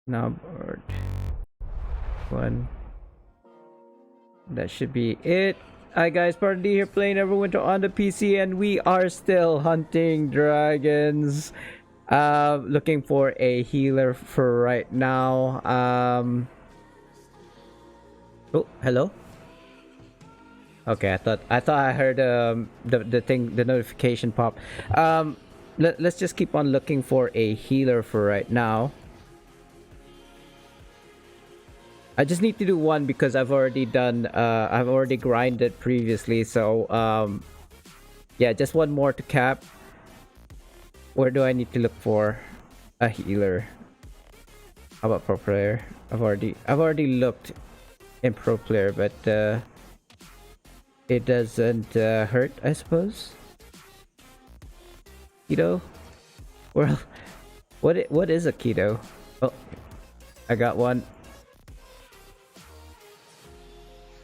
Now board. One. That should be it. Hi guys, SpartanDee here playing Neverwinter on the PC, and we are still hunting dragons. Looking for a healer for right now. Oh, hello. Okay, I thought I heard the notification pop. Let's just keep on looking for a healer for right now. I just need to do one because I've already done I've already grinded previously, so yeah, just one more to cap. Where do I need to look for a healer? How about pro player? I've already looked in pro player, but it doesn't hurt, I suppose. Keto? Well, what is a keto? Oh, I got one.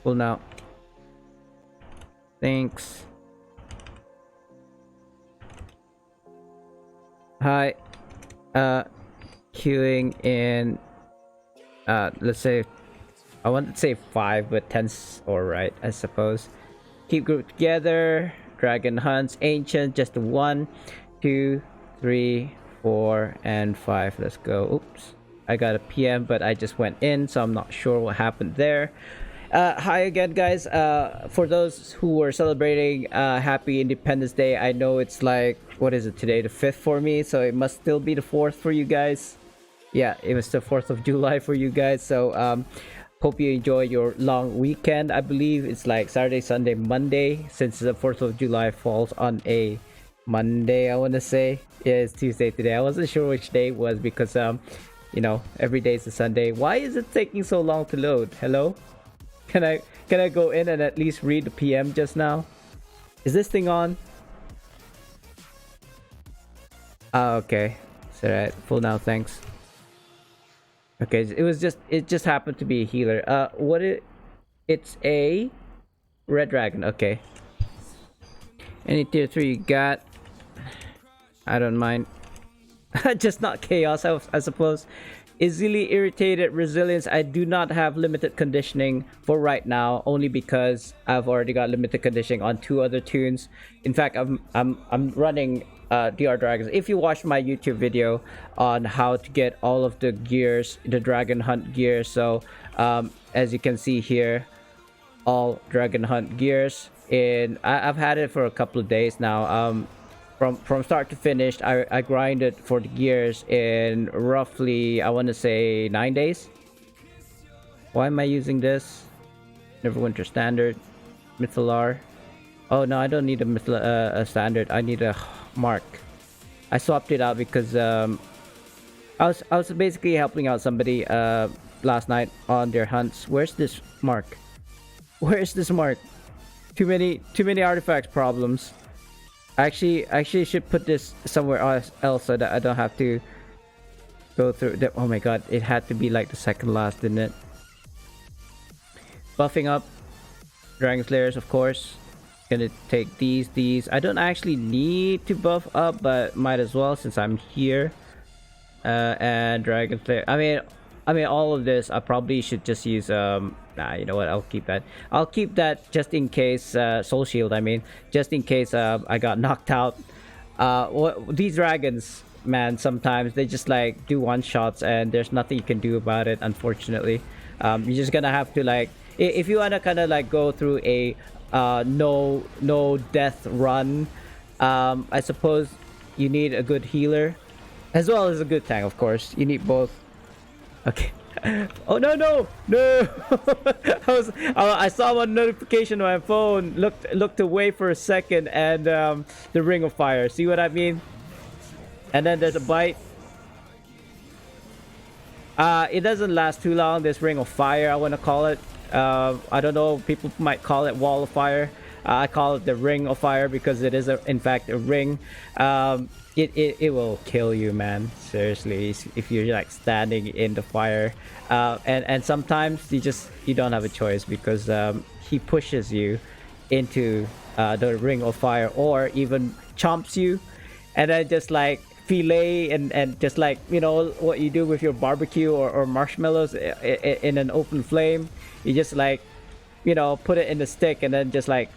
Cool now. Thanks. Hi. Queuing in let's say I want to say 5, but 10's alright, I suppose. Keep group together. Dragon hunts. Ancient, just 1, 2, 3, 4, and 5. Let's go. Oops. I got a PM, but I just went in, so I'm not sure what happened there. Hi again, guys. For those who were celebrating happy Independence Day, I know it's like, what is it today, the 5th for me, so it must still be the 4th for you guys. Yeah, it was the 4th of July for you guys, so hope you enjoy your long weekend. I believe it's like Saturday, Sunday, Monday, since the 4th of July falls on a Monday, I want to say. Yeah, it's Tuesday today. I wasn't sure which day it was because you know, every day is a Sunday. Why is it taking so long to load? Hello? Can I go in and at least read the PM just now? Is this thing on? Okay. It's alright. Full now, thanks. Okay, it just happened to be a healer. It's a red dragon. Okay. Any tier 3 you got? I don't mind. Just not chaos, I suppose. Easily irritated, resilience. I do not have limited conditioning for right now, only because I've already got limited conditioning on 2 other toons. In fact, I'm running DR dragons. If you watched my YouTube video on how to get all of the gears, the dragon hunt gear, so as you can see here, all dragon hunt gears. I've had it for a couple of days now. From start to finish, I grinded for the gears in roughly, I want to say 9 days. Why am I using this? Neverwinter standard, Mythalar. Oh no, I don't need a standard. I need a mark. I swapped it out because I was basically helping out somebody last night on their hunts. Where's this mark? Where's this mark? Too many artifacts problems. Actually should put this somewhere else so that I don't have to go through the, oh my god, it had to be like the second last, didn't it? Buffing up Dragonslayers, of course. Gonna take these. I don't actually need to buff up, but might as well since I'm here. And Dragonslayer. I mean all of this I probably should just use nah, you know what, I'll keep that just in case. Soul shield, I mean, just in case I got knocked out. These dragons, man, sometimes they just like do one shots and there's nothing you can do about it, unfortunately. You're just gonna have to, like, if you wanna kind of like go through a no death run, I suppose you need a good healer as well as a good tank. Of course, you need both. Okay. Oh no I saw one notification on my phone, looked away for a second, and the ring of fire, see what I mean? And then there's a bite. It doesn't last too long, this ring of fire, I want to call it. I don't know, people might call it wall of fire. I call it the ring of fire because it is in fact a ring. It will kill you, man, seriously, if you're like standing in the fire. And sometimes you don't have a choice because he pushes you into the ring of fire, or even chomps you and then just like fillet and just like, you know, what you do with your barbecue or marshmallows in an open flame. You just like, you know, put it in the stick and then just like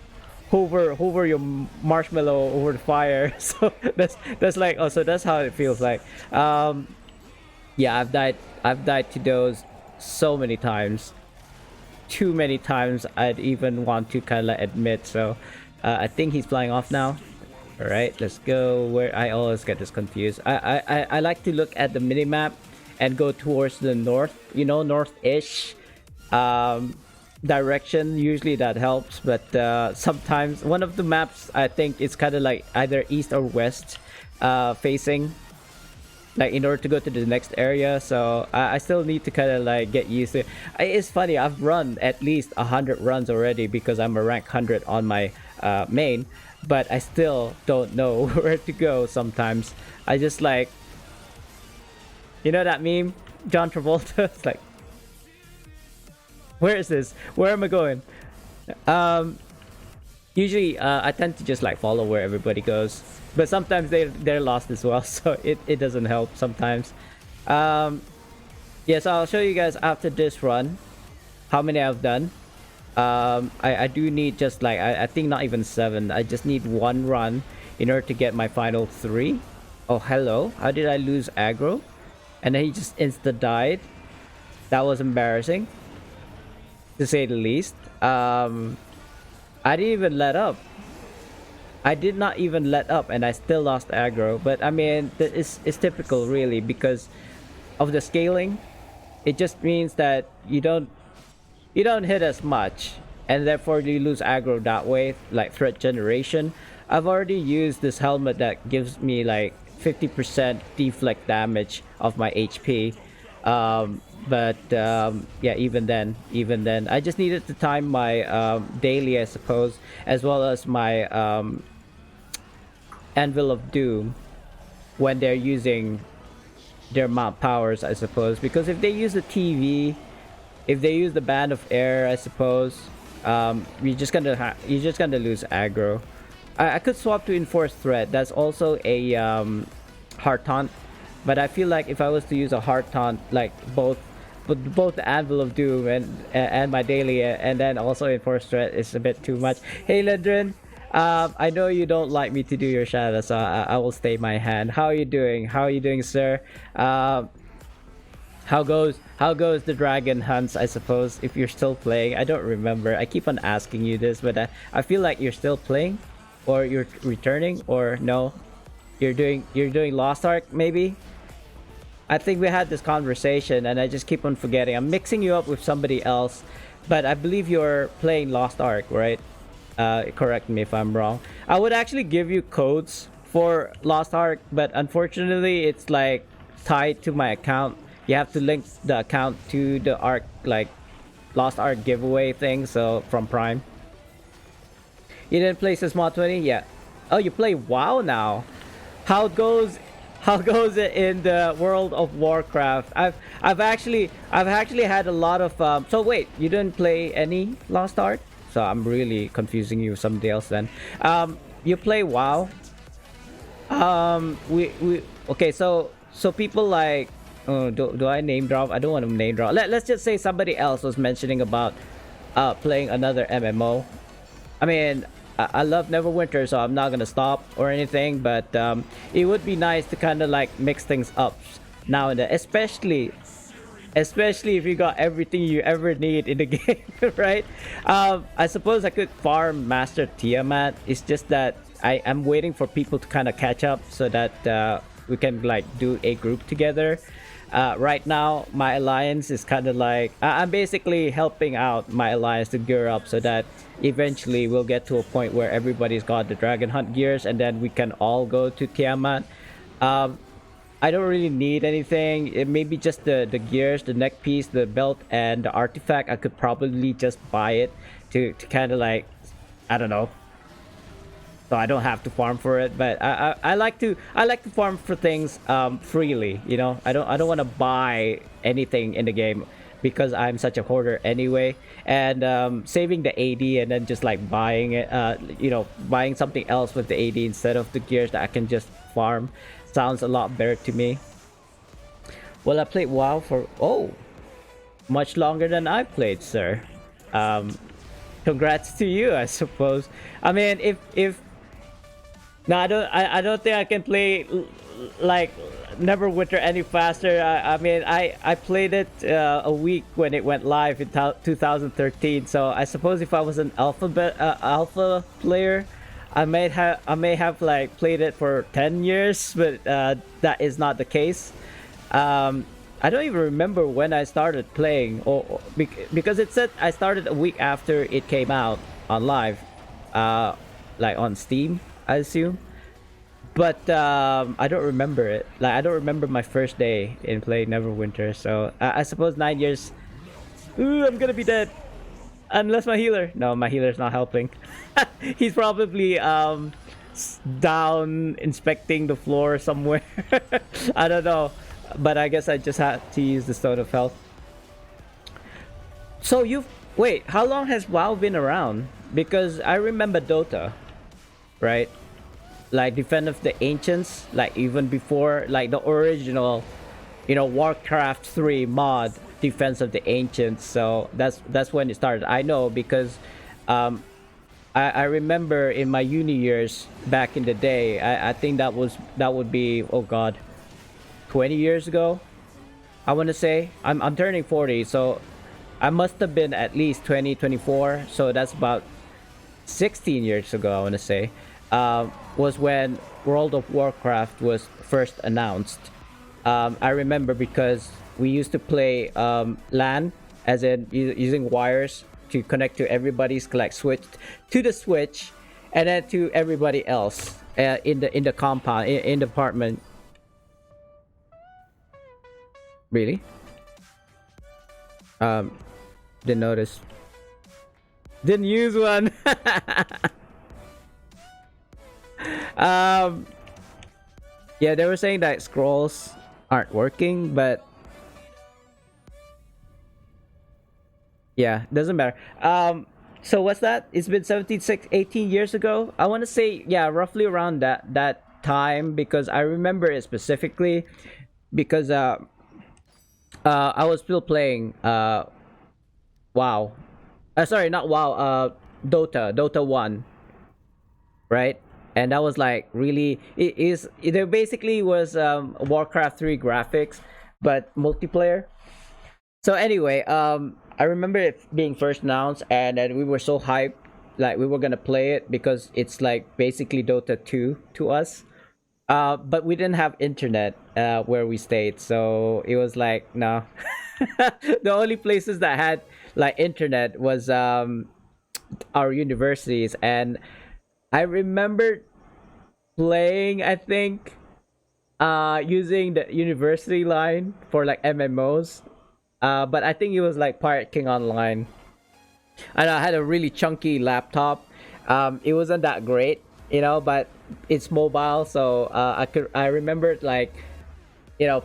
hover your marshmallow over the fire. So that's like, oh, so that's how it feels like. Yeah, I've died to those so many times, too many times I'd even want to kind of admit. So I think he's flying off now. All right, let's go. Where I always get this confused. I like to look at the minimap and go towards the north, you know, north-ish direction. Usually that helps, but sometimes one of the maps I think it's kind of like either east or west facing, like in order to go to the next area. So I still need to kind of like get used to it. It's funny, I've run at least 100 runs already because I'm a rank 100 on my main, but I still don't know where to go sometimes. I just like, you know that meme, John Travolta? It's like, where is this? Where am I going? Usually I tend to just like follow where everybody goes, but sometimes they're lost as well, so it doesn't help sometimes. Yeah, so I'll show you guys after this run how many I've done. I do need just like I think not even 7. I just need 1 run in order to get my final 3. Oh, hello, how did I lose aggro? And then he just insta died. That was embarrassing, to say the least. I didn't even let up. I did not even let up and I still lost aggro. But I mean, it's typical really because of the scaling. It just means that you don't hit as much and therefore you lose aggro that way, like threat generation. I've already used this helmet that gives me like 50% deflect damage of my HP. But yeah, even then I just needed to time my daily, I suppose, as well as my Anvil of Doom when they're using their mount powers, I suppose, because if they use the TV, if they use the band of air, I suppose, you're just gonna lose aggro. I could swap to enforce threat. That's also a heart taunt, but I feel like if I was to use a heart taunt, like both the Anvil of Doom and my daily and then also enforce threat is a bit too much. Hey Lendrin, I know you don't like me to do your shadow, so I will stay my hand. How are you doing? How are you doing, sir? How goes the dragon hunts, I suppose, if you're still playing? I don't remember. I keep on asking you this, but I feel like you're still playing, or you're returning, or no, you're doing Lost Ark maybe. I think we had this conversation and I just keep on forgetting. I'm mixing you up with somebody else, but I believe you're playing Lost Ark, right? Correct me if I'm wrong. I would actually give you codes for Lost Ark, but unfortunately it's like tied to my account. You have to link the account to the Ark, like Lost Ark giveaway thing, so from Prime. You didn't play Sysmod 20? Yeah. Oh, you play WoW now. How goes it in the World of Warcraft? I've actually had a lot of so wait, you didn't play any Lost Ark? So I'm really confusing you with somebody else then. You play WoW. Okay, so people like, do I name drop? I don't want to name drop. Let's just say somebody else was mentioning about playing another MMO. I mean, I love Neverwinter, so I'm not gonna stop or anything, but it would be nice to kind of like mix things up now and then, especially if you got everything you ever need in the game, right? I suppose I could farm Master Tiamat. It's just that I'm waiting for people to kind of catch up so that we can like do a group together. Right now my alliance is kind of like I'm basically helping out my alliance to gear up so that eventually we'll get to a point where everybody's got the dragon hunt gears and then we can all go to Tiamat. I don't really need anything. It may be just the gears, the neck piece, the belt, and the artifact. I could probably just buy it to kind of like, I don't know, so I don't have to farm for it. But I like to farm for things freely, you know. I don't want to buy anything in the game because I'm such a hoarder anyway, and saving the AD and then just like buying it, you know, buying something else with the AD instead of the gears that I can just farm. sounds a lot better to me. Well, I played WoW for much longer than I played, sir. Congrats to you, I suppose. I mean, if no, I don't think I can play like Neverwinter any faster. I mean, I played it a week when it went live in 2013. So I suppose if I was an alpha player, I may have like played it for 10 years, but that is not the case. I don't even remember when I started playing, because it said I started a week after it came out on live, like on Steam, I assume. But I don't remember it. Like I don't remember my first day in playing Neverwinter. So I suppose 9 years. Ooh, I'm gonna be dead. Unless my healer. No, my healer's not helping. He's probably down inspecting the floor somewhere. I don't know. But I guess I just had to use the Stone of Health. So wait, how long has WoW been around? Because I remember Dota, right? Like Defense of the Ancients, like even before, like the original, Warcraft 3 mod, Defense of the Ancients. So that's when it started. I know because I remember in my uni years back in the day, I think that would be, oh god, 20 years ago, I want to say. I'm turning 40, so I must have been at least 24. So that's about 16 years ago, I want to say. Was when World of Warcraft was first announced. I remember because we used to play LAN, as in using wires to connect to everybody's switch to the switch, and then to everybody else in the compound, in the apartment. Really? Didn't notice. Didn't use one. Yeah, they were saying that scrolls aren't working, but yeah, doesn't matter. So what's that? It's been 18 years ago. I want to say, yeah, roughly around that time, because I remember it specifically because I was still playing WoW. Sorry, not WoW. Dota 1, right? And that was like really, there basically was Warcraft 3 graphics, but multiplayer. So anyway, I remember it being first announced, and then we were so hyped, like we were gonna play it because it's like basically Dota 2 to us. But we didn't have internet where we stayed, so it was like, no. The only places that had like internet was our universities, and I remember playing, I think, using the university line for like MMOs. But I think it was like Pirate King Online. And I had a really chunky laptop. It wasn't that great, but it's mobile, so I remembered like,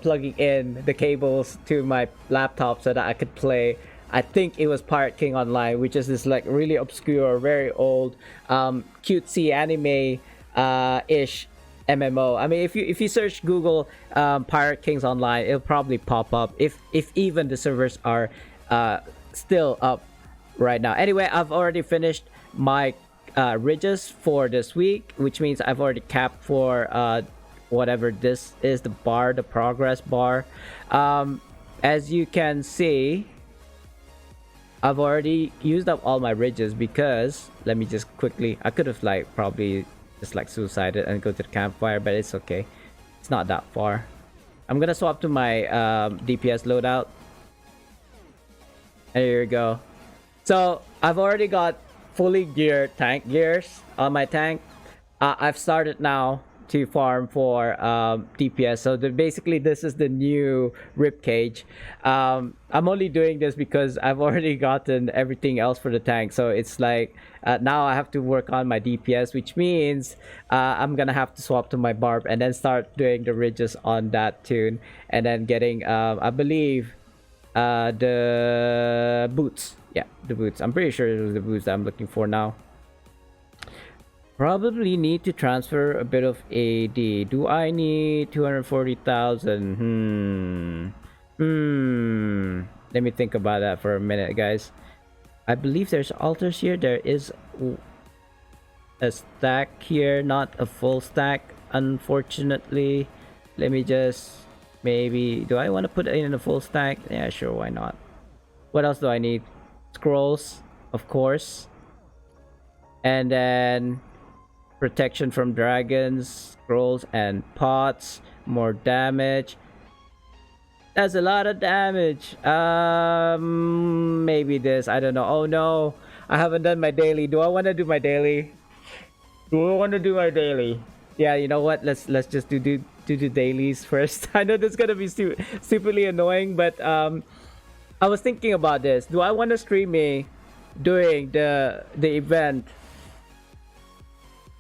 plugging in the cables to my laptop so that I could play. I think it was Pirate King Online, which is this like really obscure, very old, cutesy anime ish MMO. I mean, if you search Google Pirate Kings Online, it'll probably pop up if even the servers are still up right now. Anyway, I've already finished my ridges for this week, which means I've already capped for whatever this is, the progress bar. As you can see, I've already used up all my ridges because, let me just quickly, I could have like probably just like suicided and go to the campfire, but it's okay. It's not that far. I'm gonna swap to my DPS loadout. There you go. So I've already got fully geared tank gears on my tank. I've started now to farm for DPS. So basically this is the new ribcage. I'm only doing this because I've already gotten everything else for the tank. So it's like now I have to work on my DPS, which means I'm gonna have to swap to my barb and then start doing the ridges on that toon, and then getting I believe the boots. Yeah, the boots. I'm pretty sure it was the boots that I'm looking for now. Probably need to transfer a bit of AD. Do I need 240,000? Let me think about that for a minute, guys. I believe there's altars here. There is a stack here, not a full stack, unfortunately. Let me just maybe... Do I want to put it in a full stack? Yeah, sure, why not? What else do I need? Scrolls, of course. And then protection from dragons, scrolls, and pots. More damage. That's a lot of damage. Maybe this. I don't know. Oh no, I haven't done my daily. Do I want to do my daily? Yeah, you know what? Let's just do the dailies first. I know this is gonna be stupidly annoying, but I was thinking about this. Do I want to stream me doing the event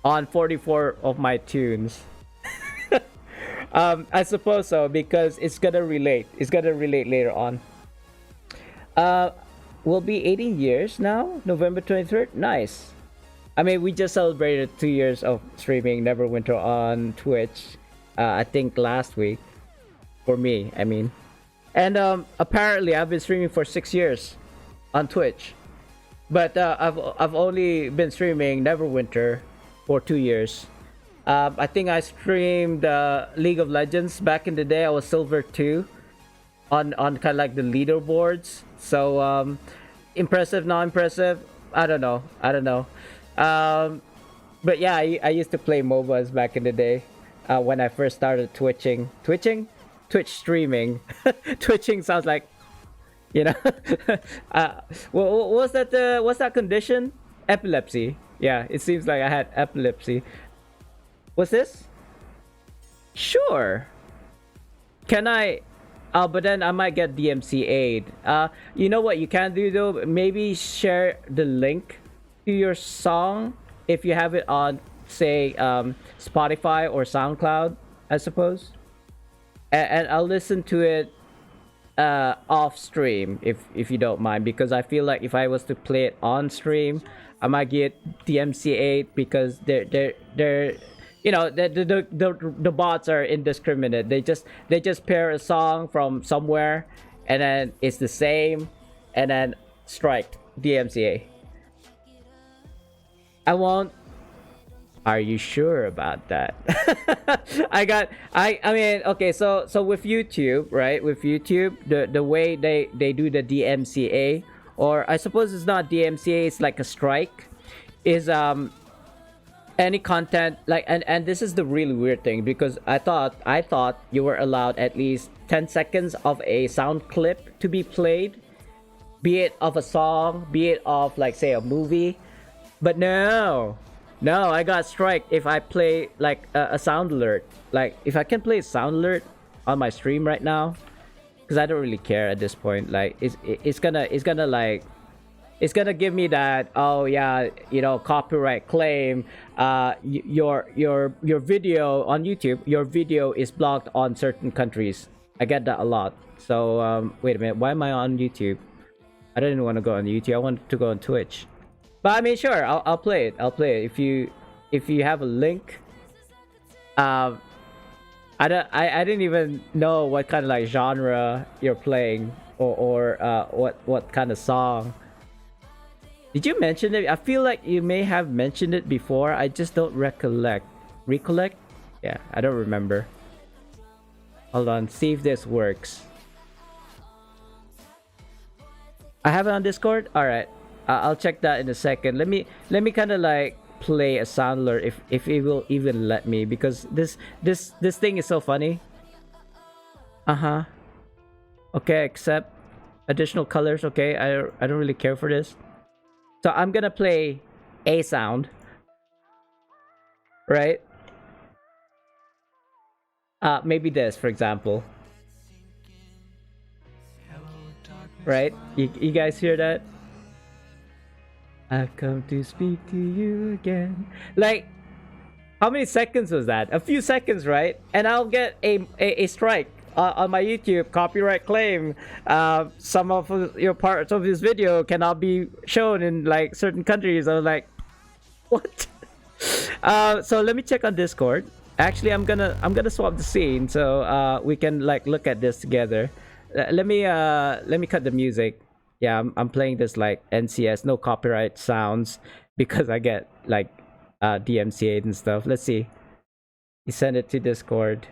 on 44 of my toons? I suppose so, because it's gonna relate. It's gonna relate later on. We'll be 18 years now, November 23rd. Nice. I mean, we just celebrated 2 years of streaming Neverwinter on Twitch. I think last week, for me. I mean, and apparently I've been streaming for 6 years on Twitch, but I've only been streaming Neverwinter for 2 years. I think I streamed League of Legends back in the day. I was Silver 2 on kind of like the leaderboards. So impressive, not impressive, I don't know. But yeah, I used to play MOBAs back in the day when I first started Twitch streaming. Twitching sounds like, you know. What's that condition? Epilepsy. Yeah, it seems like I had epilepsy. What's this? Sure. Can I? But then I might get DMC aid. You know what you can do though? Maybe share the link to your song if you have it on, say, Spotify or SoundCloud, I suppose. And I'll listen to it off stream if you don't mind, because I feel like if I was to play it on stream, I might get DMCA because they're you know, the bots are indiscriminate. They just pair a song from somewhere and then it's the same and then strike DMCA. I won't. Are you sure about that? I mean, okay, so with YouTube, right? With YouTube, the way they do the DMCA, or I suppose it's not DMCA, it's like a strike, is any content like, and this is the really weird thing, because I thought you were allowed at least 10 seconds of a sound clip to be played, be it of a song, be it of like, say, a movie. But no, I got striked if I play like a sound alert. Like if I can play a sound alert on my stream right now, because I don't really care at this point. Like it's gonna like, it's gonna give me that, oh yeah, you know, copyright claim. Your video on YouTube, your video is blocked on certain countries. I get that a lot. So wait a minute, why am I on YouTube? I didn't want to go on YouTube. I wanted to go on Twitch. But I mean, sure, I'll play it. I'll play it if you have a link. I didn't even know what kind of like genre you're playing, or what kind of song. Did you mention it? I feel like you may have mentioned it before. I just don't recollect. Recollect? Yeah, I don't remember. Hold on, see if this works. I have it on Discord. All right. I'll check that in a second. Let me kind of like play a sound alert if it will even let me, because this thing is so funny. Okay, accept additional colors. Okay, I don't really care for this. So I'm gonna play a sound, right? Maybe this, for example. Right? You guys hear that? I've come to speak to you again. Like, how many seconds was that? A few seconds, right? And I'll get a strike on my YouTube, copyright claim. Some of your parts of this video cannot be shown in like certain countries. I was like, what? So let me check on Discord. Actually, I'm gonna swap the scene so we can like look at this together. Let me cut the music. Yeah, I'm playing this like NCS, no copyright sounds because I get like DMCA and stuff. Let's see. You send it to Discord.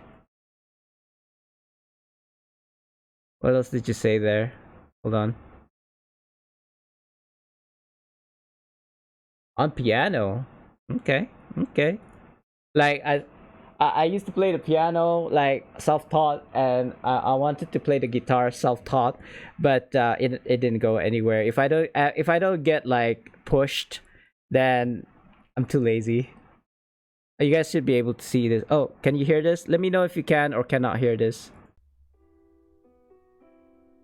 What else did you say there? Hold on. On piano. Okay. Okay. Like I used to play the piano like self-taught, and I wanted to play the guitar self-taught, but it didn't go anywhere. If I don't get like pushed, then I'm too lazy. You guys should be able to see this. Oh, can you hear this? Let me know if you can or cannot hear this.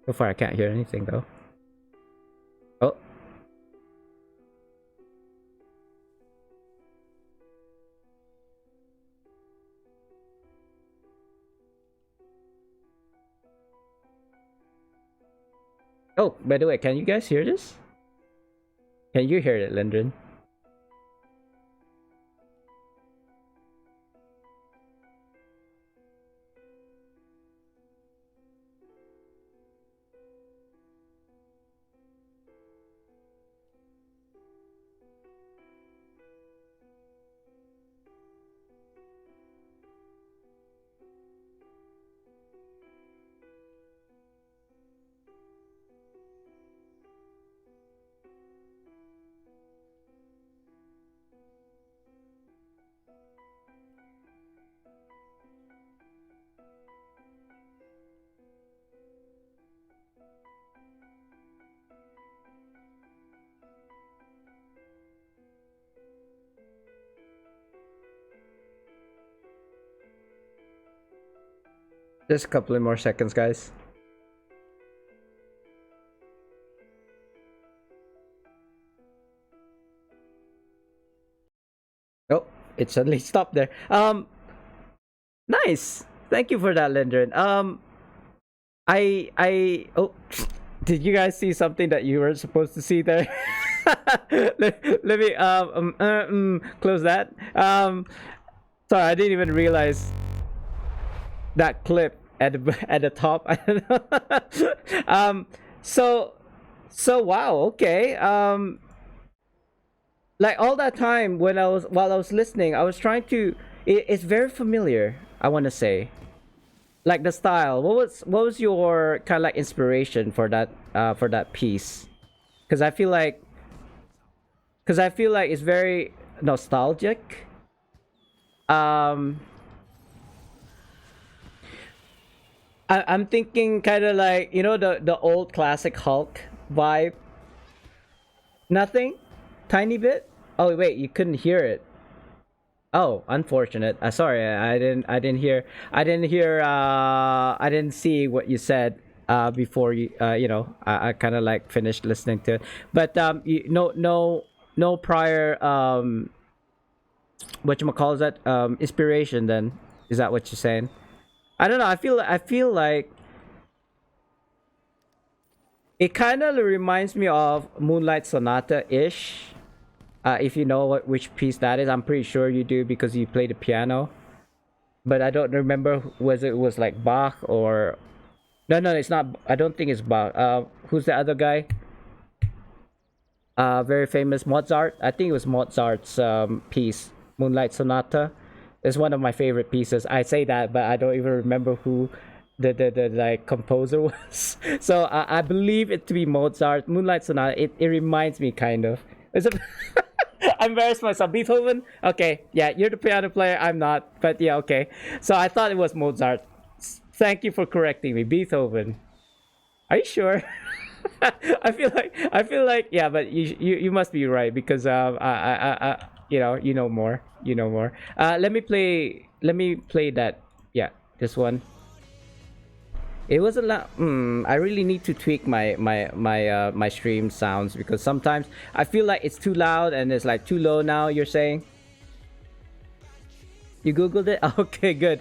So far, I can't hear anything though. Oh. Oh, by the way, can you guys hear this? Can you hear it, Lindren? Just a couple of more seconds, guys. Oh, it suddenly stopped there. Nice. Thank you for that, Lindren. Oh, did you guys see something that you weren't supposed to see there? let me close that. Sorry, I didn't even realize that clip at the top. I don't know. So wow, okay. Like all that time while I was listening, I was trying to. It's very familiar. I want to say, like the style. What was your kind of like inspiration for that piece? Because I feel like it's very nostalgic. I'm thinking kind of like the old classic Hulk vibe. Nothing, tiny bit. Oh wait, you couldn't hear it. Oh, unfortunate. Sorry, I didn't see what you said before I kind of like finished listening to it. But no prior whatchamacallit that inspiration then. Is that what you're saying? I don't know. I feel like it kind of reminds me of Moonlight Sonata ish. If you know which piece that is, I'm pretty sure you do because you play the piano. But I don't remember whether it was like Bach or no, it's not. I don't think it's Bach. Who's the other guy? Very famous Mozart. I think it was Mozart's piece, Moonlight Sonata. It's one of my favorite pieces. I say that, but I don't even remember who the like composer was. So I believe it to be Mozart. Moonlight Sonata. It reminds me kind of. It's a I embarrassed myself. Beethoven? Okay, yeah, you're the piano player. I'm not, but yeah, okay. So I thought it was Mozart. Thank you for correcting me. Beethoven. Are you sure? I feel like yeah, but you must be right because you know more. You know more. Let me play that. Yeah, this one. It was a lot. I really need to tweak my stream sounds because sometimes I feel like it's too loud and it's like too low now. You're saying? You googled it? Okay, good.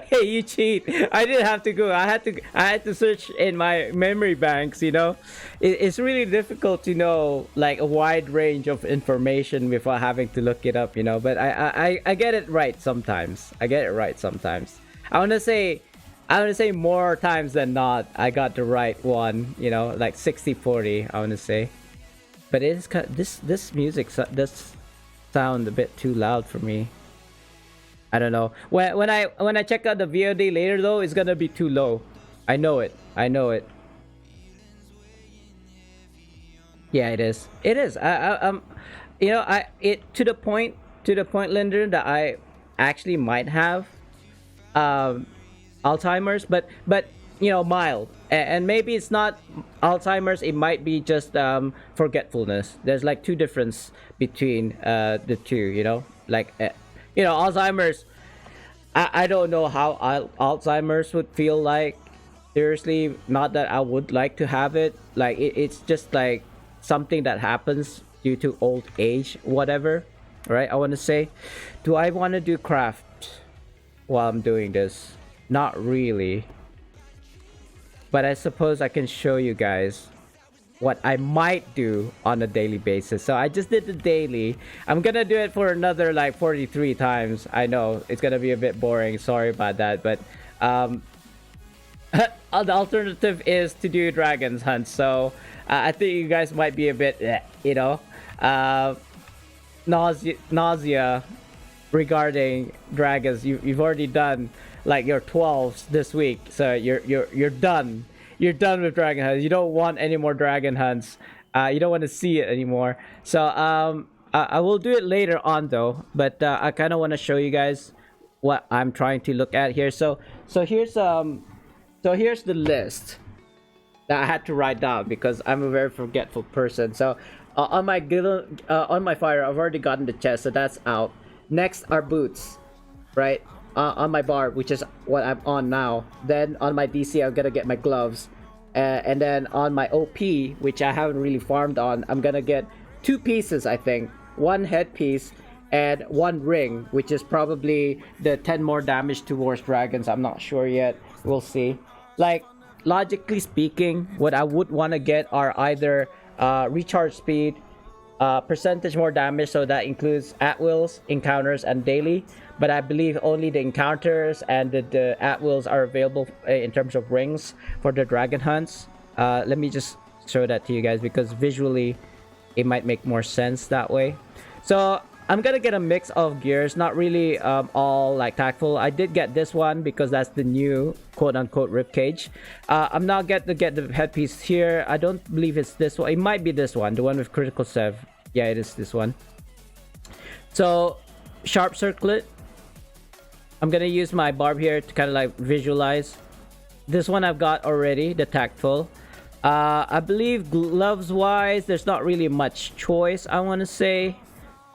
Hey, you cheat. I didn't have to go. I had to search in my memory banks, you know. It's really difficult to know like a wide range of information without having to look it up, you know. But I get it right sometimes. I get it right sometimes. I want to say more times than not I got the right one, you know, like 60-40, I want to say. But it is this music does sound a bit too loud for me. I don't know. When I check out the VOD later though, it's gonna be too low. I know it. I know it. Yeah, it is. It is. You know, to the point, Linder, that I actually might have Alzheimer's, but you know, mild, and maybe it's not Alzheimer's. It might be just forgetfulness. There's like two difference between the two. You know, like. You know, Alzheimer's, I don't know how Alzheimer's would feel like. Seriously, not that I would like to have it. Like, it's just like something that happens due to old age, whatever. Right? I want to say, do I want to do craft while I'm doing this? Not really. But I suppose I can show you guys what I might do on a daily basis. So I just did the daily. I'm gonna do it for another like 43 times. I know it's gonna be a bit boring, sorry about that, but the alternative is to do dragons hunt. So I think you guys might be a bit you know, nausea regarding dragons. You've already done like your 12s this week, so you're done. You're done with dragon hunts. You don't want any more dragon hunts. You don't want to see it anymore. So I will do it later on though. But I kind of want to show you guys what I'm trying to look at here. So here's the list that I had to write down because I'm a very forgetful person. So on my fire, I've already gotten the chest, so that's out. Next are boots, right? On my bar, which is what I'm on now. Then on my DC, I'm gonna get my gloves, and then on my OP, which I haven't really farmed on, I'm gonna get 2 pieces, I think. 1 headpiece and 1 ring, which is probably the 10 more damage towards dragons. I'm not sure yet. We'll see. Like, logically speaking, what I would want to get are either recharge speed, percentage more damage, so that includes at-wills, encounters, and daily. But I believe only the encounters and the at-wills are available in terms of rings for the dragon hunts. Let me just show that to you guys because visually it might make more sense that way. So I'm gonna get a mix of gears, not really all like tactful. I did get this one because that's the new quote-unquote ribcage. I'm not going to get the headpiece here. I don't believe it's this one. It might be this one, the one with critical sev. Yeah, it is this one. So sharp circlet. I'm gonna use my barb here to kind of like visualize. This one I've got already, the tactful. I believe gloves wise, there's not really much choice, I want to say.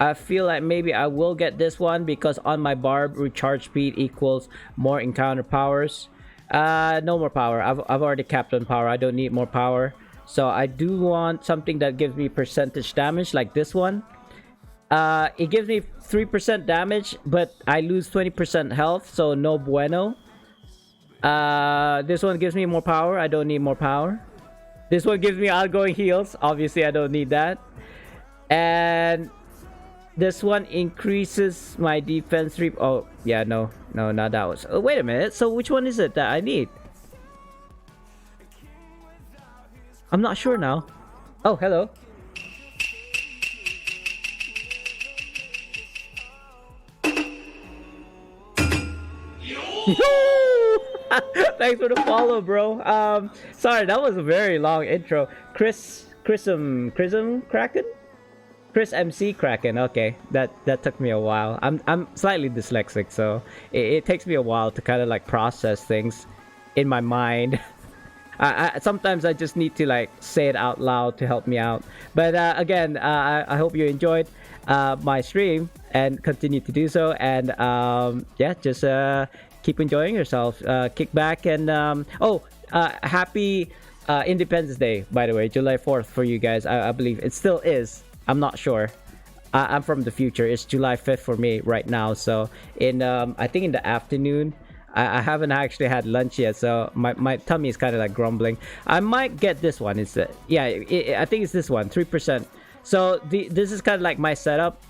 I feel like maybe I will get this one because on my barb, recharge speed equals more encounter powers. No more power. I've already capped on power. I don't need more power. So I do want something that gives me percentage damage like this one. It gives me 3% damage, but I lose 20% health, so no bueno. This one gives me more power. I don't need more power. This one gives me outgoing heals. Obviously, I don't need that. And this one increases my defense. Oh, yeah, no, not that one. Oh, wait a minute. So which one is it that I need? I'm not sure now. Oh, hello. Thanks for the follow, bro. Sorry, that was a very long intro. Chrism Kraken? Chris MC Kraken. Okay, that took me a while. I'm slightly dyslexic, so it takes me a while to kind of like process things in my mind. I sometimes I just need to like say it out loud to help me out. But again, I hope you enjoyed my stream and continue to do so. And yeah, just keep enjoying yourself. Kick back and happy Independence Day, by the way, July 4th for you guys. I believe it still is. I'm not sure. I'm from the future. It's July 5th for me right now. So in I think in the afternoon, I haven't actually had lunch yet, so my tummy is kind of like grumbling. I might get this one instead. Yeah, I think it's this one, 3%. So this is kind of like my setup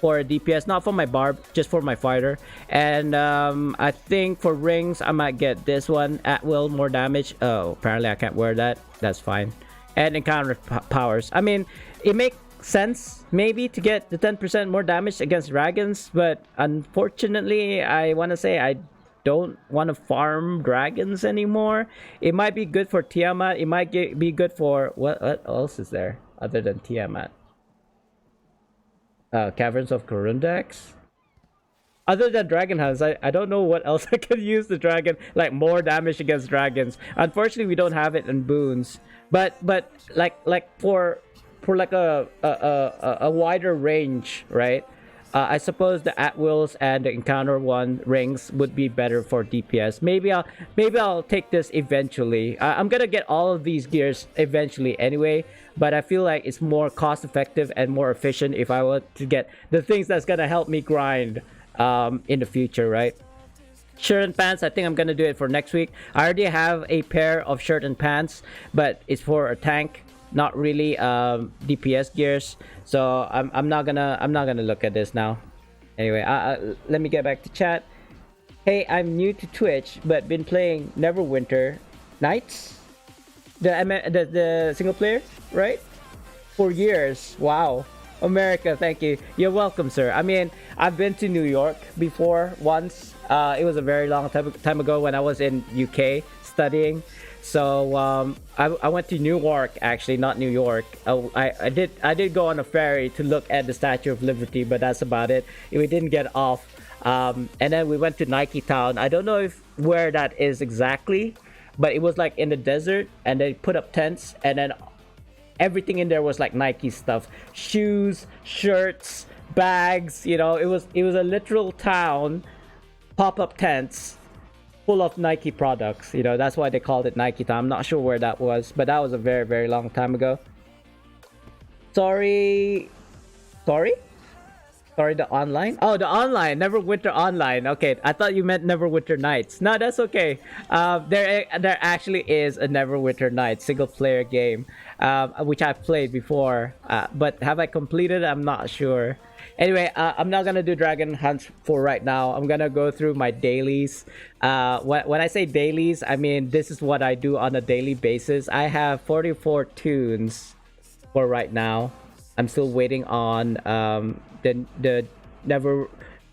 for a DPS, not for my barb, just for my fighter. And I think for rings, I might get this one, at will, more damage. Oh, apparently I can't wear that. That's fine. And encounter powers. I mean, it makes sense maybe to get the 10% more damage against dragons, but unfortunately, I want to say I don't want to farm dragons anymore. It might be good for Tiamat. It might be good for what else is there other than Tiamat? Caverns of Corundex. Other than Dragon Hunts, I don't know what else I could use the dragon, like more damage against dragons. Unfortunately, we don't have it in boons. But like for like a wider range, right? I suppose the at wills and the encounter one rings would be better for DPS. Maybe I'll take this eventually. I'm gonna get all of these gears eventually anyway, but I feel like it's more cost effective and more efficient if I want to get the things that's gonna help me grind in the future, right? Shirt and pants, I think I'm gonna do it for next week. I already have a pair of shirt and pants, but it's for a tank, not really DPS gears. So I'm not gonna look at this now. Anyway, let me get back to chat. Hey, I'm new to Twitch, but been playing Neverwinter Nights, the single player, right? For years. Wow. America, thank you. You're welcome, sir. I mean, I've been to New York before once. It was a very long time ago when I was in UK studying. So I went to Newark, actually, not New York. I did go on a ferry to look at the Statue of Liberty, but that's about it. We didn't get off. And then we went to Nike Town. I don't know where that is exactly, but it was like in the desert, and they put up tents, and then everything in there was like Nike stuff, shoes, shirts, bags. You know, it was a literal town, pop-up tents full of Nike products. You know, that's why they called it Nike Town. I'm not sure where that was, but that was a very, very long time ago. Sorry, the online. Oh, the online Neverwinter online. Okay, I thought you meant Neverwinter Nights. No, that's okay. There actually is a Neverwinter Nights single player game, which I've played before, but have I completed? I'm not sure. Anyway, I'm not gonna do Dragon Hunts for right now. I'm gonna go through my dailies. When I say dailies, I mean this is what I do on a daily basis. I have 44 toons for right now. I'm still waiting on the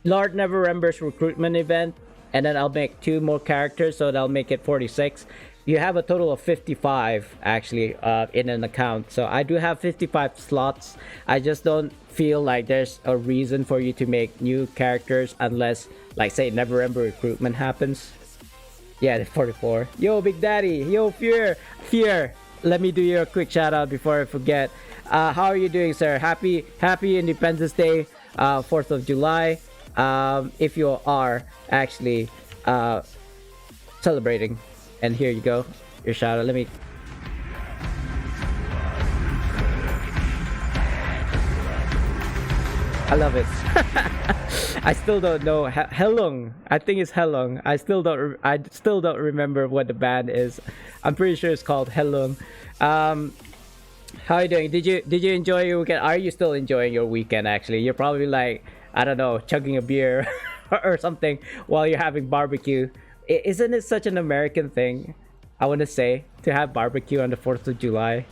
Lord Neverember's recruitment event, and then I'll make 2 more characters, so that'll make it 46. You have a total of 55 actually in an account, so I do have 55 slots. I just don't feel like there's a reason for you to make new characters unless, like, say, Neverember recruitment happens. Yeah, 44. Yo, Big Daddy. Yo, Fear. Let me do you a quick shout out before I forget. How are you doing, sir? Happy Independence Day, 4th of July. If you are actually celebrating. And here you go, your shout out. Let me. I love it. I still don't know Helung. I think it's Helung. I still don't remember what the band is. I'm pretty sure it's called Helung. How are you doing? Did you enjoy your weekend? Are you still enjoying your weekend? Actually, you're probably like, I don't know, chugging a beer or something while you're having barbecue. Isn't it such an American thing, I want to say, to have barbecue on the 4th of July?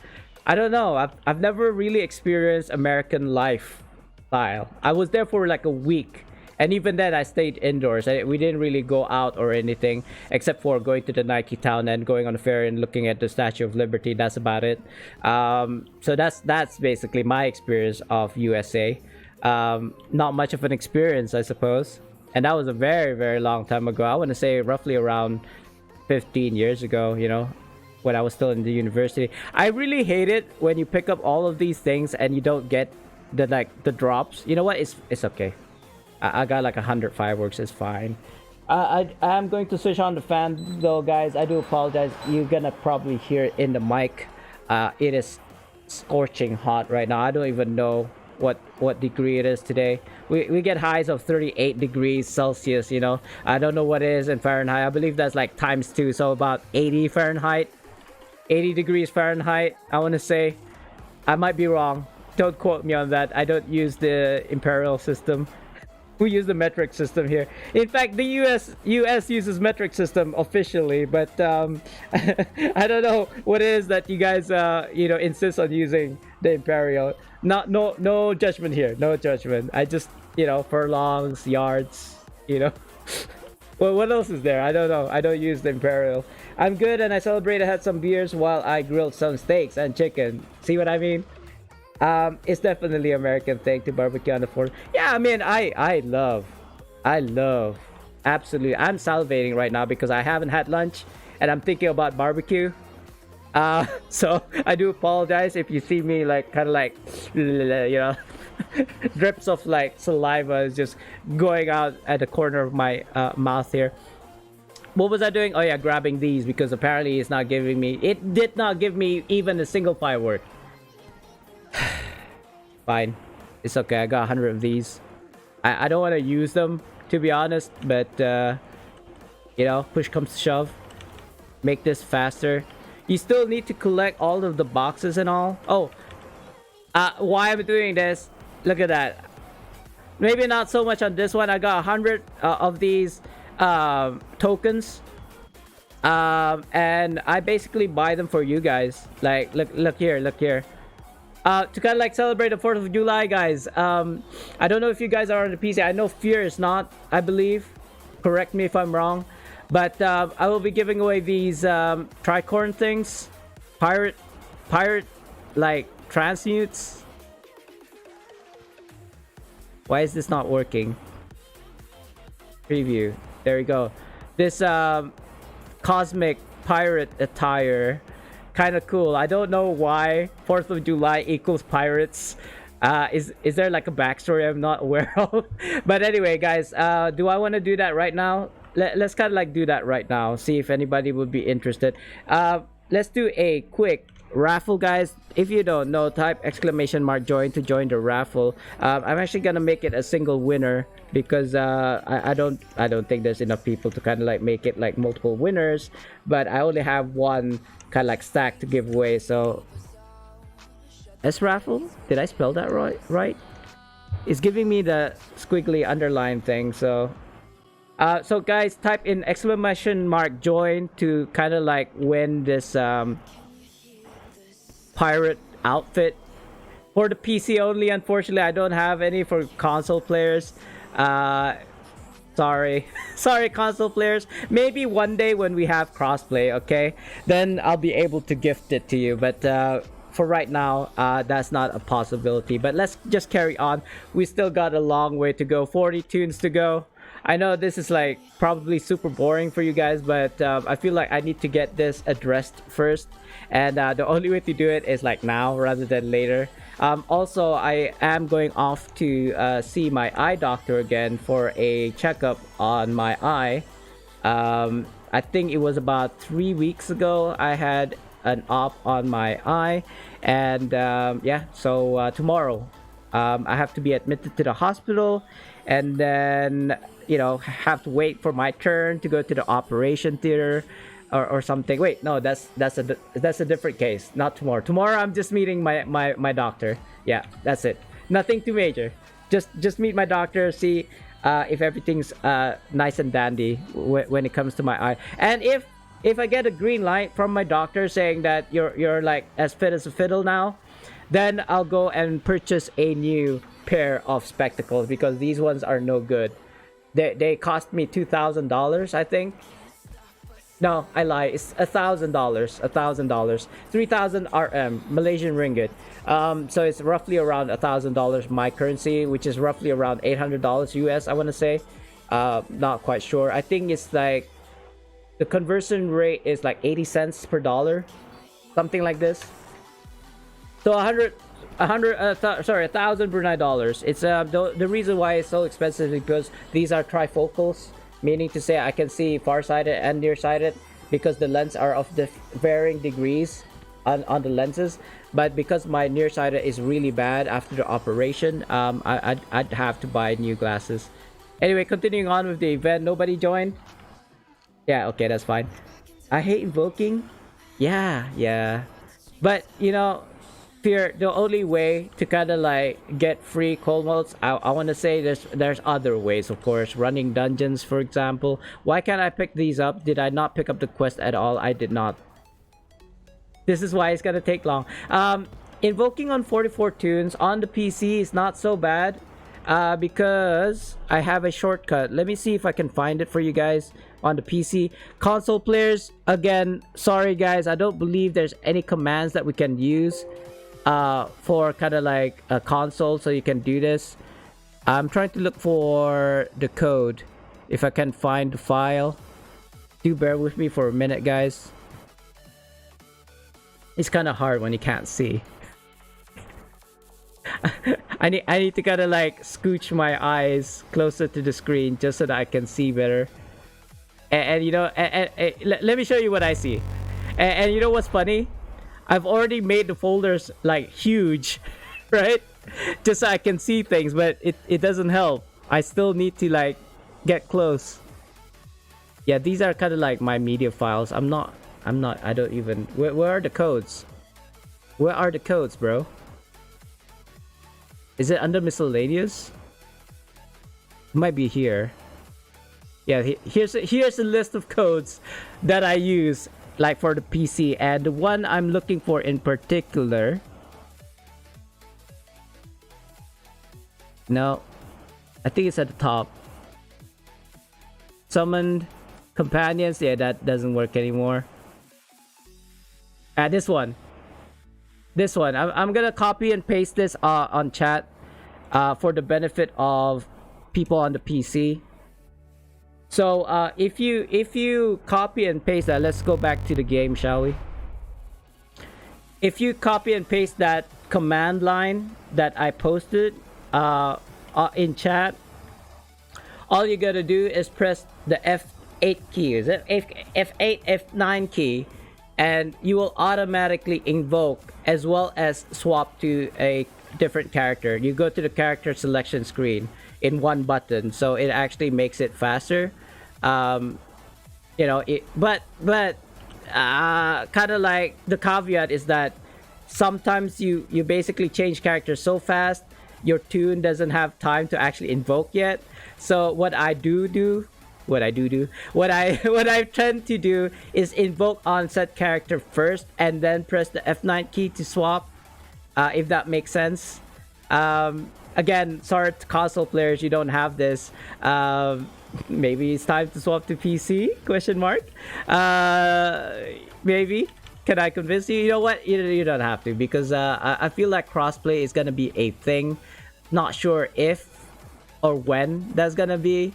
I don't know. I've never really experienced American lifestyle. I was there for like a week, and even then I stayed indoors. We didn't really go out or anything except for going to the Nike Town and going on the ferry and looking at the Statue of Liberty. That's about it. So that's basically my experience of USA. Not much of an experience, I suppose. And that was a very, very long time ago. I want to say roughly around 15 years ago, you know, when I was still in the university. I really hate it when you pick up all of these things and you don't get the drops. You know what? It's okay. I got like 100 fireworks. It's fine. I'm going to switch on the fan though, guys. I do apologize. You're gonna probably hear it in the mic. It is scorching hot right now. I don't even know what degree it is today. We get highs of 38 degrees Celsius, you know. I don't know what it is in Fahrenheit. I believe that's like ×2, so about 80 Fahrenheit. 80 degrees Fahrenheit, I want to say. I might be wrong. Don't quote me on that. I don't use the imperial system. We use the metric system here. In fact, the US uses metric system officially, but I don't know what it is that you guys you know, insist on using the imperial. No judgment here. No judgment. I just, you know, furlongs, yards, you know. Well, what else is there? I don't know. I don't use the imperial. I'm good, and I celebrated. Had some beers while I grilled some steaks and chicken. See what I mean? It's definitely an American thing to barbecue on the 4th. Yeah, I mean, I love, absolutely. I'm salivating right now because I haven't had lunch, and I'm thinking about barbecue. So I do apologize if you see me like kind of like, you know, drips of like saliva is just going out at the corner of my mouth here. What was I doing? Oh yeah, grabbing these because apparently it's not giving me. It did not give me even a single firework. Fine, it's okay. I got 100 of these. I don't want to use them, to be honest, but you know, push comes to shove. Make this faster. You still need to collect all of the boxes and all. Oh, why I'm doing this? Look at that. Maybe not so much on this one. I got 100 of these tokens, and I basically buy them for you guys. Like, look here. To kind of like celebrate the 4th of July, guys. I don't know if you guys are on the PC. I know Fear is not, I believe. Correct me if I'm wrong. But I will be giving away these tricorn things. Pirate, like, transmutes. Why is this not working? Preview. There we go. This cosmic pirate attire. Kind of cool. I don't know why 4th of July equals pirates. Is there like a backstory I'm not aware of? But anyway, guys, do I want to do that right now? Let's kind of like do that right now. See if anybody would be interested. Let's do a quick raffle, guys. If you don't know, type !join to join the raffle. I'm actually gonna make it a single winner because I don't think there's enough people to kind of like make it like multiple winners. But I only have one kind of like stack to give away. So S raffle, did I spell that right? It's giving me the squiggly underline thing. So so guys, type in !join to kind of like win this pirate outfit for the PC only. Unfortunately, I don't have any for console players. Sorry console players. Maybe one day when we have crossplay, okay, then I'll be able to gift it to you, but for right now, that's not a possibility. But let's just carry on. We still got a long way to go. 40 tunes to go. I know this is like probably super boring for you guys, but I feel like I need to get this addressed first, and the only way to do it is like now rather than later. Also, I am going off to see my eye doctor again for a checkup on my eye. I think it was about 3 weeks ago I had an op on my eye, and yeah, so tomorrow I have to be admitted to the hospital, and then, you know, have to wait for my turn to go to the operation theater or something. Wait, no, that's a different case. Not tomorrow. Tomorrow I'm just meeting my doctor. Yeah, that's it. Nothing too major. Just meet my doctor, see if everything's nice and dandy when it comes to my eye. And if I get a green light from my doctor saying that you're like as fit as a fiddle now, then I'll go and purchase a new pair of spectacles, because these ones are no good. They cost me $2,000, I think. No, I lie. It's $1,000. $1,000. 3,000 RM, Malaysian ringgit. So it's roughly around $1,000 my currency, which is roughly around $800 US, I want to say. Not quite sure. I think it's like the conversion rate is like 80 cents per dollar, something like this. So 1,000 Brunei dollars. It's the reason why it's so expensive is because these are trifocals, meaning to say I can see farsighted and nearsighted, because the lens are of the varying degrees. on the lenses, but because my nearsighted is really bad after the operation, I'd have to buy new glasses. Anyway, continuing on with the event. Nobody joined. Yeah, okay, that's fine. I hate invoking. Yeah. But you know, fear the only way to kind of like get free cold modes. I want to say there's other ways, of course. Running dungeons, for example. Why can't I pick these up? Did I not pick up the quest at all? I did not. This is why it's gonna take long. Invoking on 44 toons on the PC is not so bad, because I have a shortcut. Let me see if I can find it for you guys on the PC. Console players, again, sorry guys, I don't believe there's any commands that we can use for kind of like a console, so you can do this. I'm trying to look for the code if I can find the file. Do bear with me for a minute, guys. It's kind of hard when you can't see. I need to kind of like scooch my eyes closer to the screen just so that I can see better. And you know, let me show you what I see. And you know what's funny? I've already made the folders like huge, right? Just so I can see things, but it doesn't help. I still need to like get close. Yeah, these are kind of like my media files. I don't even... Where are the codes? Where are the codes, bro? Is it under miscellaneous? It might be here. Yeah, here's a list of codes that I use like for the PC, and the one I'm looking for in particular... No, I think it's at the top. Summoned companions. Yeah, that doesn't work anymore. This one. I'm gonna copy and paste this on chat for the benefit of people on the PC. So if you copy and paste that, let's go back to the game, shall we? If you copy and paste that command line that I posted in chat, all you gotta do is press the F8 key. Is it F8, F9 key? And you will automatically invoke as well as swap to a different character. You go to the character selection screen in one button, so it actually makes it faster. You know, but kind of like the caveat is that sometimes you basically change characters so fast your toon doesn't have time to actually invoke yet. So what I tend to do is invoke on set character first and then press the F9 key to swap, if that makes sense. Again, sorry to console players, you don't have this. Maybe it's time to swap to PC? Question mark. Maybe. Can I convince you? You know what? You don't have to, because I feel like crossplay is gonna be a thing. Not sure if or when that's gonna be.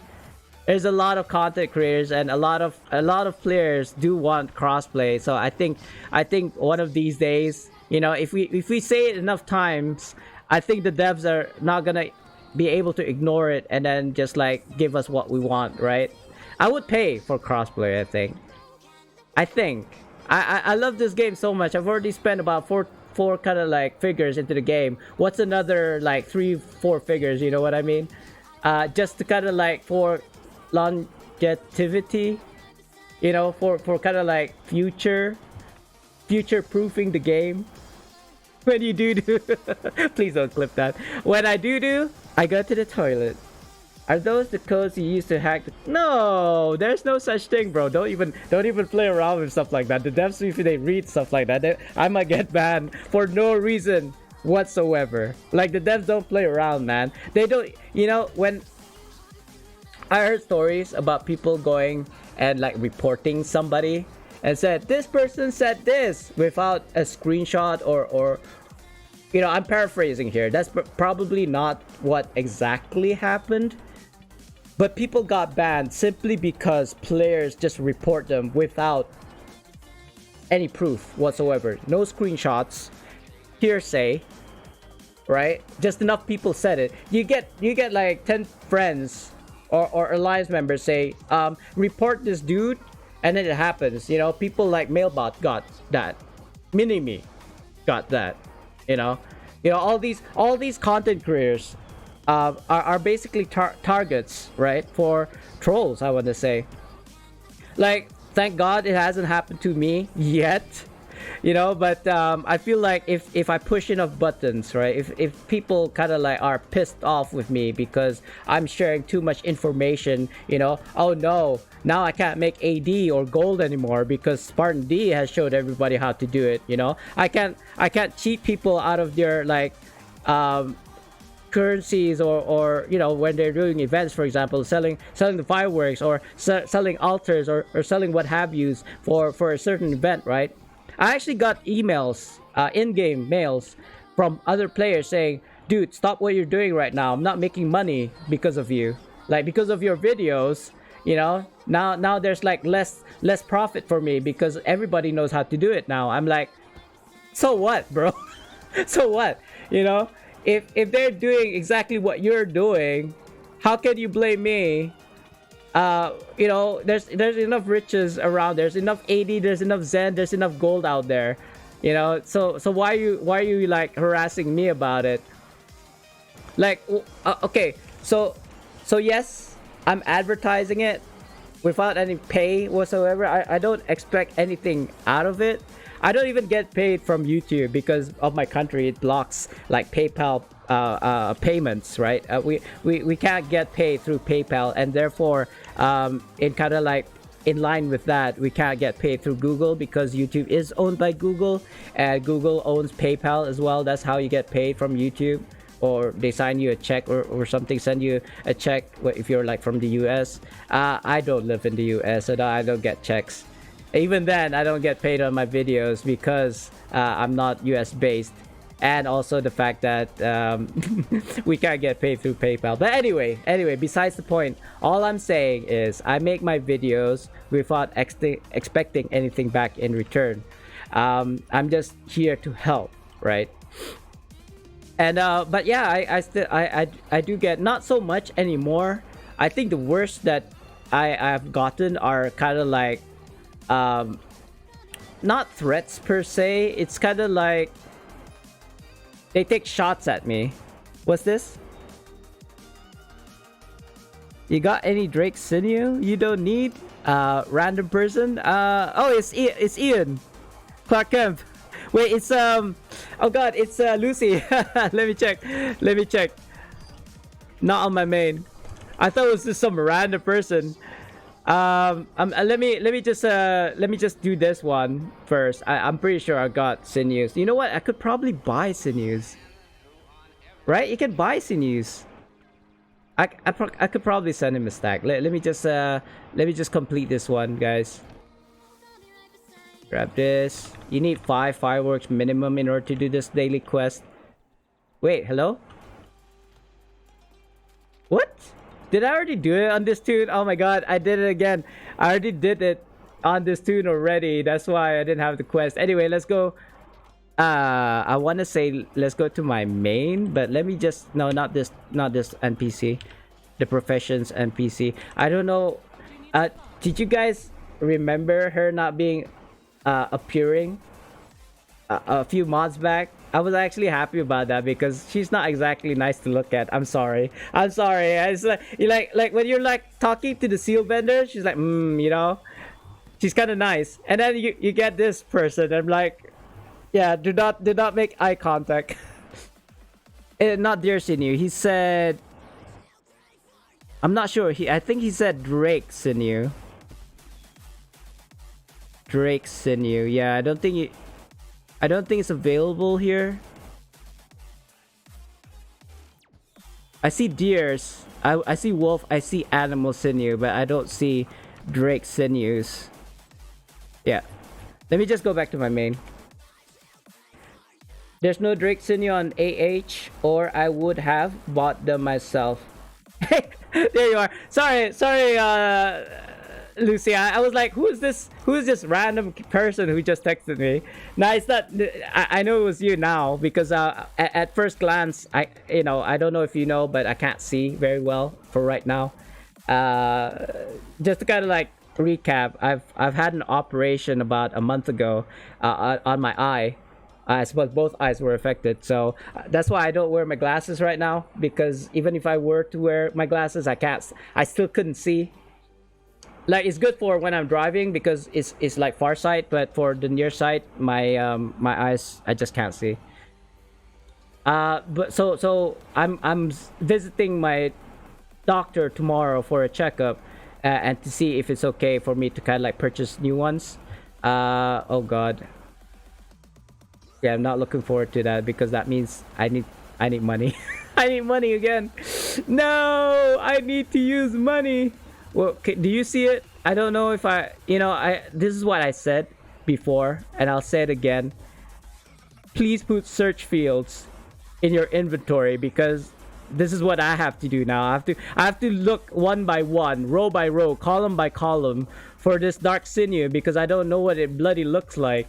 There's a lot of content creators and a lot of players do want crossplay. So I think one of these days, you know, if we say it enough times, I think the devs are not gonna be able to ignore it and then just like give us what we want, right? I would pay for crossplay. I think I love this game so much. I've already spent about four kind of like figures into the game. What's another like 3-4 figures? You know what I mean? Just to kind of like for longevity, you know, for kind of like future proofing the game. When you do please don't clip that. When I do I go to the toilet. Are those the codes you use to hack No, there's no such thing, bro. Don't even play around with stuff like that. The devs, if they read stuff like that, I might get banned for no reason whatsoever. Like, the devs don't play around, man. They don't, you know, when I heard stories about people going and like reporting somebody and said this person said this without a screenshot or you know, I'm paraphrasing here. That's probably not what exactly happened, but people got banned simply because players just report them without any proof whatsoever. No screenshots, hearsay, right? Just enough people said it. You get like 10 friends or alliance members say, report this dude, and then it happens. You know, people like Mailbot got that. mini me got that. You know, all these content creators are basically targets, right, for trolls. I want to say, like, thank God it hasn't happened to me yet. But I feel like if I push enough buttons, right, if people kind of like are pissed off with me because I'm sharing too much information, oh no, now I can't make AD or gold anymore because SpartanDee has showed everybody how to do it. I can't cheat people out of their like currencies, or when they're doing events, for example, selling the fireworks, or selling altars, or selling what have yous for a certain event, right? I actually got emails, in-game mails from other players saying, dude, stop what you're doing right now. I'm not making money because of you. Like, because of your videos, now there's like less profit for me because everybody knows how to do it now. I'm like, so what, bro? So what? If they're doing exactly what you're doing, how can you blame me? There's enough riches around. There's enough AD, there's enough Zen, there's enough gold out there. So why are you like harassing me about it? Like, okay, so yes, I'm advertising it without any pay whatsoever. I don't expect anything out of it. I don't even get paid from YouTube because of my country. It blocks like PayPal payments, right? We can't get paid through PayPal, and therefore in kind of like in line with that, we can't get paid through Google because YouTube is owned by Google, and Google owns PayPal as well. That's how you get paid from YouTube, or they sign you a check or something, send you a check if you're like from the US. I don't live in the US, so I don't get checks. Even then, I don't get paid on my videos because I'm not US based, and also the fact that we can't get paid through PayPal. But anyway, besides the point, all I'm saying is I make my videos without expecting anything back in return. I'm just here to help, right? And but yeah, I do get not so much anymore. I think the worst that I've gotten are kind of like not threats per se. It's kind of like they take shots at me. What's this? You got any Drake sinew you don't need? Random person? Oh, it's Ian Clark Kemp. Wait, it's oh god, it's Lucy. Let me check. Not on my main. I thought it was just some random person. Let me just do this one first. I'm pretty sure I got sinews. You know what? I could probably buy sinews. Right? You can buy sinews. I could probably send him a stack. Let me just complete this one, guys. Grab this. You need 5 fireworks minimum in order to do this daily quest. Wait, hello? What? Did I already do it on this toon? Oh my god, I did it again. I already did it on this toon already. That's why I didn't have the quest. Anyway, let's go. I want to say let's go to my main, but let me just... No, not this NPC. The professions NPC. I don't know. Did you guys remember her not being appearing a few mods back? I was actually happy about that because she's not exactly nice to look at. I'm sorry. It's like when you're like talking to the seal vendor, she's like, she's kind of nice, and then you get this person. I'm like, yeah, do not make eye contact. Not dear sinew. He said, I'm not sure. I think he said Drake sinew. Drake sinew. Yeah, I don't think it's available here. I see deers. I see wolf. I see animal sinew, but I don't see Drake sinews. Yeah. Let me just go back to my main. There's no Drake sinew on AH, or I would have bought them myself. There you are. Sorry, Lucy. I was like, who's this random person who just texted me? No, it's not. I know it was you now because at first glance, I don't know if you know, but I can't see very well for right now. Just to kind of like recap. I've had an operation about a month ago on my eye. I suppose both eyes were affected, so that's why I don't wear my glasses right now. Because even if I were to wear my glasses, I still couldn't see. Like, it's good for when I'm driving because it's like far sight, but for the near sight, my eyes, I just can't see. But so I'm visiting my doctor tomorrow for a checkup, and to see if it's okay for me to kind of like purchase new ones. Oh god. Yeah, I'm not looking forward to that because that means I need money. I need money again. No, I need to use money. Well, do you see it? I don't know if this is what I said before, and I'll say it again. Please put search fields in your inventory, because this is what I have to do now. I have to look one by one, row by row, column by column for this dark sinew, because I don't know what it bloody looks like.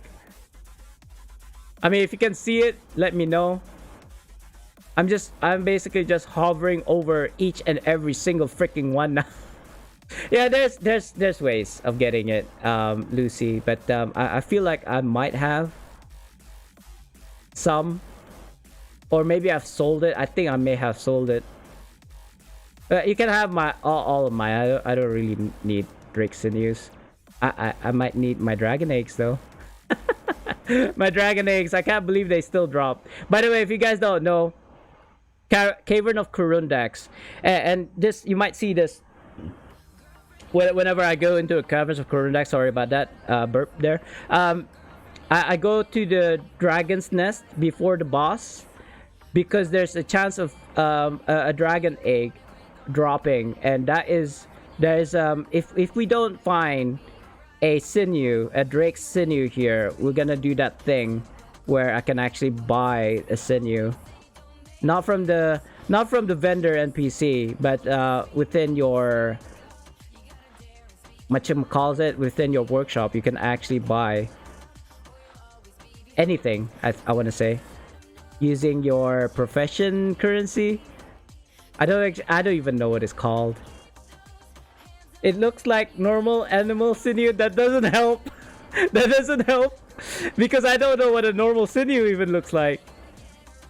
I mean, if you can see it, let me know. I'm basically just hovering over each and every single freaking one now. Yeah, there's ways of getting it, Lucy, but I feel like I might have some, or maybe I've sold it. I think I may have sold it. You can have my all of my. I don't really need Drake sinews. I might need my dragon eggs though. My dragon eggs, I can't believe they still drop. By the way, if you guys don't know, Cavern of Kurundax, and this, you might see this whenever I go into a Cavern of Kurundax. Sorry about that burp there. I go to the dragon's nest before the boss, because there's a chance of a dragon egg dropping, and there's if we don't find a Drake sinew here, we're gonna do that thing where I can actually buy a sinew, not from the vendor NPC, but within your within your workshop. You can actually buy anything, I want to say, using your profession currency. I don't even know what it's called. It looks like normal animal sinew. That doesn't help. That doesn't help, because I don't know what a normal sinew even looks like.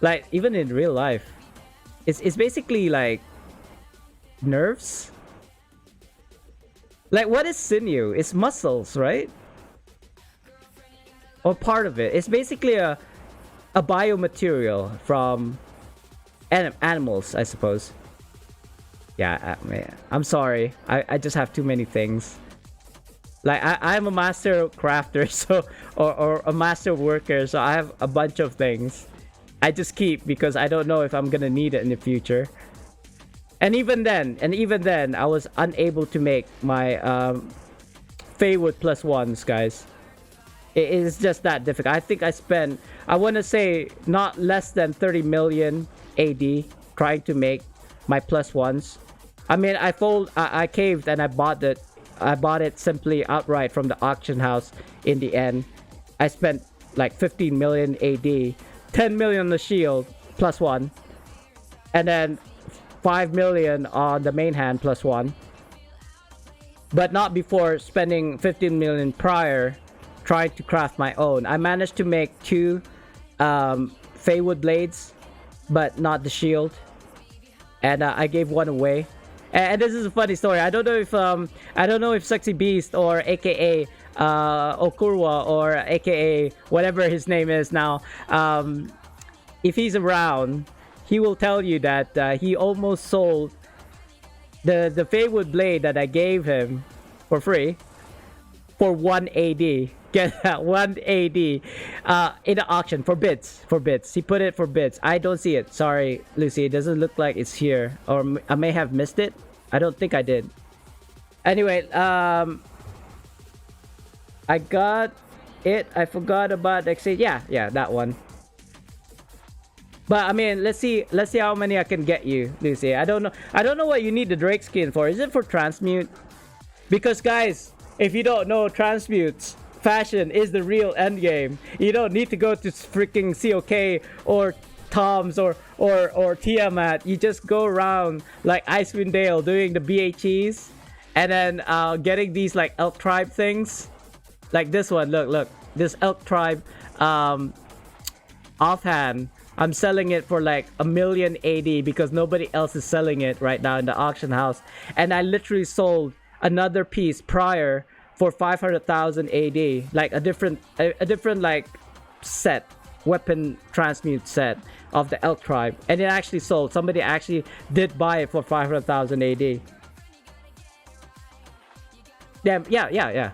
Like, even in real life, it's basically like nerves. Like, what is sinew? It's muscles, right? Or part of it. It's basically a biomaterial from animals, I suppose. Yeah, I'm sorry. I just have too many things. Like, I'm a master crafter, so or a master worker, so I have a bunch of things I just keep because I don't know if I'm gonna need it in the future. And even then, I was unable to make my Feywood +1s, guys. It is just that difficult. I think I spent, I want to say, not less than 30 million AD trying to make my +1s. I mean, I caved and I bought it. I bought it simply outright from the auction house in the end. I spent like 15 million AD, 10 million on the shield +1, and then 5 million on the main hand +1. But not before spending 15 million prior trying to craft my own. I managed to make 2 Feywood blades, but not the shield. And I gave one away. And this is a funny story. I don't know if Sexy Beast or AKA Okurwa or AKA whatever his name is now, if he's around, he will tell you that he almost sold the Feywood blade that I gave him for free for 1 AD. Get that, 1 AD in the auction for bits. He put it for bits. I don't see it. Sorry, Lucy. It doesn't look like it's here, or I may have missed it. I don't think I did. Anyway, I got it. I forgot about exchange. Yeah, that one. But I mean, let's see how many I can get you, Lucy. I don't know what you need the Drake skin for. Is it for Transmute? Because guys, if you don't know, Transmute's fashion is the real end game. You don't need to go to freaking COK or Tom's or Tiamat. You just go around like Icewind Dale doing the BHEs, and then getting these like elk tribe things, like this one. Look, this elk tribe offhand. I'm selling it for like 1,000,000 AD because nobody else is selling it right now in the auction house, and I literally sold another piece prior for 500,000 AD, like a different like set, weapon transmute set of the elk tribe, and it actually sold. Somebody actually did buy it for 500,000 AD. Yeah.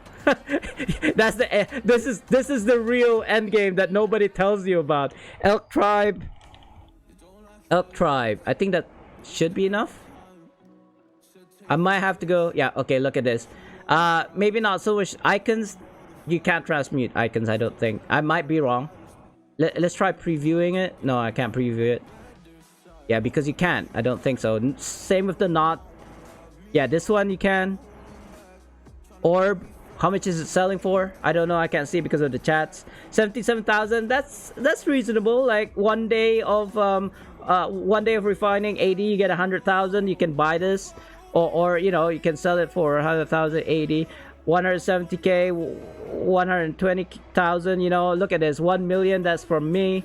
That's the this is the real end game that nobody tells you about. Elk tribe. I think that should be enough. I might have to go. Yeah, okay, look at this. Maybe not so much icons. You can't transmute icons, I don't think. I might be wrong. Let's try previewing it. No, I can't preview it. Yeah, because you can't. I don't think so. Same with the knot. Yeah, this one you can. Orb. How much is it selling for? I don't know. I can't see because of the chats. 77,000. That's reasonable. Like one day of refining. AD, you get 100,000. You can buy this, or you know, you can sell it for 100,000 AD. 170k, 120,000. You know, look at this. 1,000,000. That's from me.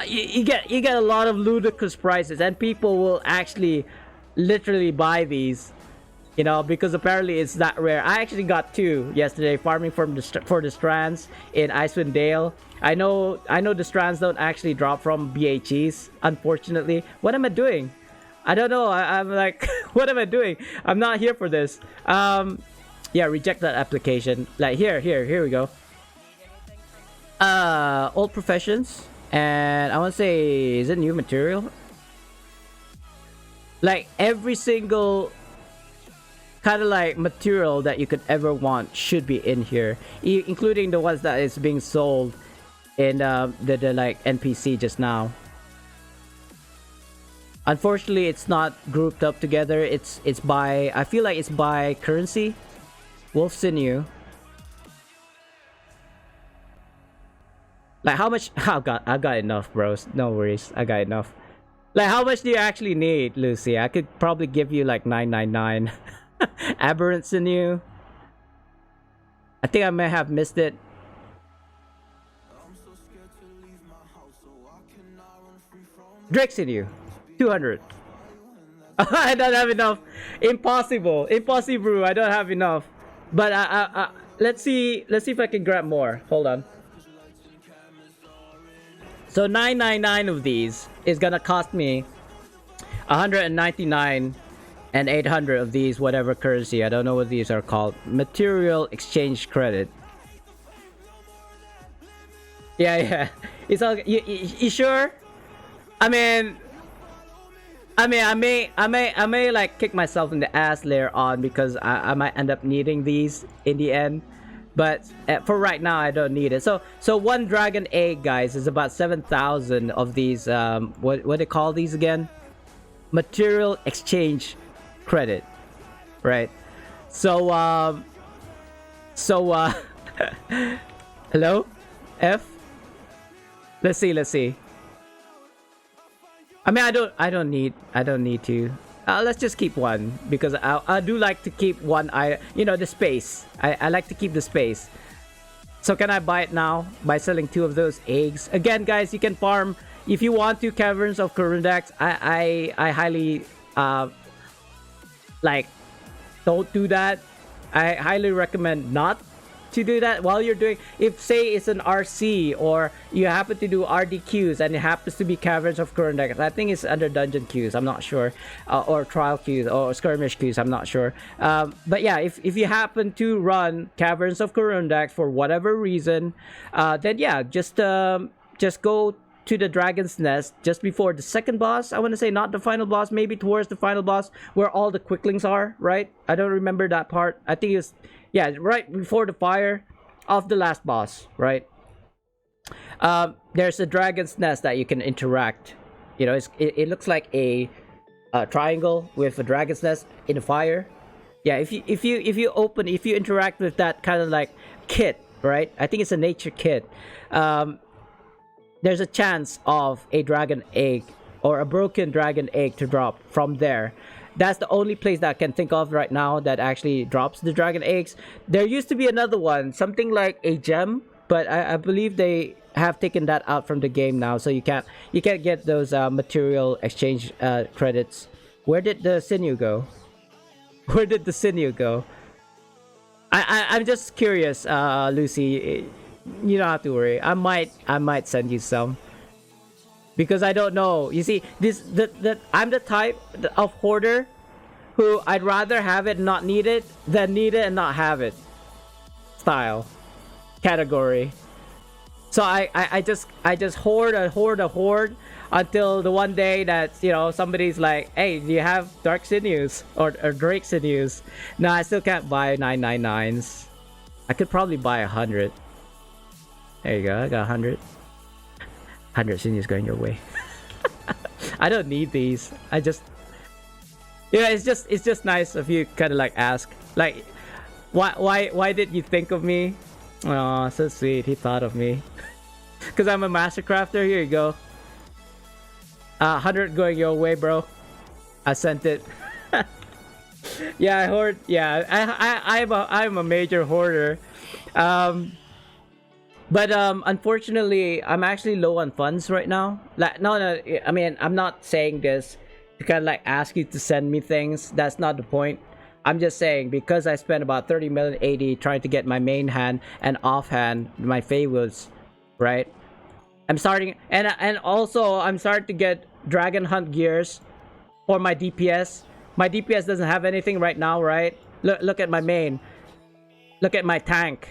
You get a lot of ludicrous prices, and people will actually literally buy these. You know, because apparently it's that rare. I actually got 2 yesterday farming for the strands in Icewind Dale. I know the strands don't actually drop from BHEs, unfortunately. What am I doing? I don't know. I'm like, what am I doing? I'm not here for this. Yeah, reject that application. Like here we go. Old professions, and I want to say, is it new material? Like every single kind of like material that you could ever want should be in here, including the ones that is being sold in the like NPC just now. Unfortunately, it's not grouped up together. It's by, I feel like it's by currency. Wolf sinew. Like how much? I got enough, bros. No worries, I got enough. Like how much do you actually need, Lucy? I could probably give you like 999. Aberrant sinew. I think I may have missed it. Drake sinew, 200. I don't have enough. Impossible. I don't have enough. But let's see if I can grab more. Hold on. So 999 of these is gonna cost me 199. And 800 of these, whatever currency. I don't know what these are called. Material exchange credit. Yeah. It's all. You sure? I may like kick myself in the ass later on because I might end up needing these in the end. But for right now, I don't need it. So one dragon egg, guys, is about 7,000 of these. What do they call these again? Material exchange credit, right? So hello, F. Let's see. I mean, I don't need to. Let's just keep one because I do like to keep one. The space. I like to keep the space. So can I buy it now by selling 2 of those eggs? Again, guys, you can farm if you want to Caverns of Kurundax. I highly like, don't do that. I highly recommend not to do that while you're doing, if say it's an RC or you happen to do RD queues and it happens to be Caverns of Kurundax. I think it's under dungeon queues, I'm not sure, or trial queues or skirmish queues, I'm not sure. But yeah, if you happen to run Caverns of Kurundax for whatever reason, then yeah, just go to the Dragon's Nest just before the second boss. I want to say not the final boss, maybe towards the final boss where all the quicklings are, right? I don't remember that part. I think it's, yeah, right before the fire of the last boss, right? There's a Dragon's Nest that you can interact. You know, it looks like a triangle with a Dragon's Nest in a fire. Yeah, if you interact with that kind of like kit, right? I think it's a nature kit. There's a chance of a dragon egg or a broken dragon egg to drop from there. That's the only place that I can think of right now that actually drops the dragon eggs. There used to be another one, something like a gem, but I believe they have taken that out from the game now, so you can't get those material exchange credits. Where did the sinew go? Where did the sinew go? I'm just curious, Lucy. You don't have to worry. I might send you some, because I don't know. You see, I'm the type of hoarder who I'd rather have it and not need it than need it and not have it. Style, category. So I just hoard until the one day that, you know, somebody's like, hey, do you have dark sinews or drake sinews? No, I still can't buy 999s. I could probably buy 100. There you go, I got 100. 100 sinews going your way. I don't need these. I just, yeah, it's just nice if you kind of like ask, like, why did you think of me? Oh, so sweet. He thought of me. Because I'm a master crafter. Here you go. 100 going your way, bro. I sent it. Yeah, I hoard. Yeah, I'm a major hoarder. But unfortunately, I'm actually low on funds right now. Like, no, I mean, I'm not saying this to kind of like ask you to send me things. That's not the point. I'm just saying, because I spent about 30 million AD trying to get my main hand and offhand my favors, right? I'm starting, and also I'm starting to get dragon hunt gears for my DPS. My DPS doesn't have anything right now, right? Look at my main. Look at my tank.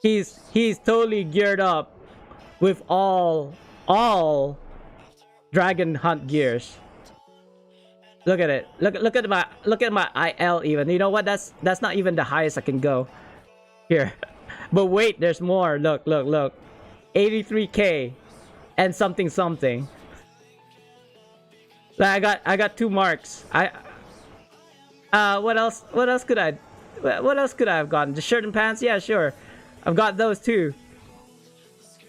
He's totally geared up with all dragon hunt gears. Look at it. Look at my IL even. You know what? That's not even the highest I can go. Here. But wait, there's more. Look. 83k and something. Like I got 2 marks. What else could I have gotten? The shirt and pants? Yeah, sure. I've got those too.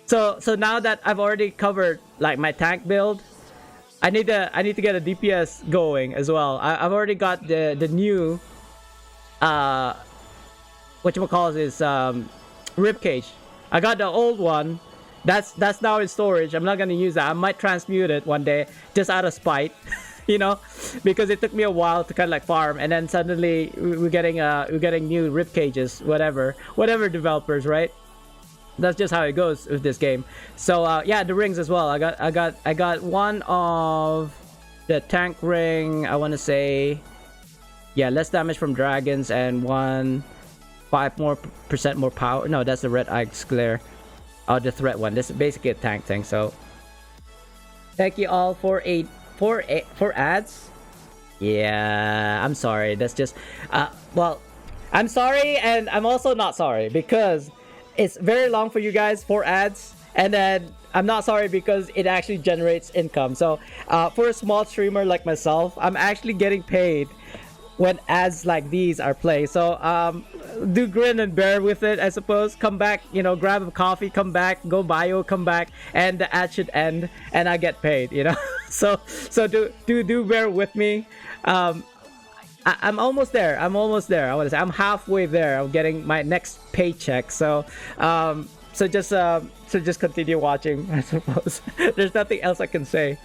So now that I've already covered like my tank build, I need to get a DPS going as well. I've already got the new whatchamacallit is ribcage. I got the old one. That's now in storage. I'm not gonna use that. I might transmute it one day just out of spite. You know, because it took me a while to kind of like farm, and then suddenly we're getting new rib cages, whatever developers, right? That's just how it goes with this game. So yeah, the rings as well. I got one of the tank ring. I want to say, yeah, less damage from dragons and 5% more power. No, that's the red ice glare. Oh, the threat one. This is basically a tank thing. So thank you all for ads. Yeah, I'm sorry. That's just well, I'm sorry, and I'm also not sorry because it's very long for you guys for ads, and then I'm not sorry because it actually generates income. So for a small streamer like myself, I'm actually getting paid when ads like these are played. So do grin and bear with it, I suppose. Come back, you know, grab a coffee, come back, go bio, come back, and the ad should end and I get paid, you know. so do bear with me. I'm almost there. I want to say I'm halfway there. I'm getting my next paycheck. So just continue watching, I suppose. There's nothing else I can say.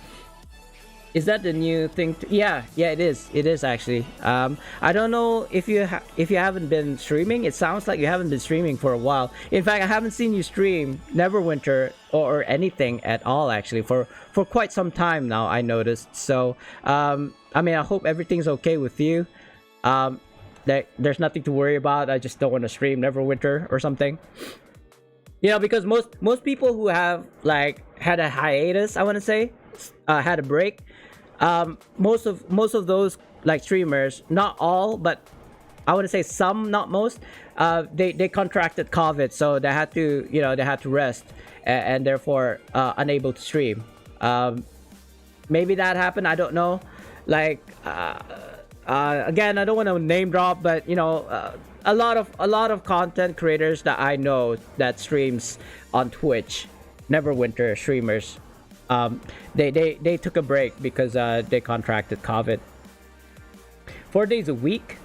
Is that the new thing? Yeah, it is actually. I don't know if you haven't been streaming. It sounds like you haven't been streaming for a while. In fact, I haven't seen you stream Neverwinter or anything at all actually for quite some time now, I noticed. So I mean, I hope everything's okay with you. There's nothing to worry about. I just don't want to stream Neverwinter or something. You know, because most people who have like had a hiatus, I want to say, had a break. Most of those like streamers, not all, but I want to say some, not most. They contracted COVID, so they had to rest and therefore unable to stream. Maybe that happened. I don't know. Like again, I don't want to name drop, but you know, a lot of content creators that I know that streams on Twitch, Neverwinter streamers. They took a break because they contracted COVID. 4 days a week.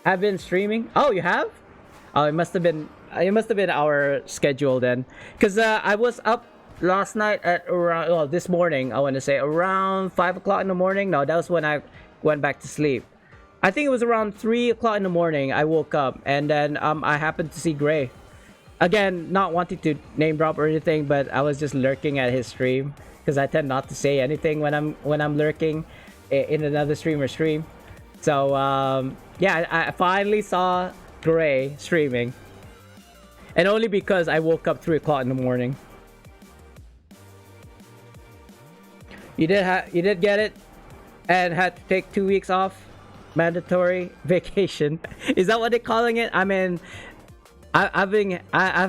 I've been streaming. Oh, you have? Oh, it must have been. It must have been our schedule then, because I was up last night at around. Well, this morning I want to say around 5 o'clock in the morning. No, that was when I went back to sleep. I think it was around 3 o'clock in the morning. I woke up and then I happened to see Gray. Again, not wanting to name drop or anything, but I was just lurking at his stream because I tend not to say anything when I'm lurking in another streamer stream. So yeah, I finally saw Gray streaming, and only because I woke up 3 o'clock in the morning. You did get it, and had to take 2 weeks off, mandatory vacation. Is that what they're calling it? I mean, I've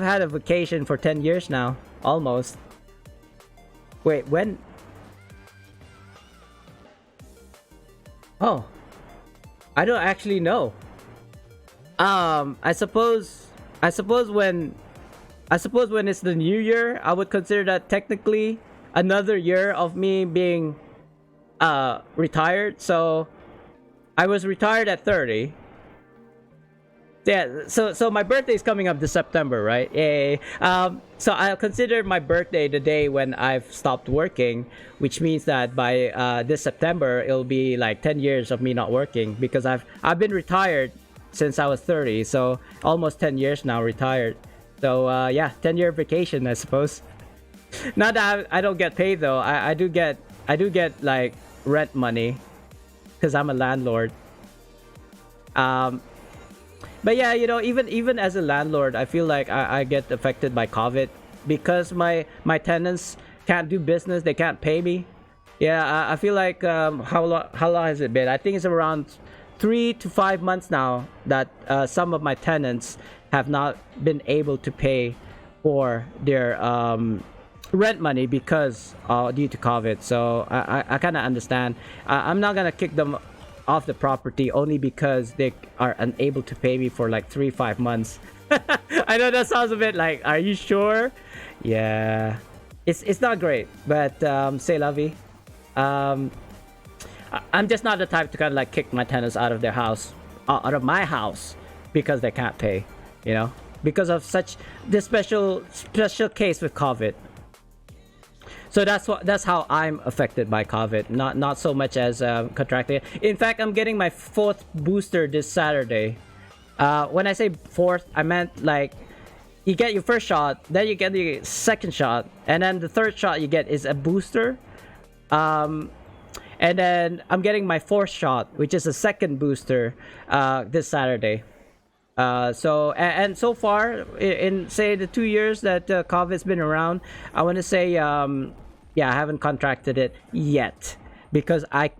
had a vacation for 10 years now, almost. Wait, when? Oh, I don't actually know. I suppose when it's the new year, I would consider that technically another year of me being retired. So I was retired at 30. Yeah, so my birthday is coming up this September, right? Yay. So I'll consider my birthday the day when I've stopped working, which means that by this September it'll be like 10 years of me not working, because I've been retired since I was 30, so almost 10 years now retired. So yeah, 10-year vacation, I suppose. Not that I don't get paid though. I do get like rent money because I'm a landlord. But yeah, you know, even as a landlord, I feel like I get affected by COVID because my tenants can't do business. They can't pay me. Yeah, I feel like how long has it been? I think it's around 3 to 5 months now that some of my tenants have not been able to pay for their rent money because due to COVID. So I kind of understand. I'm not gonna kick them off the property only because they are unable to pay me for like 3-5 months. I know that sounds a bit like, are you sure? Yeah, it's not great, but say la vie. I'm just not the type to kind of like kick my tenants out of their house, out of my house, because they can't pay, you know, because of this special case with COVID. So that's how I'm affected by COVID. Not so much as contracting. In fact, I'm getting my 4th booster this Saturday. When I say 4th, I meant like you get your first shot, then you get the second shot, and then the third shot you get is a booster. And then I'm getting my 4th shot, which is a second booster, this Saturday. So so far in say the 2 years that COVID's been around, I want to say yeah, I haven't contracted it yet because I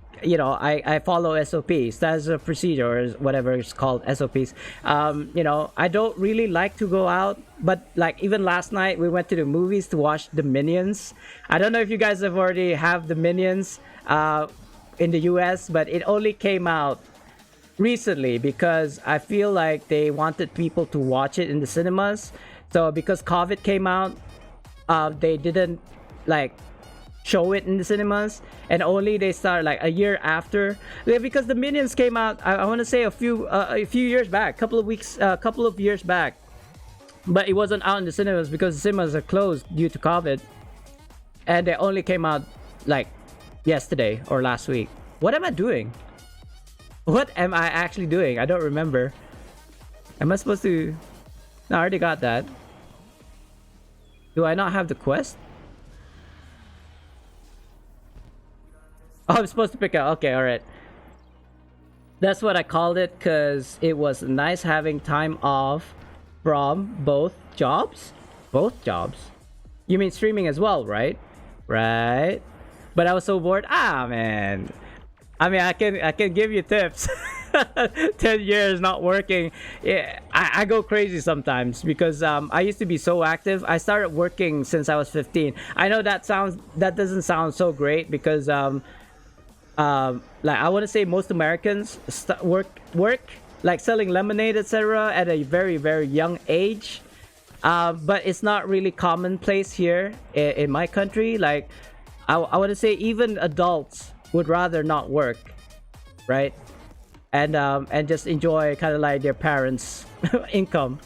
follow SOPs. That's a procedure or whatever it's called, SOPs. You know, I don't really like to go out, but like even last night we went to the movies to watch the Minions. I don't know if you guys have already have the Minions in the US, but it only came out recently because I feel like they wanted people to watch it in the cinemas. So because COVID came out, they didn't like show it in the cinemas, and only they started like a year after, because the Minions came out, I want to say a few years back, couple of years back, but it wasn't out in the cinemas because the cinemas are closed due to COVID, and they only came out like yesterday or last week. What am I doing? What am I actually doing? I don't remember. Am I supposed to? No, I already got that. Do I not have the quest? Oh, I'm supposed to pick up. Okay, alright. That's what I called it because it was nice having time off from both jobs. Both jobs? You mean streaming as well, right? Right? But I was so bored. Ah, man. I mean, I can give you tips. 10 years not working. Yeah, I go crazy sometimes because I used to be so active. I started working since I was 15. I know that doesn't sound so great because like I want to say most Americans work like selling lemonade, etc. at a very, very young age. But it's not really commonplace here in my country. Like I want to say even adults would rather not work, right? and just enjoy kind of like their parents' income,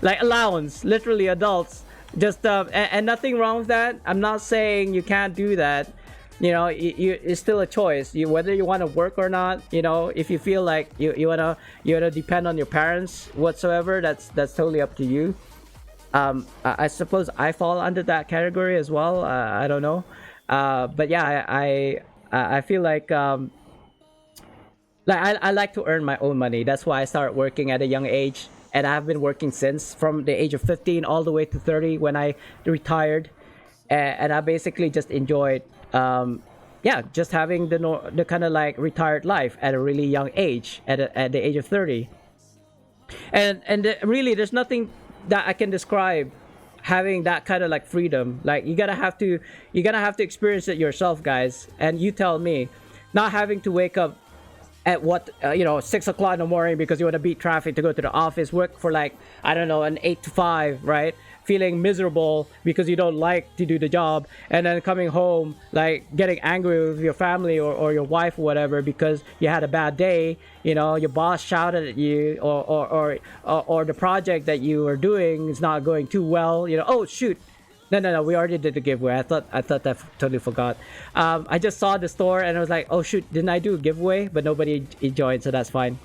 like allowance, literally adults. Just and nothing wrong with that. I'm not saying you can't do that. It's still a choice. Whether you want to work or not. If you feel like you wanna depend on your parents whatsoever, that's totally up to you. I suppose I fall under that category as well. I don't know, but yeah, I feel like I like to earn my own money. That's why I started working at a young age, and I've been working since from the age of 15 all the way to 30 when I retired, and I basically just enjoyed just having the kind of like retired life at a really young age at the age of 30, and really there's nothing that I can describe having that kind of like freedom. Like you're gonna have to experience it yourself, guys, and you tell me. Not having to wake up at 6 o'clock in the morning because you want to beat traffic to go to the office, work for like, I don't know, an 8 to 5, right? Feeling miserable because you don't like to do the job, and then coming home like getting angry with your family or your wife or whatever because you had a bad day. Your boss shouted at you, or the project that you were doing is not going too well. Oh shoot, no, we already did the giveaway. I thought that totally forgot. I just saw the store and I was like, oh shoot, didn't I do a giveaway? But nobody joined, so that's fine.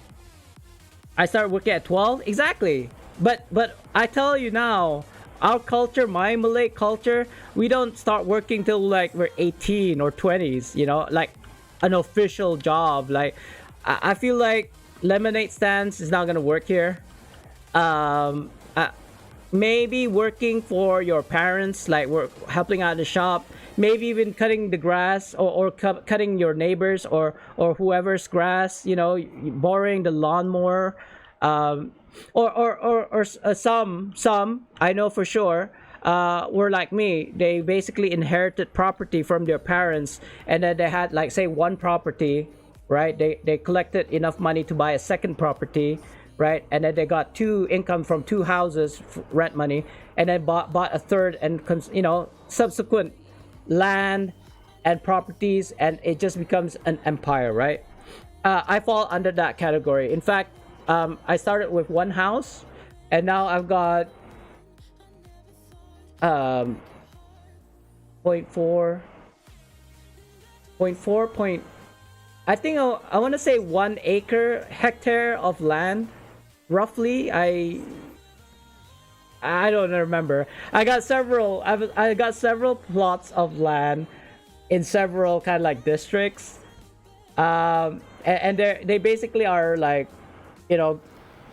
I started working at 12, exactly. But I tell you now, our culture, my Malay culture, we don't start working till like we're 18 or 20s. Like an official job. Like I feel like lemonade stands is not gonna work here. Maybe working for your parents, like work helping out in the shop, maybe even cutting the grass or cutting your neighbors or whoever's grass, borrowing the lawnmower, or some I know for sure were like me. They basically inherited property from their parents, and then they had like say one property, right? They collected enough money to buy a second property, right? And then they got two income from two houses, rent money, and then bought a third, and subsequent land and properties, and it just becomes an empire, right? I fall under that category. In fact, I started with one house, and now I've got 0.4 I think I want to say 1 hectare of land, roughly. I don't remember. I got several plots of land in several kind of like districts, and they basically are like,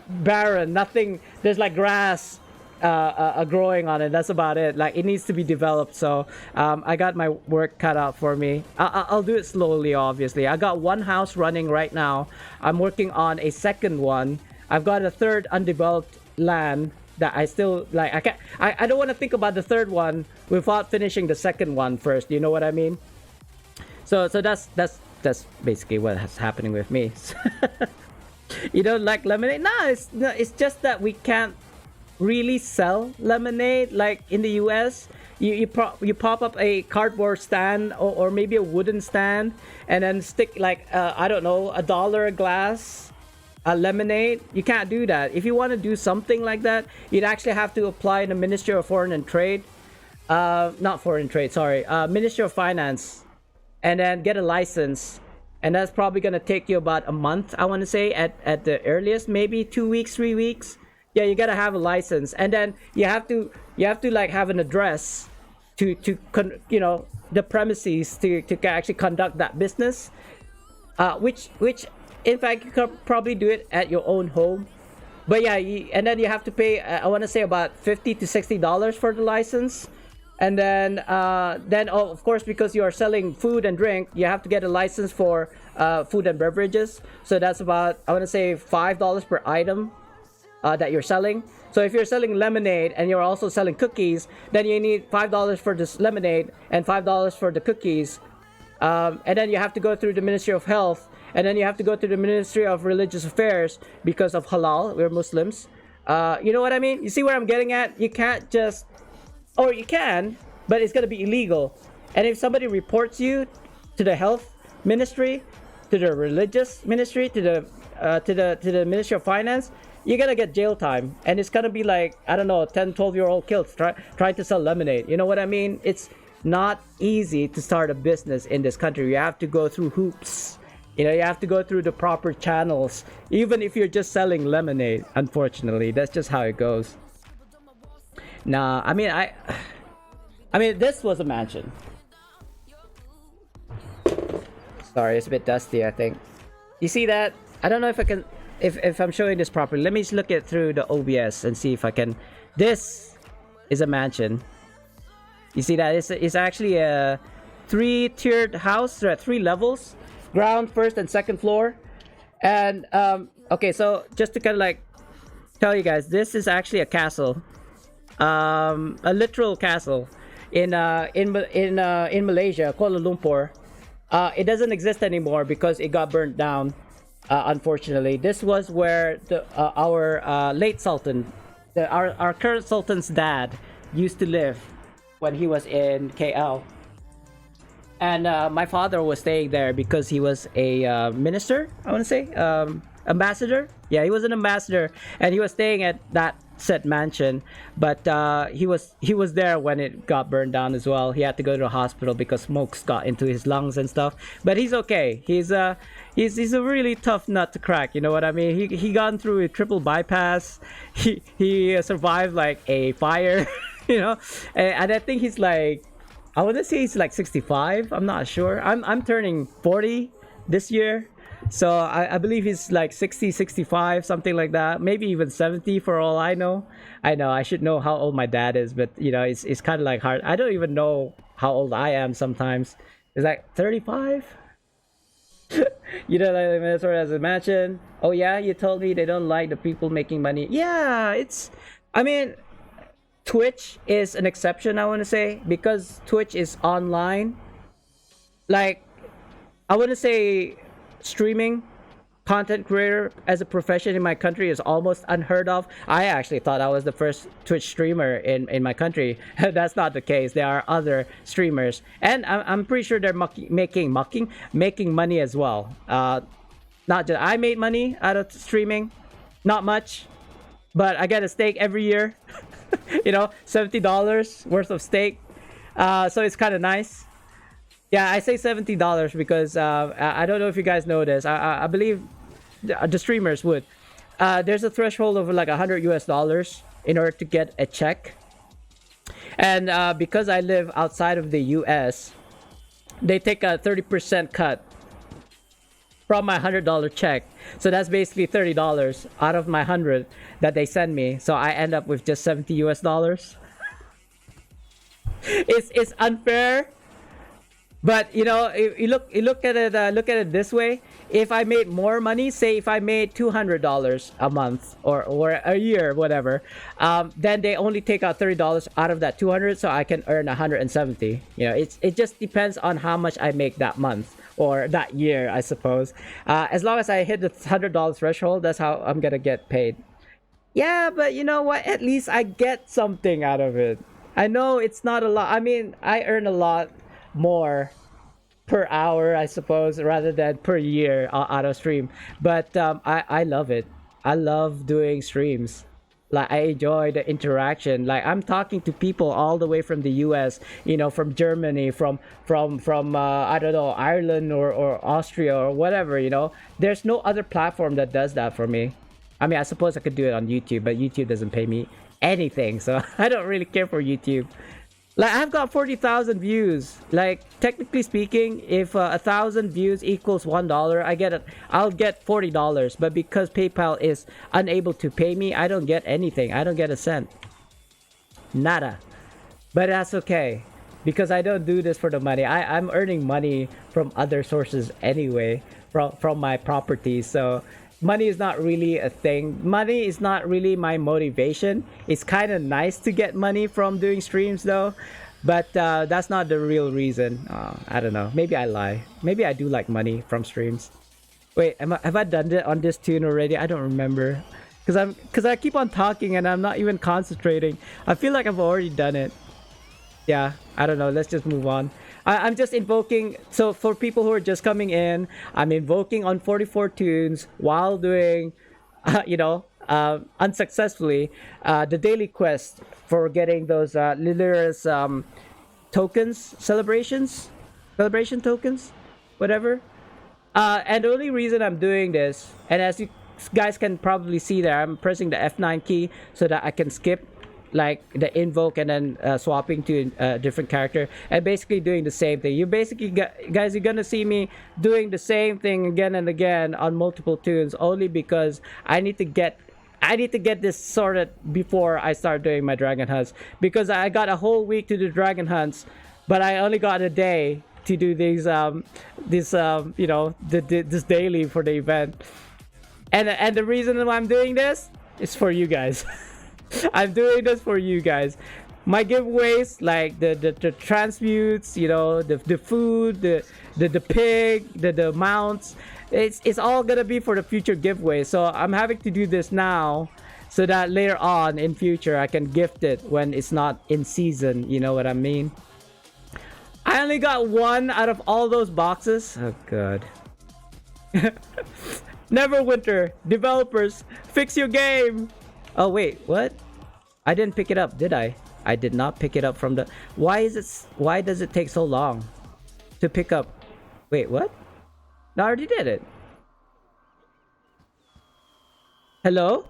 barren, nothing. There's like grass growing on it. That's about it. Like it needs to be developed. So I got my work cut out for me. I'll do it slowly, obviously. I got one house running right now. I'm working on a second one. I've got a third undeveloped land that I still like. I don't want to think about the third one without finishing the second one first. You know what I mean? So that's basically what's happening with me. You don't like lemonade? No, it's just that we can't really sell lemonade like in the US. You pop up a cardboard stand or maybe a wooden stand, and then stick like I don't know, $1 a glass lemonade. You can't do that. If you want to do something like that, you'd actually have to apply in the Ministry of Foreign and Trade, not Foreign Trade, sorry, Ministry of Finance, and then get a license. And that's probably gonna take you about a month, I want to say, at the earliest, maybe 2 weeks, 3 weeks. Yeah, you gotta have a license, and then you have to like have an address to the premises to actually conduct that business, which in fact you can probably do it at your own home. But yeah, and then you have to pay I want to say about $50 to $60 for the license, and then of course, because you are selling food and drink, you have to get a license for food and beverages. So that's about, I want to say, $5 per item that you're selling. So if you're selling lemonade and you're also selling cookies, then you need $5 for this lemonade and $5 for the cookies, and then you have to go through the Ministry of Health, and then you have to go to the Ministry of Religious Affairs because of halal. We're Muslims. You know what I mean? You see where I'm getting at? You can't just, or you can, but it's gonna be illegal. And if somebody reports you to the health ministry, to the religious ministry, to the to the Ministry of Finance, you're gonna get jail time, and it's gonna be like, I don't know, 10, 12-year-old kids trying to sell lemonade. You know what I mean? It's not easy to start a business in this country. You have to go through hoops. You know, you have to go through the proper channels, even if you're just selling lemonade. Unfortunately, that's just how it goes. Nah, I mean, this was a mansion. Sorry, it's a bit dusty, I think. You see that? I don't know if I can, if I'm showing this properly. Let me just look it through the OBS and see if I can. This is a mansion. You see that? It's actually a 3-tiered house. There are 3 levels: ground, first, and second floor. And okay, so just to kind of like tell you guys, this is actually a castle, a literal castle in Malaysia, Kuala Lumpur. It doesn't exist anymore because it got burnt down. Unfortunately, this was where our late sultan, our current sultan's dad, used to live when he was in KL. And my father was staying there because he was a minister, I want to say, ambassador. Yeah, he was an ambassador, and he was staying at that said mansion. But he was there when it got burned down as well. He had to go to the hospital because smokes got into his lungs and stuff. But he's okay. He's a really tough nut to crack. You know what I mean? He gone through a triple bypass. He survived like a fire. You know, and I think he's like, I want to say he's like 65. I'm not sure. I'm turning 40 this year. So I believe he's like 60, 65, something like that. Maybe even 70 for all I know. I should know how old my dad is, but you know, it's kind of like hard. I don't even know how old I am sometimes. It's like 35? You know, like Minnesota as a mansion. Oh yeah, you told me they don't like the people making money. Yeah, I mean, Twitch is an exception, I want to say, because Twitch is online. Like, I want to say streaming, content creator as a profession in my country is almost unheard of. I actually thought I was the first Twitch streamer in my country. That's not the case. There are other streamers, and I'm pretty sure they're making money as well. Not just I made money out of streaming, not much, but I get a steak every year. You know, $70 worth of steak. So it's kind of nice. Yeah, I say $70 because I don't know if you guys know this. I believe the streamers would. There's a threshold of like $100 in order to get a check. And because I live outside of the US, they take a 30% cut from my $100 check. So that's basically $30 out of my 100 that they send me. So I end up with just $70. It's unfair, but you know, if you look at it this way. If I made more money, say if I made $200 a month or a year, whatever, then they only take out $30 out of that 200, so I can earn 170. You know, it just depends on how much I make that month or that year, I suppose. As long as I hit the $100 threshold, that's how I'm gonna get paid. Yeah, but you know what? At least I get something out of it. I know it's not a lot. I mean, I earn a lot more per hour, I suppose, rather than per year out of stream. But I love it. I love doing streams. Like, I enjoy the interaction. Like, I'm talking to people all the way from the US, you know, from Germany, from I don't know, Ireland or Austria or whatever, you know. There's no other platform that does that for me. I mean, I suppose I could do it on YouTube, but YouTube doesn't pay me anything, so I don't really care for YouTube. Like, I've got 40,000 views. Like, technically speaking, if 1,000 views equals $1, I'll get $40. But because PayPal is unable to pay me, I don't get anything. I don't get a cent. Nada. But that's okay, because I don't do this for the money. I'm earning money from other sources anyway, from my properties. So money is not really a thing. Money is not really my motivation. It's kind of nice to get money from doing streams though, but that's not the real reason. I don't know. Maybe I lie. Maybe I do like money from streams. Wait, have I done it on this tune already? I don't remember. Because I keep on talking and I'm not even concentrating. I feel like I've already done it. Yeah, I don't know. Let's just move on. I'm just invoking. So for people who are just coming in, I'm invoking on 44 toons while doing, unsuccessfully, the daily quest for getting those Lilira's tokens, celebration tokens, whatever. And the only reason I'm doing this, and as you guys can probably see there, I'm pressing the F9 key so that I can skip like the invoke and then swapping to a different character and basically doing the same thing. You basically guys, you're gonna see me doing the same thing again and again on multiple toons only because I need to get this sorted before I start doing my dragon hunts, because I got a whole week to do dragon hunts, but I only got a day to do this daily for the event. And the reason why I'm doing this is for you guys. I'm doing this for you guys. My giveaways, like the transmutes, the food, the pig, the mounts, it's all gonna be for the future giveaway. So I'm having to do this now so that later on in future I can gift it when it's not in season. You know what I mean? I only got one out of all those boxes. Oh god. Neverwinter, developers, fix your game. Oh wait, what? I didn't pick it up, did I? I did not pick it up from the... Why does it take so long to pick up? Wait, what? No, I already did it. Hello?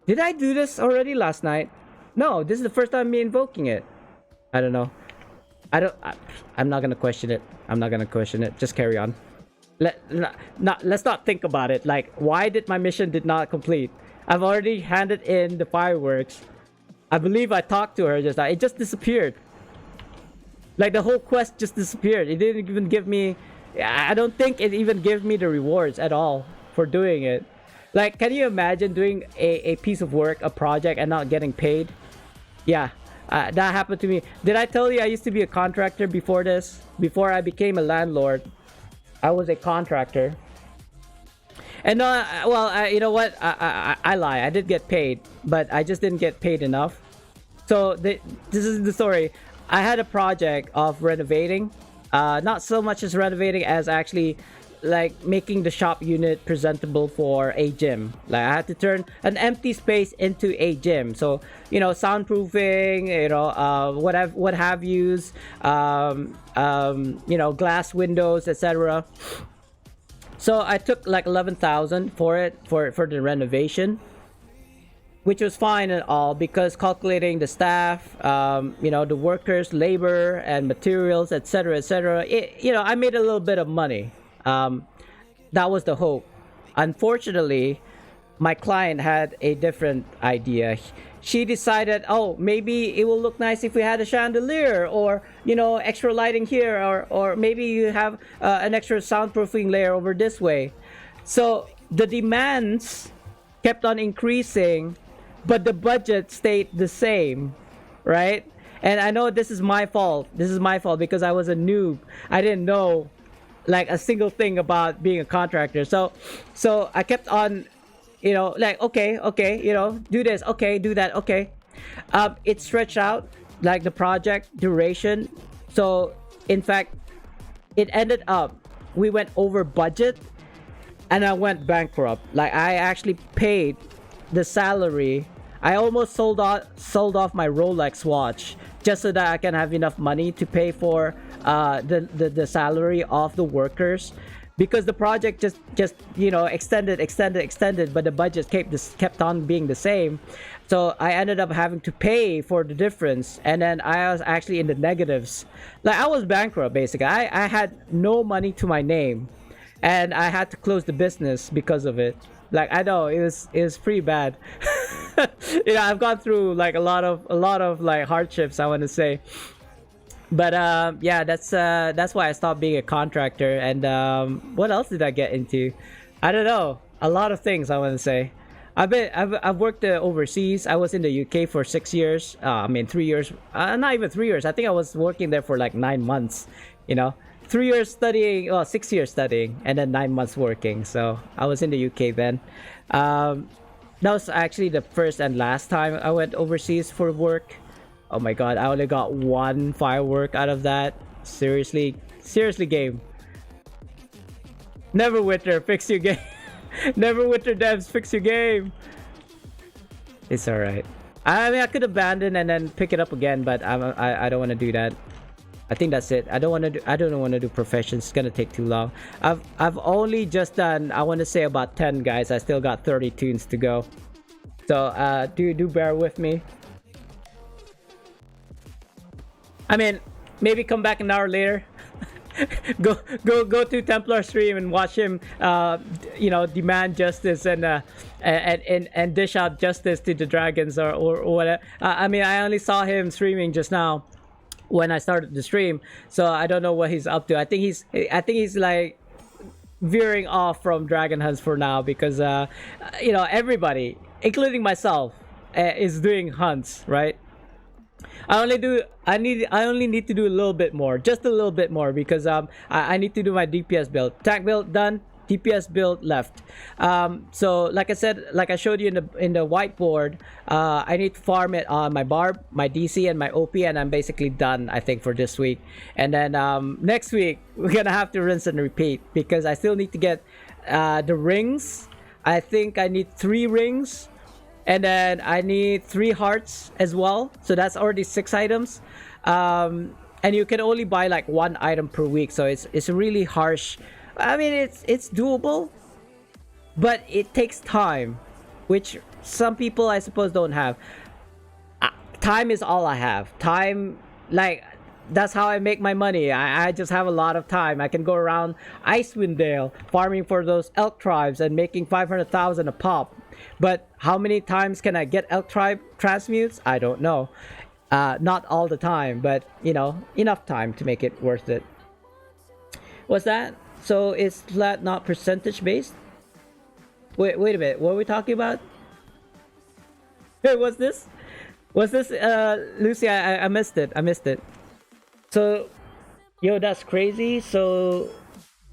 Did I do this already last night? No, this is the first time me invoking it. I don't know. I'm not gonna question it. I'm not gonna question it. Just carry on. Let's not think about it. Like, why did my mission did not complete? I've already handed in the fireworks. I believe I talked to her just now. It just disappeared. Like, the whole quest just disappeared. It didn't even give me... I don't think it even gave me the rewards at all for doing it. Like, can you imagine doing a piece of work, a project, and not getting paid? Yeah, that happened to me. Did I tell you I used to be a contractor before this? Before I became a landlord, I was a contractor. And you know what? I lie. I did get paid, but I just didn't get paid enough. So this is the story. I had a project of renovating. Not so much as renovating as actually like making the shop unit presentable for a gym. Like, I had to turn an empty space into a gym. So, soundproofing, what have yous, glass windows, etc. So I took like 11,000 for it for the renovation, which was fine and all, because calculating the staff, the workers, labor and materials, etc., I made a little bit of money. That was the hope. Unfortunately, my client had a different idea. She decided, oh, maybe it will look nice if we had a chandelier, or extra lighting here, or maybe you have an extra soundproofing layer over this way. So the demands kept on increasing, but the budget stayed the same, right? And I know this is my fault. This is my fault because I was a noob. I didn't know like a single thing about being a contractor. So I kept on, okay, do this, okay, do that, okay. It stretched out like the project duration. So in fact, it ended up, we went over budget and I went bankrupt. Like, I actually paid the salary. I almost sold off my Rolex watch just so that I can have enough money to pay for the salary of the workers, because the project just extended, but the budget kept on being the same. So I ended up having to pay for the difference, and then I was actually in the negatives. Like, I was bankrupt basically. I had no money to my name, and I had to close the business because of it. Like, I know it was pretty bad. I've gone through like a lot of like hardships, I want to say. But that's why I stopped being a contractor. And what else did I get into? I don't know. A lot of things, I want to say. I've worked overseas. I was in the UK for 6 years. 3 years. Not even 3 years. I think I was working there for like 9 months. 3 years studying, 6 years studying, and then 9 months working. So I was in the UK then. That was actually the first and last time I went overseas for work. Oh my god, I only got one firework out of that. Seriously, seriously, game. Neverwinter, fix your game. Neverwinter devs, fix your game. It's alright. I mean, I could abandon and then pick it up again, but I don't want to do that. I think that's it. I don't want to do professions. It's gonna take too long. I've only just done, I want to say, about 10 guys. I still got 30 toons to go. So do bear with me. I mean, maybe come back an hour later. go to Templar stream and watch him you know, demand justice and dish out justice to the dragons or whatever. I mean, I only saw him streaming just now when I started the stream, so I don't know what he's up to. I think he's like veering off from dragon hunts for now because you know, everybody, including myself, is doing hunts, right? I only need to do a little bit more, just a little bit more, because I need to do my DPS build. Tank build done, DPS build left. So like I said, like I showed you in the whiteboard, I need to farm it on my barb, my DC, and my OP, and I'm basically done, I think, for this week. And then next week we're gonna have to rinse and repeat because I still need to get the rings. I think I need 3 rings. And then I need 3 hearts as well. So that's already 6 items. And you can only buy like 1 item per week. So it's really harsh. I mean, it's doable, but it takes time, which some people, I suppose, don't have. Time is all I have. Time, like, that's how I make my money. I just have a lot of time. I can go around Icewind Dale farming for those elk tribes and making 500,000 a pop. But how many times can I get elk tribe transmutes? I don't know. Not all the time, but you know, enough time to make it worth it. What's that? So it's flat, not percentage based? Wait a minute. What are we talking about? Hey, what's this? What's this? Lucy, I missed it. I missed it. So, yo, that's crazy. So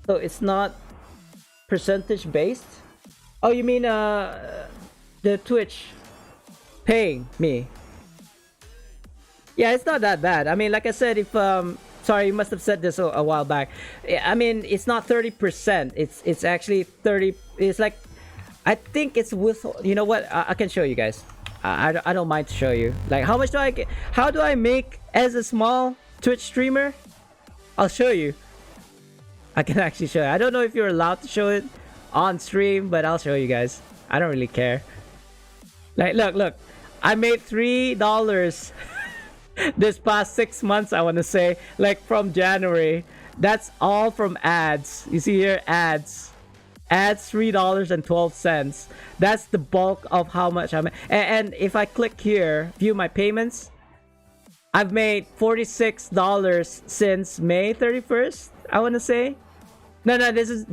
it's not percentage based? Oh, you mean the Twitch paying me? Yeah, it's not that bad. I mean, like I said, if sorry, you must have said this a while back. I mean, it's not 30%. It's actually 30. It's like, I think it's with. You know what? I can show you guys. I don't mind to show you. Like, how much do I get? How do I make as a small Twitch streamer? I'll show you. I can actually show you. I don't know if you're allowed to show it on stream, but I'll show you guys. I don't really care. Like, look, I made $3 this past 6 months, I want to say, like from January. That's all from ads. You see here, ads $3.12. That's the bulk of how much I made. And if I click here, view my payments, I've made $46 since May 31st, I want to say. No, this is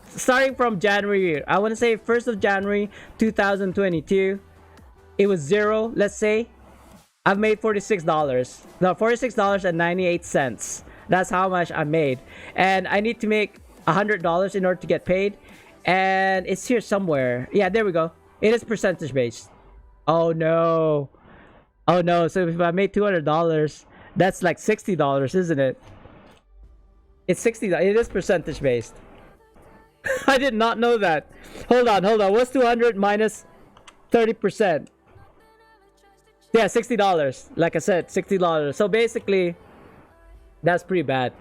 starting from January. I want to say 1st of January 2022. It was 0, let's say. I've made $46. No, $46.98. That's how much I made. And I need to make $100 in order to get paid. And it's here somewhere. Yeah, there we go. It is percentage based. Oh no. Oh no. So if I made $200, that's like $60, isn't it? It's $60. It is percentage based. I did not know that. Hold on. What's 200 minus 30%? Yeah, $60. Like I said, $60. So basically, that's pretty bad.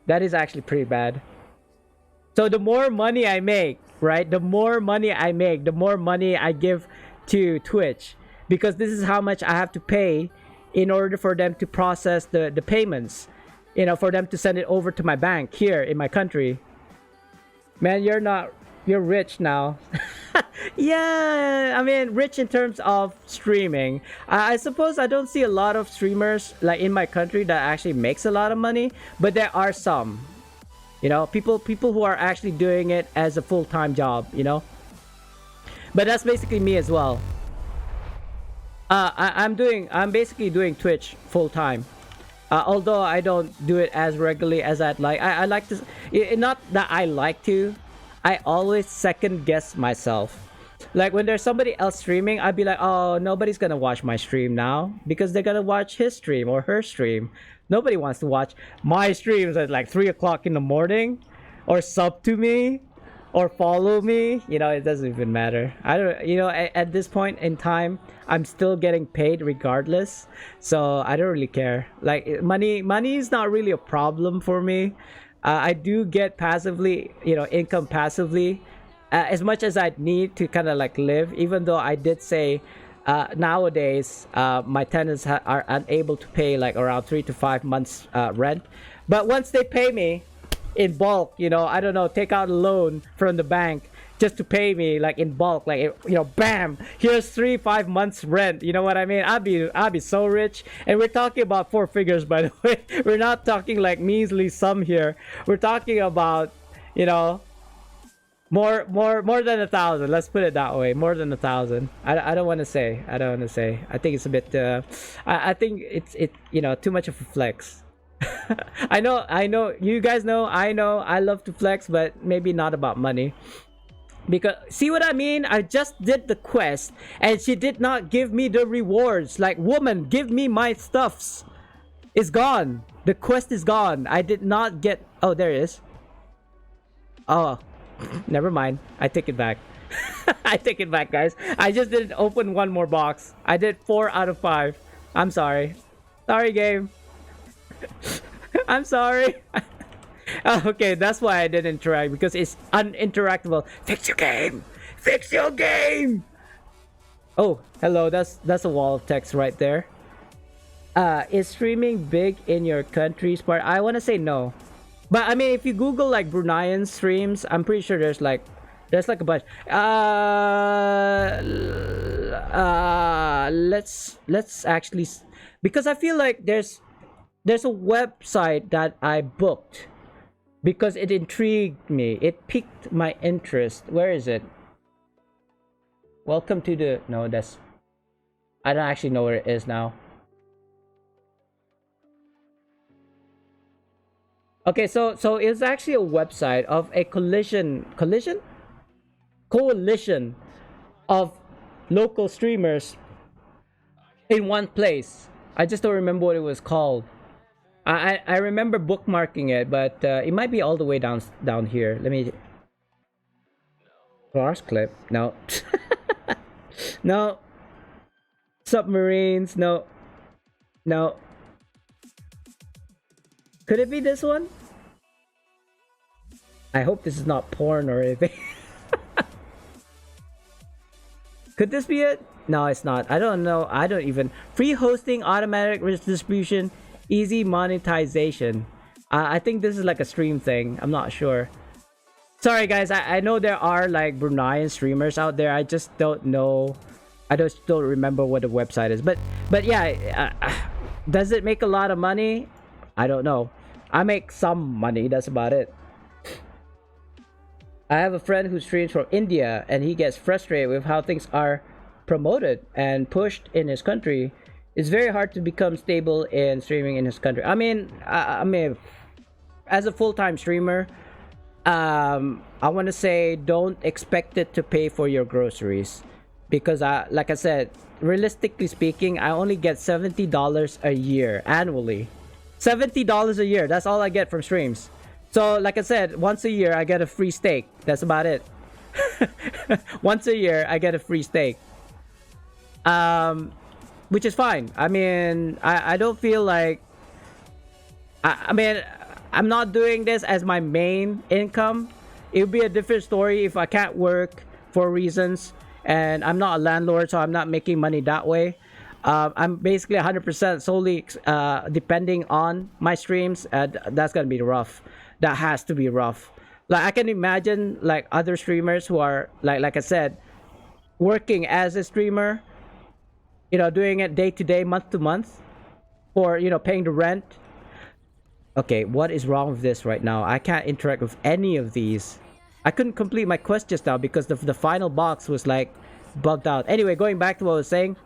That is actually pretty bad. So the more money I make, right? The more money I make, the more money I give to Twitch. Because this is how much I have to pay in order for them to process the payments. You know, for them to send it over to my bank here in my country. Man, you're rich now. Yeah, I mean, rich in terms of streaming. I suppose I don't see a lot of streamers like in my country that actually makes a lot of money, but there are some. You know, people who are actually doing it as a full-time job, you know. But that's basically me as well. I'm basically doing Twitch full-time. Although I don't do it as regularly as I'd like. I like to, not that I like to, I always second guess myself. Like when there's somebody else streaming, I'd be like, oh, nobody's gonna watch my stream now because they're gonna watch his stream or her stream. Nobody wants to watch my streams at like 3 o'clock in the morning, or sub to me, or follow me. You know, it doesn't even matter. I don't. You know, at this point in time, I'm still getting paid regardless, so I don't really care. Like money is not really a problem for me. I do get passively, you know, income passively. As much as I'd need to kind of like live, even though I did say nowadays my tenants are unable to pay like around 3 to 5 months rent. But once they pay me in bulk, you know, I don't know, take out a loan from the bank just to pay me like in bulk, like, you know, bam, here's 3-5 months rent. You know what I mean? I'd be so rich. And we're talking about 4 figures, by the way. We're not talking like measly sum here. We're talking about, you know, more than 1,000. Let's put it that way. More than 1,000. I don't want to say. I think it's a bit. I think it's you know, too much of a flex. I know. You guys know. I know. I love to flex, but maybe not about money. Because see what I mean? I just did the quest, and she did not give me the rewards. Like, woman, give me my stuffs. It's gone. The quest is gone. I did not get. Oh, there it is. Oh. Never mind. I take it back. I take it back, guys. I just didn't open one more box. I did 4 out of 5. I'm sorry. Sorry, game. I'm sorry. Okay, that's why I didn't interact, because it's uninteractable. Fix your game. Fix your game. Oh, hello. That's a wall of text right there. Is streaming big in your country, Spart? I want to say no. But I mean, if you Google like Bruneian streams, I'm pretty sure there's like a bunch. Let's actually, because I feel like there's a website that I booked because it intrigued me. It piqued my interest. Where is it? Welcome to the, no, that's, I don't actually know where it is now. Okay, so it's actually a website of a coalition of local streamers in one place. I just don't remember what it was called. I remember bookmarking it, but it might be all the way down here. Let me. Cross clip. No. No. Submarines. No. No. Could it be this one? I hope this is not porn or anything. Could this be it? No, it's not. I don't know. I don't even. Free hosting, automatic distribution, easy monetization. I think this is like a stream thing. I'm not sure. Sorry, guys. I know there are like Bruneian streamers out there. I just don't know. I just don't remember what the website is. But yeah, does it make a lot of money? I don't know. I make some money. That's about it. I have a friend who streams from India, and he gets frustrated with how things are promoted and pushed in his country. It's very hard to become stable in streaming in his country. I mean, as a full-time streamer, I want to say don't expect it to pay for your groceries, because like I said, realistically speaking, I only get $70 a year annually. $70 a year. That's all I get from streams. So, like I said, once a year I get a free steak. That's about it. Once a year I get a free steak. Which is fine. I mean, I don't feel like... I mean, I'm not doing this as my main income. It would be a different story if I can't work for reasons, and I'm not a landlord, so I'm not making money that way. I'm basically 100% solely depending on my streams. That's gonna be rough. That has to be rough. Like, I can imagine like other streamers who are like I said, working as a streamer, you know, doing it day to day, month to month, or, you know, paying the rent. Okay, what is wrong with this right now? I can't interact with any of these. I couldn't complete my quest just now because the final box was like bugged out. Anyway, going back to what I was saying.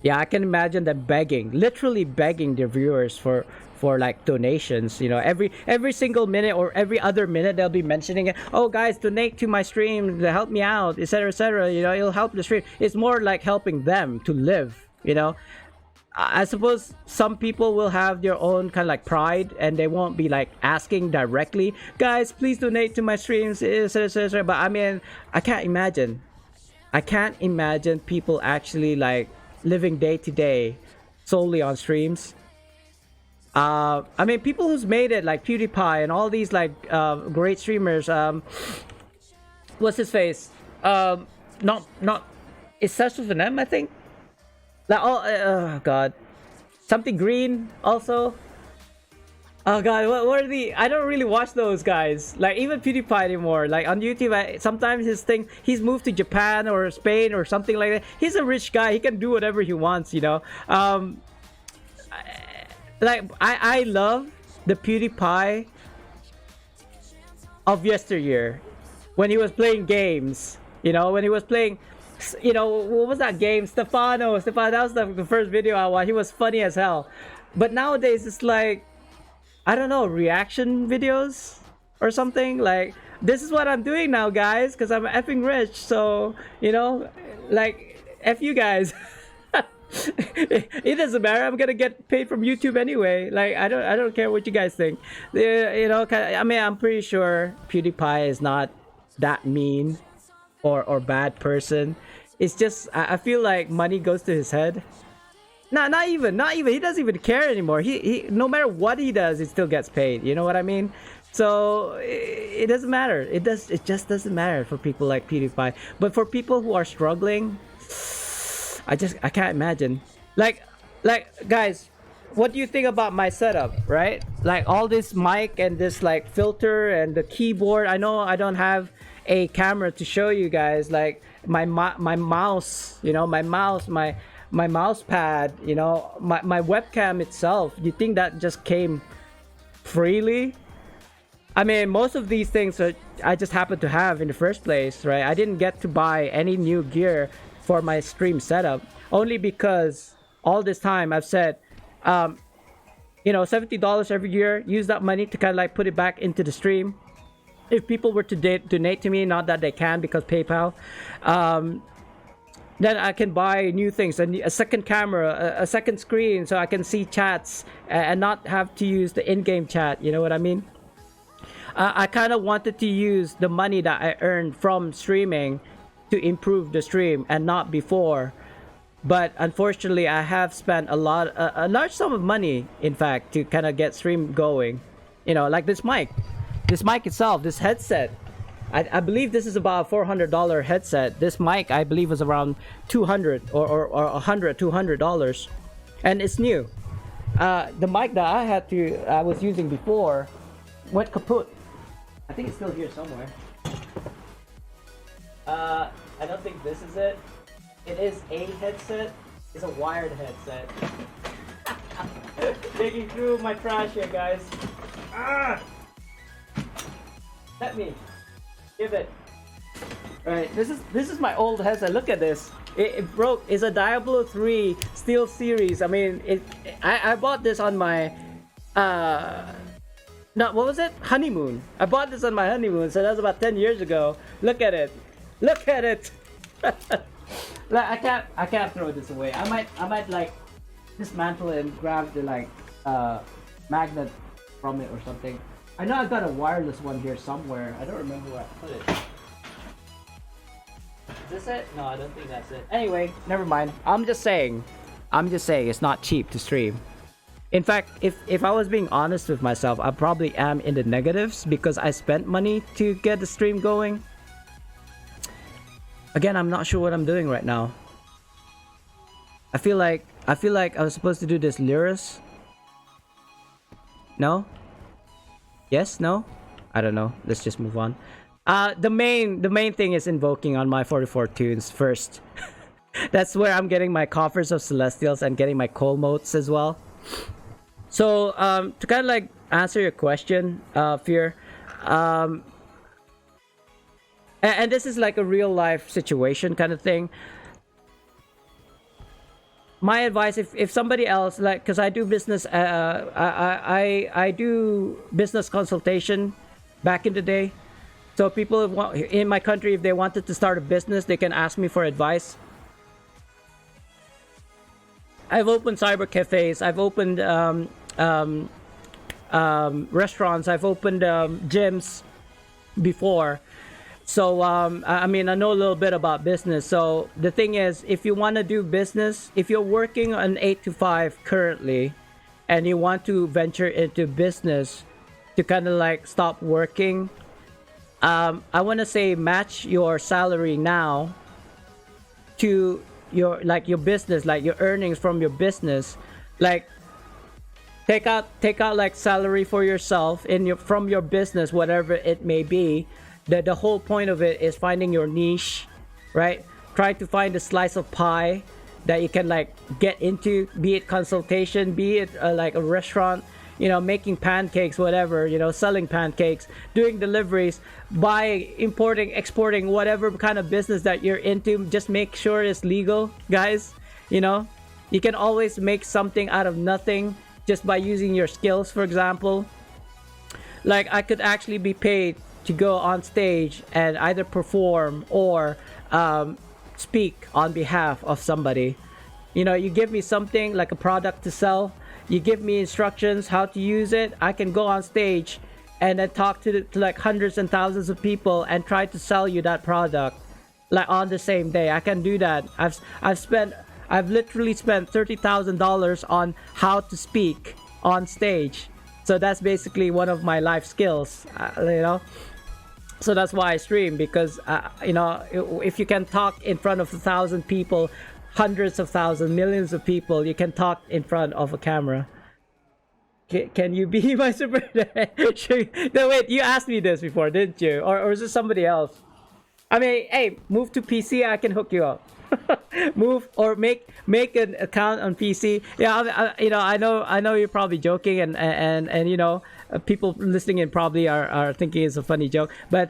Yeah, I can imagine them begging, literally begging their viewers for like donations. You know, every single minute or every other minute they'll be mentioning it. Oh, guys, donate to my stream to help me out, etc., etc. You know, it'll help the stream. It's more like helping them to live. You know, I suppose some people will have their own kind of like pride and they won't be like asking directly, guys, please donate to my streams, etc., etc. But I mean, I can't imagine. I can't imagine people actually like living day to day solely on streams. I mean, people who's made it like PewDiePie and all these like great streamers. What's his face? Not. It's such with an M, I think. Like oh god, something green also. Oh god, what are the? I don't really watch those guys. Like even PewDiePie anymore. Like on YouTube, sometimes his thing, he's moved to Japan or Spain or something like that. He's a rich guy. He can do whatever he wants, you know. Like I love the PewDiePie of yesteryear when he was playing games. You know, when he was playing. You know, what was that game? Stefano. That was the first video I watched. He was funny as hell. But nowadays, it's like, I don't know, reaction videos or something. Like, this is what I'm doing now, guys, because I'm effing rich. So, you know, like, F you guys. It doesn't matter. I'm gonna get paid from YouTube anyway. Like, I don't care what you guys think. You know, I mean, I'm pretty sure PewDiePie is not that mean or bad person. It's just I feel like money goes to his head. Not even. He doesn't even care anymore. He no matter what he does, he still gets paid. You know what I mean? So it doesn't matter. It just doesn't matter for people like PewDiePie. But for people who are struggling, I can't imagine. Like guys, what do you think about my setup, right? Like all this mic and this like filter and the keyboard. I know I don't have a camera to show you guys. Like my mouse, you know, my mouse pad, you know, my webcam itself. You think that just came freely? I mean, most of these things I just happened to have in the first place, right? I didn't get to buy any new gear for my stream setup, only because all this time I've said, you know, $70 every year, use that money to kind of like put it back into the stream. If people were to donate to me, not that they can because PayPal, then I can buy new things, a second camera, a second screen, so I can see chats and not have to use the in-game chat. You know what I mean? I kind of wanted to use the money that I earned from streaming to improve the stream and not before. But unfortunately, I have spent a large sum of money, in fact, to kind of get stream going. You know, like this mic itself, this headset. I believe this is about a $400 headset. This mic, I believe, was around $200 or $200, and it's new. The mic that I was using before went kaput. I think it's still here somewhere. I don't think this is it. It is a headset. It's a wired headset. Digging through my trash here, guys. Let me. Give it. Alright, this is my old headset. Look at this. It broke. It's a Diablo 3 Steel Series. I mean, I bought this on my what was it? Honeymoon. I bought this on my honeymoon, so that was about 10 years ago. Look at it. Look at it. Like, I can't throw this away. I might like dismantle it and grab the like magnet from it or something. I know I've got a wireless one here somewhere. I don't remember where I put it. Is this it? No, I don't think that's it. Anyway, never mind. I'm just saying it's not cheap to stream. In fact, if I was being honest with myself, I probably am in the negatives because I spent money to get the stream going. Again, I'm not sure what I'm doing right now. I feel like I was supposed to do this Lyris. No? Yes? No? I don't know. Let's just move on. The main thing is invoking on my 44 toons first. That's where I'm getting my coffers of celestials and getting my coal motes as well. So to kind of like answer your question, Fear, and this is like a real life situation kind of thing. my advice, if somebody else, like, because I do business, I do business consultation back in the day. So people in my country, if they wanted to start a business, they can ask me for advice. I've opened cyber cafes. I've opened restaurants. I've opened gyms before. So I mean, I know a little bit about business. So the thing is, if you want to do business, if you're working an 8 to 5 currently, and you want to venture into business to kind of like stop working, I want to say match your salary now to your business, like your earnings from your business. Like take out like salary for yourself from your business, whatever it may be. The whole point of it is finding your niche, right? Try to find a slice of pie that you can like get into, be it consultation, be it like a restaurant, you know, making pancakes, whatever, you know, selling pancakes, doing deliveries, importing, exporting, whatever kind of business that you're into. Just make sure it's legal, guys. You know, you can always make something out of nothing just by using your skills. For example, like I could actually be paid to go on stage and either perform or speak on behalf of somebody. You know, you give me something like a product to sell, you give me instructions how to use it, I can go on stage and then talk to like hundreds and thousands of people and try to sell you that product like on the same day. I can do that. I've literally spent $30,000 on how to speak on stage. So that's basically one of my life skills, you know. So that's why I stream, because you know, if you can talk in front of 1,000 people, hundreds of thousands, millions of people, you can talk in front of a camera. Can you be my super? No, wait, you asked me this before, didn't you? Or is it somebody else? I mean, hey, move to PC, I can hook you up. Move or make an account on PC. Yeah, you know, I know you're probably joking, and you know, people listening in probably are thinking it's a funny joke. But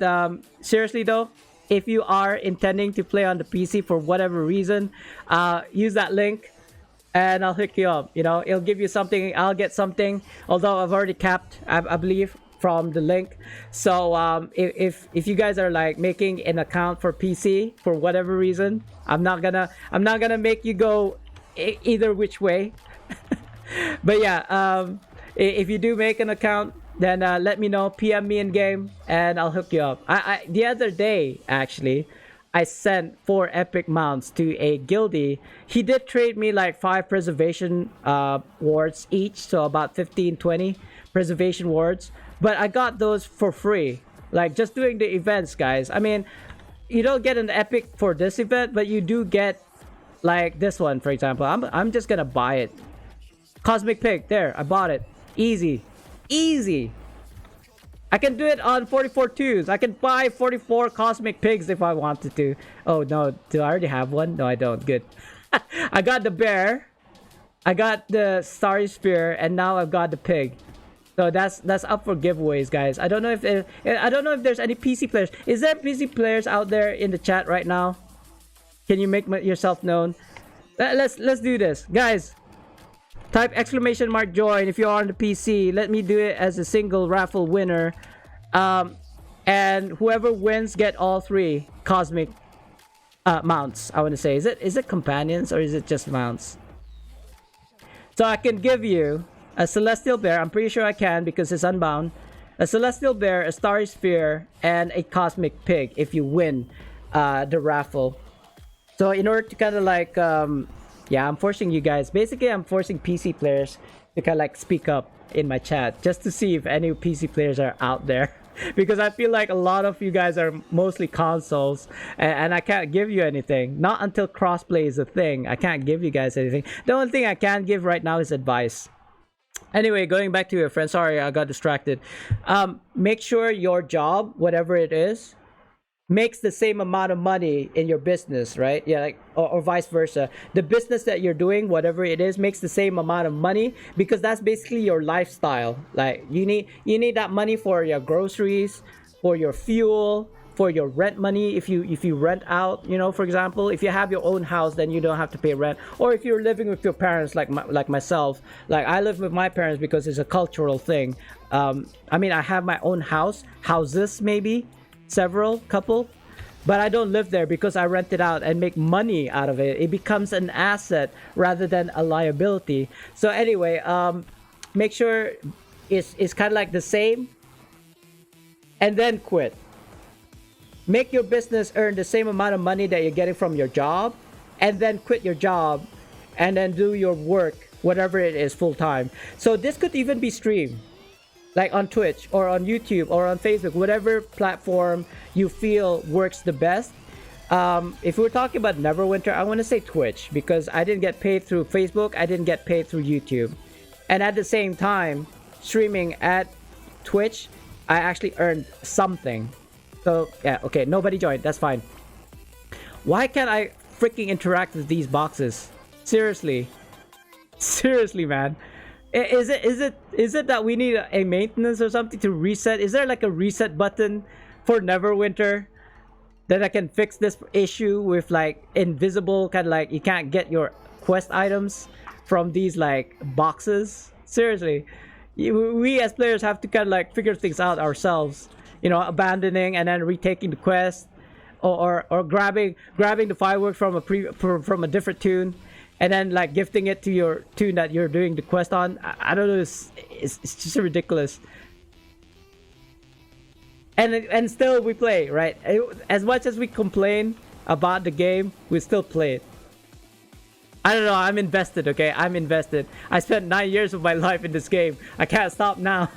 seriously though, if you are intending to play on the PC for whatever reason, use that link, and I'll hook you up. You know, it'll give you something. I'll get something. Although I've already capped, I believe, from the link. So if you guys are like making an account for PC for whatever reason, I'm not gonna make you go either which way. But yeah, if you do make an account, then let me know, PM me in game, and I'll hook you up. I the other day actually, I sent 4 epic mounts to a guildie. He did trade me like 5 preservation wards each, so about 15-20 preservation wards. But I got those for free, like just doing the events, guys. I mean, you don't get an epic for this event, but you do get like this one, for example. I'm just gonna buy it. Cosmic Pig, there, I bought it. Easy. I can do it on 44 twos. I can buy 44 Cosmic Pigs if I wanted to. Oh no, do I already have one? No, I don't. Good. I got the bear, I got the Starry Spear, and now I've got the pig. So that's up for giveaways, guys. I don't know if there's any PC players. Is there PC players out there in the chat right now? Can you make yourself known? Let's do this, guys. Type !join if you're on the PC. Let me do it as a single raffle winner, and whoever wins get all 3 cosmic mounts. I want to say, is it companions or is it just mounts? So I can give you a celestial bear. I'm pretty sure I can because it's unbound. A celestial bear, a starry sphere, and a cosmic pig if you win the raffle. So in order to kind of like yeah, I'm forcing you guys, basically I'm forcing PC players to kind of like speak up in my chat just to see if any PC players are out there. Because I feel like a lot of you guys are mostly consoles, and I can't give you anything. Not until crossplay is a thing. I can't give you guys anything. The only thing I can give right now is advice. Anyway, going back to your friend, sorry, I got distracted. Make sure your job, whatever it is, makes the same amount of money in your business, right? Yeah, like or vice versa. The business that you're doing, whatever it is, makes the same amount of money, because that's basically your lifestyle. Like you need that money for your groceries, for your fuel, for your rent money. If you rent out, for example, if you have your own house, then you don't have to pay rent. Or if you're living with your parents, like myself, like I live with my parents because it's a cultural thing. I mean, I have my own houses, maybe several, couple, but I don't live there because I rent it out and make money out of it. It becomes an asset rather than a liability. So anyway, make sure it's kind of like the same, and then quit. Make your business earn the same amount of money that you're getting from your job, and then quit your job and then do your work, whatever it is, full time. So this could even be streamed, like on Twitch or on YouTube or on Facebook, whatever platform you feel works the best. If we're talking about Neverwinter, I want to say Twitch, because I didn't get paid through Facebook, I didn't get paid through YouTube. And at the same time, streaming at Twitch, I actually earned something. So yeah, okay, nobody joined, that's fine. Why can't I freaking interact with these boxes? Seriously, man. Is it that we need a maintenance or something to reset? Is there like a reset button for Neverwinter that I can fix this issue with, like, invisible, kind of like you can't get your quest items from these like boxes? Seriously, we as players have to kind of like figure things out ourselves, abandoning and then retaking the quest, or grabbing the fireworks from a different toon, and then like gifting it to your toon that you're doing the quest on. I don't know, it's just ridiculous. And still we play, right? As much as we complain about the game, we still play it. I don't know, I'm invested, okay? I'm invested. I spent 9 years of my life in this game. I can't stop now.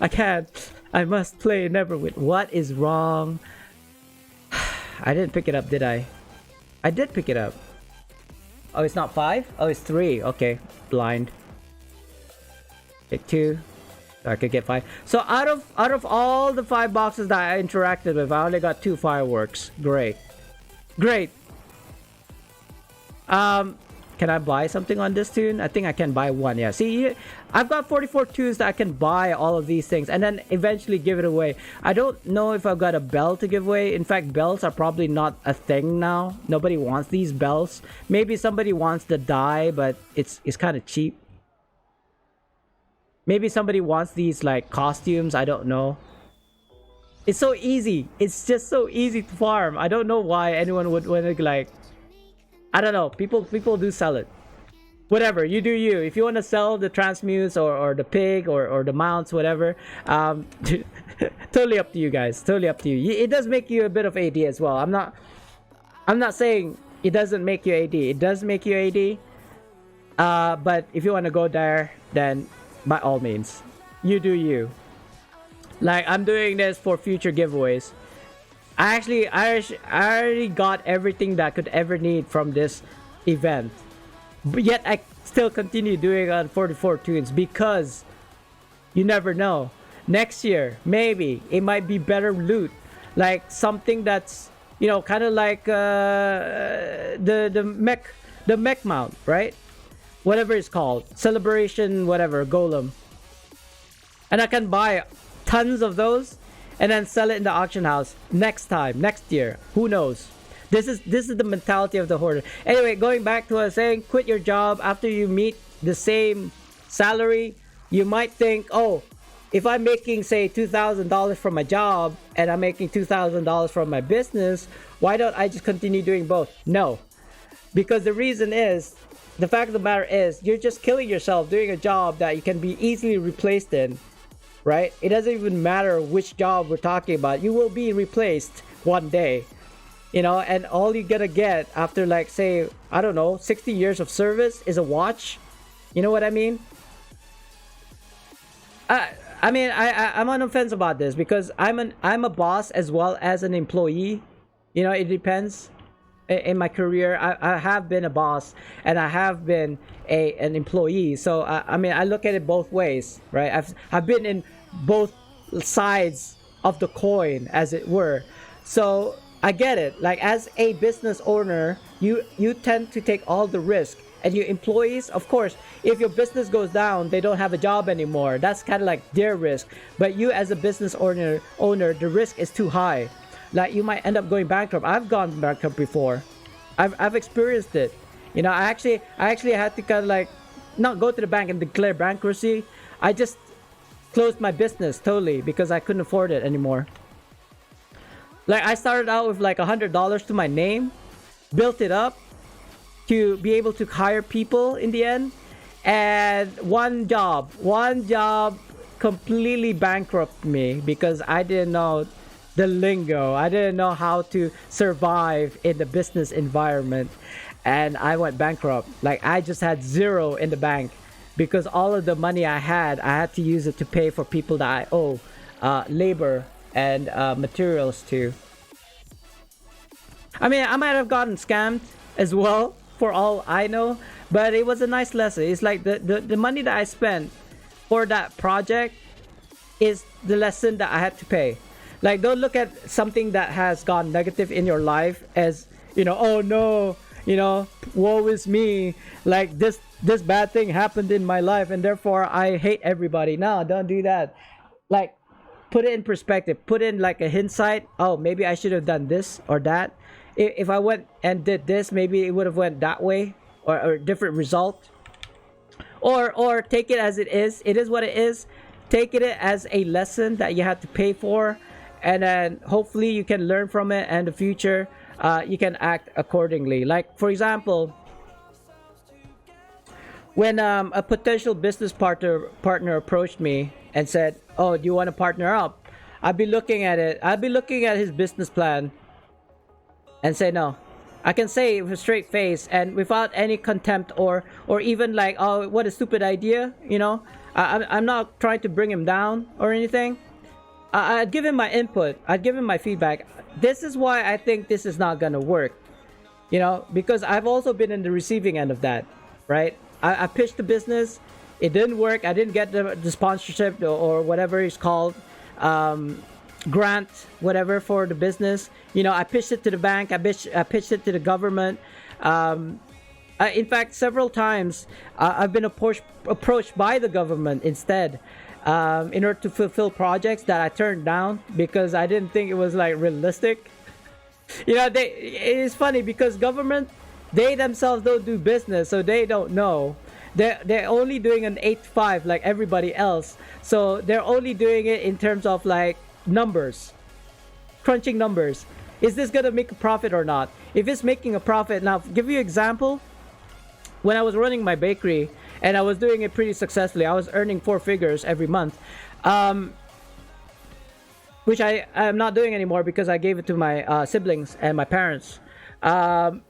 I can't. I must play Neverwinter. What is wrong? I didn't pick it up, did I? I did pick it up. Oh, it's not 5? Oh, it's 3. Okay, blind. Pick 2. So I could get 5. So out of all the 5 boxes that I interacted with, I only got 2 fireworks. Great. Can I buy something on this toon? I think I can buy 1. Yeah, see, I've got 44 toons that I can buy all of these things and then eventually give it away. I don't know if I've got a bell to give away. In fact, bells are probably not a thing now. Nobody wants these bells. Maybe somebody wants the die, but it's kind of cheap. Maybe somebody wants these like costumes. I don't know. It's so easy. It's just so easy to farm. I don't know why anyone would want to, like, I don't know. People do sell it. Whatever, you do you. If you want to sell the transmutes or the pig or the mounts, whatever, totally up to you guys. Totally up to you. It does make you a bit of AD as well. I'm not saying it doesn't make you AD. It does make you AD. But if you want to go there, then by all means, you do you. Like, I'm doing this for future giveaways. I already got everything that I could ever need from this event, but yet I still continue doing it on 44 toons, because you never know. Next year, maybe it might be better loot, like something that's, kind of like the mech mount, right? Whatever it's called, celebration, whatever, golem, and I can buy tons of those and then sell it in the auction house next year. Who knows? This is the mentality of the hoarder. Anyway, going back to what I was saying, quit your job after you meet the same salary. You might think, oh, if I'm making, say, $2,000 from my job and I'm making $2,000 from my business, why don't I just continue doing both? No, because the reason is, the fact of the matter is, you're just killing yourself doing a job that you can be easily replaced in. Right? It doesn't even matter which job we're talking about. You will be replaced one day, and all you're gonna get after, like, say, I don't know, 60 years of service is a watch. You know what I mean? I'm on the fence about this, because I'm a boss as well as an employee. It depends. In my career, I have been a boss and I have been an employee. So I look at it both ways, right? I've been in both sides of the coin, as it were. So I get it. Like, as a business owner, you tend to take all the risk, and your employees, of course, if your business goes down, they don't have a job anymore. That's kind of like their risk. But you, as a business owner, the risk is too high. like you might end up going bankrupt. I've gone bankrupt before. I've experienced it. You know, I actually had to kind of like not go to the bank and declare bankruptcy. I just closed my business totally because I couldn't afford it anymore. Like I started out with like $100 to my name, built it up to be able to hire people in the end, and one job completely bankrupted me because I didn't know the lingo. I didn't know how to survive in the business environment, and I went bankrupt. Like I just had zero in the bank because all of the money I had to use it to pay for people that I owe labor and materials to. I mean, I might have gotten scammed as well, for all I know, but it was a nice lesson. It's like the money that I spent for that project is the lesson that I had to pay. Like, don't look at something that has gone negative in your life as, you know, oh no, you know, woe is me. Like this bad thing happened in my life and therefore I hate everybody. No, don't do that. Like, put it in perspective. Put in like a hindsight. Oh, maybe I should have done this or that. If I went and did this, maybe it would have went that way or a different result. Or take it as it is. It is what it is. Take it as a lesson that you have to pay for, and then hopefully you can learn from it, and in the future you can act accordingly. Like, for example, when a potential business partner approached me and said, oh, do you want to partner up? I'd be looking at it. I'd be looking at his business plan and say no. I can say it with a straight face and without any contempt or even like, oh, what a stupid idea, you know. I'm not trying to bring him down or anything. I'd give him my input. I'd give him my feedback. This is why I think this is not gonna work, you know, because I've also been in the receiving end of that, right? I pitched the business, it didn't work. I didn't get the sponsorship or whatever it's called, grant, whatever, for the business. You know, I pitched it to the bank. I pitched it to the government. In fact, several times I've been approached by the government instead, in order to fulfill projects that I turned down because I didn't think it was like realistic. You know, it is funny because government, they themselves don't do business, so they don't know. They're only doing an 8 to 5 like everybody else. So they're only doing it in terms of like numbers, crunching numbers. Is this gonna make a profit or not? If it's making a profit, now give you an example. When I was running my bakery and I was doing it pretty successfully, I was earning 4 figures every month, which I'm not doing anymore because I gave it to my siblings and my parents. Well,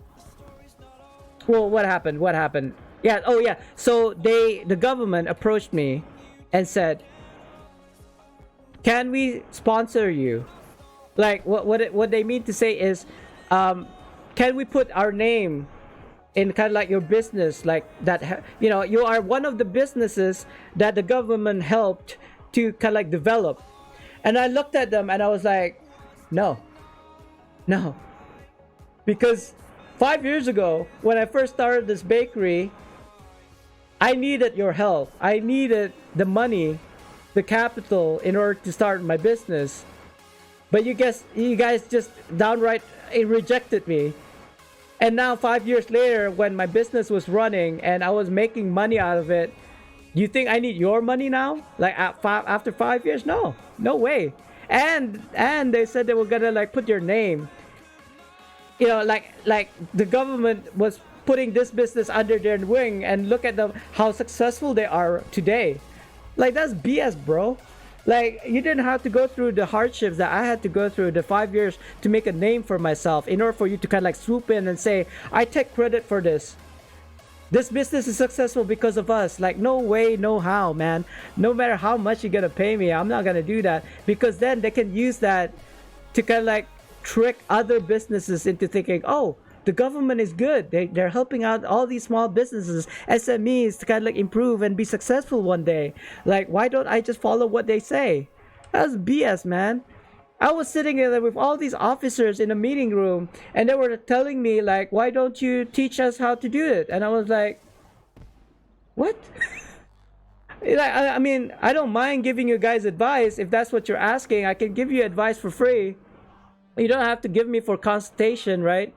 what happened? Yeah, oh yeah. So the government approached me and said, "Can we sponsor you?" Like what they mean to say is, can we put our name in kind of like your business, like that? You know, you are one of the businesses that the government helped to kind of like develop. And I looked at them and I was like, no, because 5 years ago when I first started this bakery, I needed your help. I needed the money, the capital in order to start my business. But you guys just downright rejected me. And now 5 years later, when my business was running and I was making money out of it, you think I need your money now? Like after 5 years? No way. And they said they were gonna like put your name. You know, like the government was putting this business under their wing, and look at them, how successful they are today. Like, that's BS, bro. Like, you didn't have to go through the hardships that I had to go through the 5 years to make a name for myself in order for you to kind of like swoop in and say, I take credit for this. This business is successful because of us. Like, no way, no how, man. No matter how much you're gonna pay me, I'm not gonna do that, because then they can use that to kind of like trick other businesses into thinking, oh, the government is good. They're helping out all these small businesses, SMEs, to kind of like improve and be successful one day. Like, why don't I just follow what they say? That's BS, man. I was sitting there with all these officers in a meeting room, and they were telling me like, why don't you teach us how to do it? And I was like, what? I mean, I don't mind giving you guys advice. If that's what you're asking, I can give you advice for free. have to give me for consultation, right?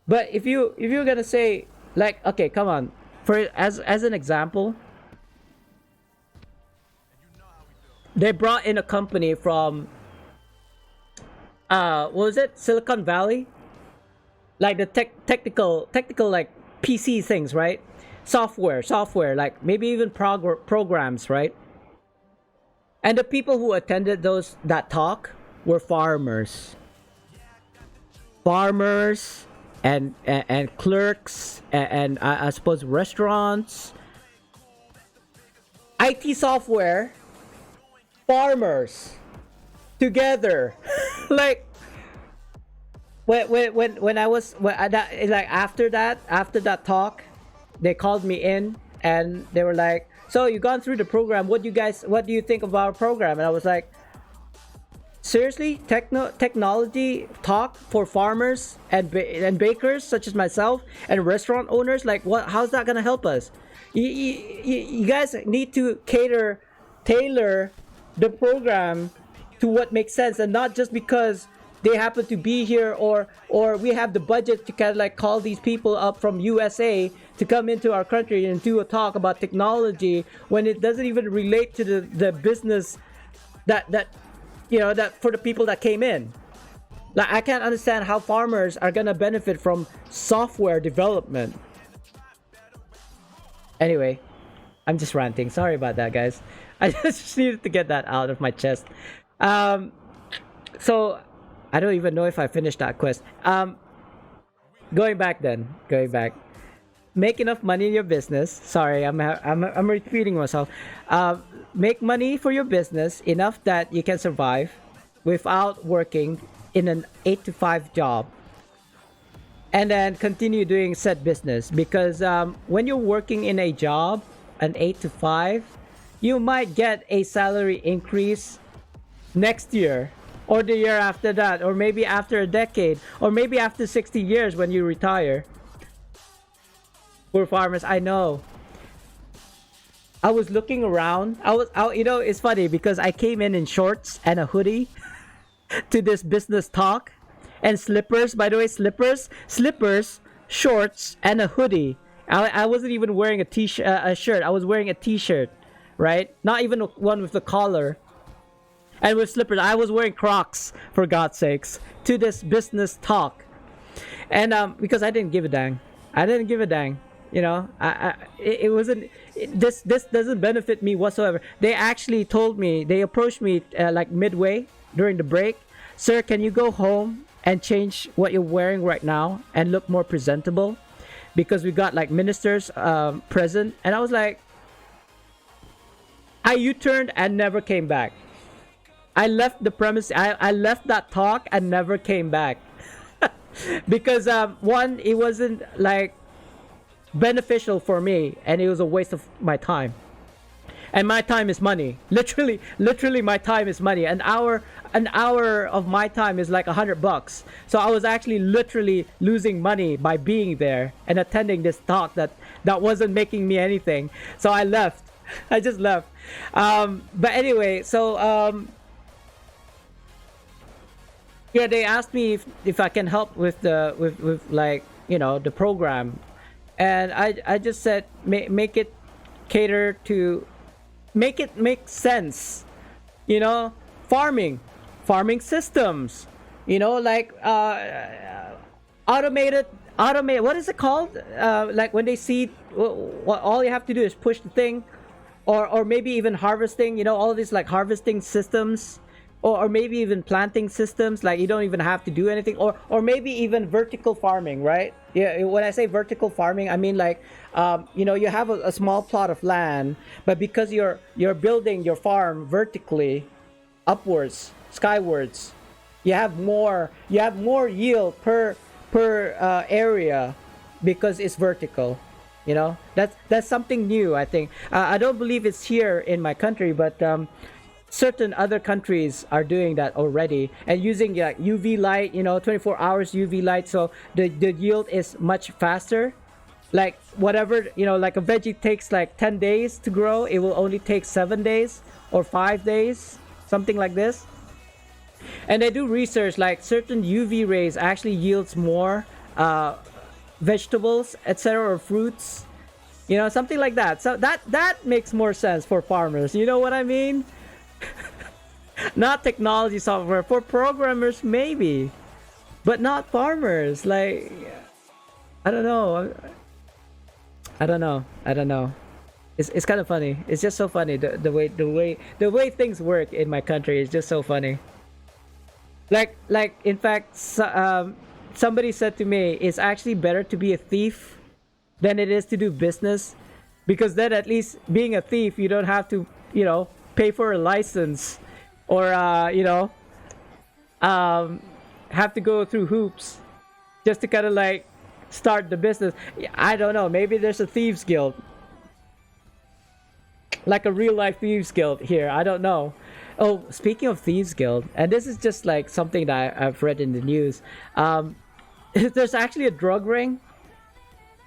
But if you're gonna say, like, okay, come on, for as an example, they brought in a company from what was it, Silicon Valley, like the technical like PC things, right? Software, like maybe even programs, right? And the people who attended that talk were farmers and clerks and I suppose restaurants, IT software, farmers together. Like when I was like after that talk, they called me in and they were like, so you gone through the program, what do you think of our program? And I was like, seriously, technology talk for farmers and bakers such as myself and restaurant owners, like how's that gonna help us? You guys need to tailor the program to what makes sense, and not just because they happen to be here or we have the budget to kind of like call these people up from USA to come into our country and do a talk about technology when it doesn't even relate to the business that for the people that came in. Like, I can't understand how farmers are gonna benefit from software development. Anyway, I'm just ranting. Sorry about that, guys. I just needed to get that out of my chest. So I don't even know if I finished that quest. Going back. Make enough money in your business. Sorry, I'm repeating myself. Make money for your business enough that you can survive without working in an 8 to 5 job, and then continue doing said business. Because when you're working in a job, an 8 to 5, you might get a salary increase next year, or the year after that, or maybe after a decade, or maybe after 60 years when you retire. Poor farmers, I know. I was looking around. It's funny because I came in shorts and a hoodie to this business talk, and slippers. By the way, slippers, shorts, and a hoodie. I wasn't even wearing a shirt. I was wearing a t-shirt, right? Not even one with the collar. And with slippers, I was wearing Crocs, for God's sakes, to this business talk. And because I didn't give a dang. You know, it wasn't. This doesn't benefit me whatsoever. They actually told me. They approached me like midway during the break. Sir, can you go home and change what you're wearing right now and look more presentable? Because we got like ministers present. And I was like, I U-turned and never came back. I left the premise. I left that talk and never came back. Because one, it wasn't like beneficial for me, and it was a waste of my time. And my time is money. Literally my time is money. An hour of my time is like $100. So I was actually literally losing money by being there and attending this talk that wasn't making me anything. So I left. I just left. But anyway, so yeah, they asked me if I can help with like, you know, the program. And I just said, make it cater to, make it make sense, you know, farming systems, you know, like automate, what is it called? Like when they seed, all you have to do is push the thing, or maybe even harvesting, you know, all these like harvesting systems. Or maybe even planting systems, like you don't even have to do anything, or maybe even vertical farming, right? Yeah, when I say vertical farming, I mean like, you know, you have a small plot of land, but because you're building your farm vertically, upwards, skywards, you have more yield per area because it's vertical. You know, that's something new, I think. I don't believe it's here in my country, but certain other countries are doing that already, and using like UV light, you know, 24 hours UV light, so the yield is much faster. Like whatever, you know, like a veggie takes like 10 days to grow, it will only take 7 days or 5 days, something like this. And they do research like certain UV rays actually yields more vegetables, etc., or fruits, you know, something like that. So that makes more sense for farmers, you know what I mean? Not technology software for programmers maybe, but not farmers. Like, I don't know. It's kind of funny. It's just so funny the way things work in my country is just so funny. Like in fact, somebody said to me, it's actually better to be a thief than it is to do business, because then at least being a thief, you don't have to, you know, pay for a license or you know, have to go through hoops just to kind of like start the business. I don't know. Maybe there's a thieves guild, like a real life thieves guild here. I don't know. Oh, speaking of thieves guild, and this is just like something that I've read in the news. There's actually a drug ring,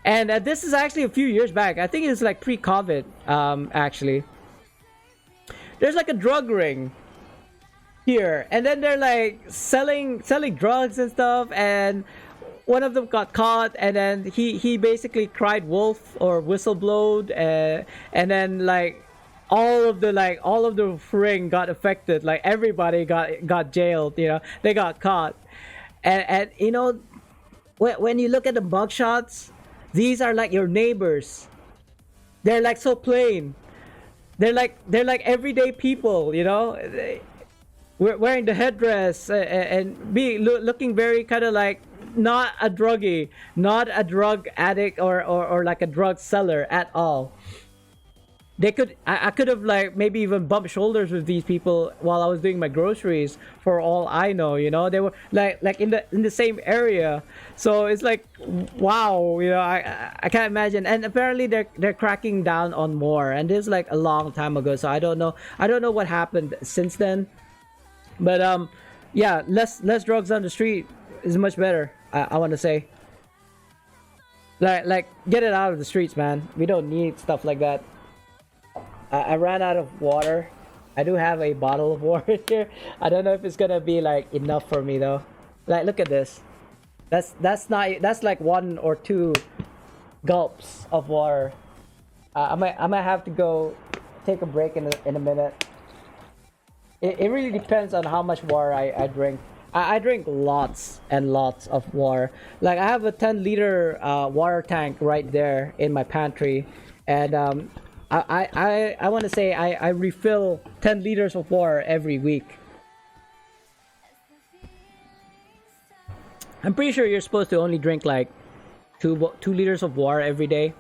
and this is actually a few years back. I think it's like pre-COVID. Actually, there's like a drug ring here, and then they're like selling drugs and stuff, and one of them got caught, and then he basically cried wolf or whistleblowed, and then like all of the ring got affected. Like everybody got jailed, you know, they got caught. And you know, when you look at the mugshots, these are like your neighbors. They're like so plain. They're like everyday people, you know. We're wearing the headdress and looking very kind of like not a druggie, not a drug addict or like a drug seller at all. They could I could have like maybe even bumped shoulders with these people while I was doing my groceries, for all I know, you know. They were like in the same area. So it's like, wow, you know, I can't imagine. And apparently they're cracking down on more, and this is like a long time ago, so I don't know what happened since then. But yeah, less drugs on the street is much better. I want to say, like get it out of the streets, man. We don't need stuff like that. I ran out of water. I do have a bottle of water here. I don't know if it's gonna be like enough for me though. Like, look at this. That's like 1 or 2 gulps of water. I might have to go take a break in a minute. It really depends on how much water I drink. I drink lots and lots of water. Like, I have a 10-liter water tank right there in my pantry, and I want to say I refill 10 liters of water every week. I'm pretty sure you're supposed to only drink like 2 liters of water every day.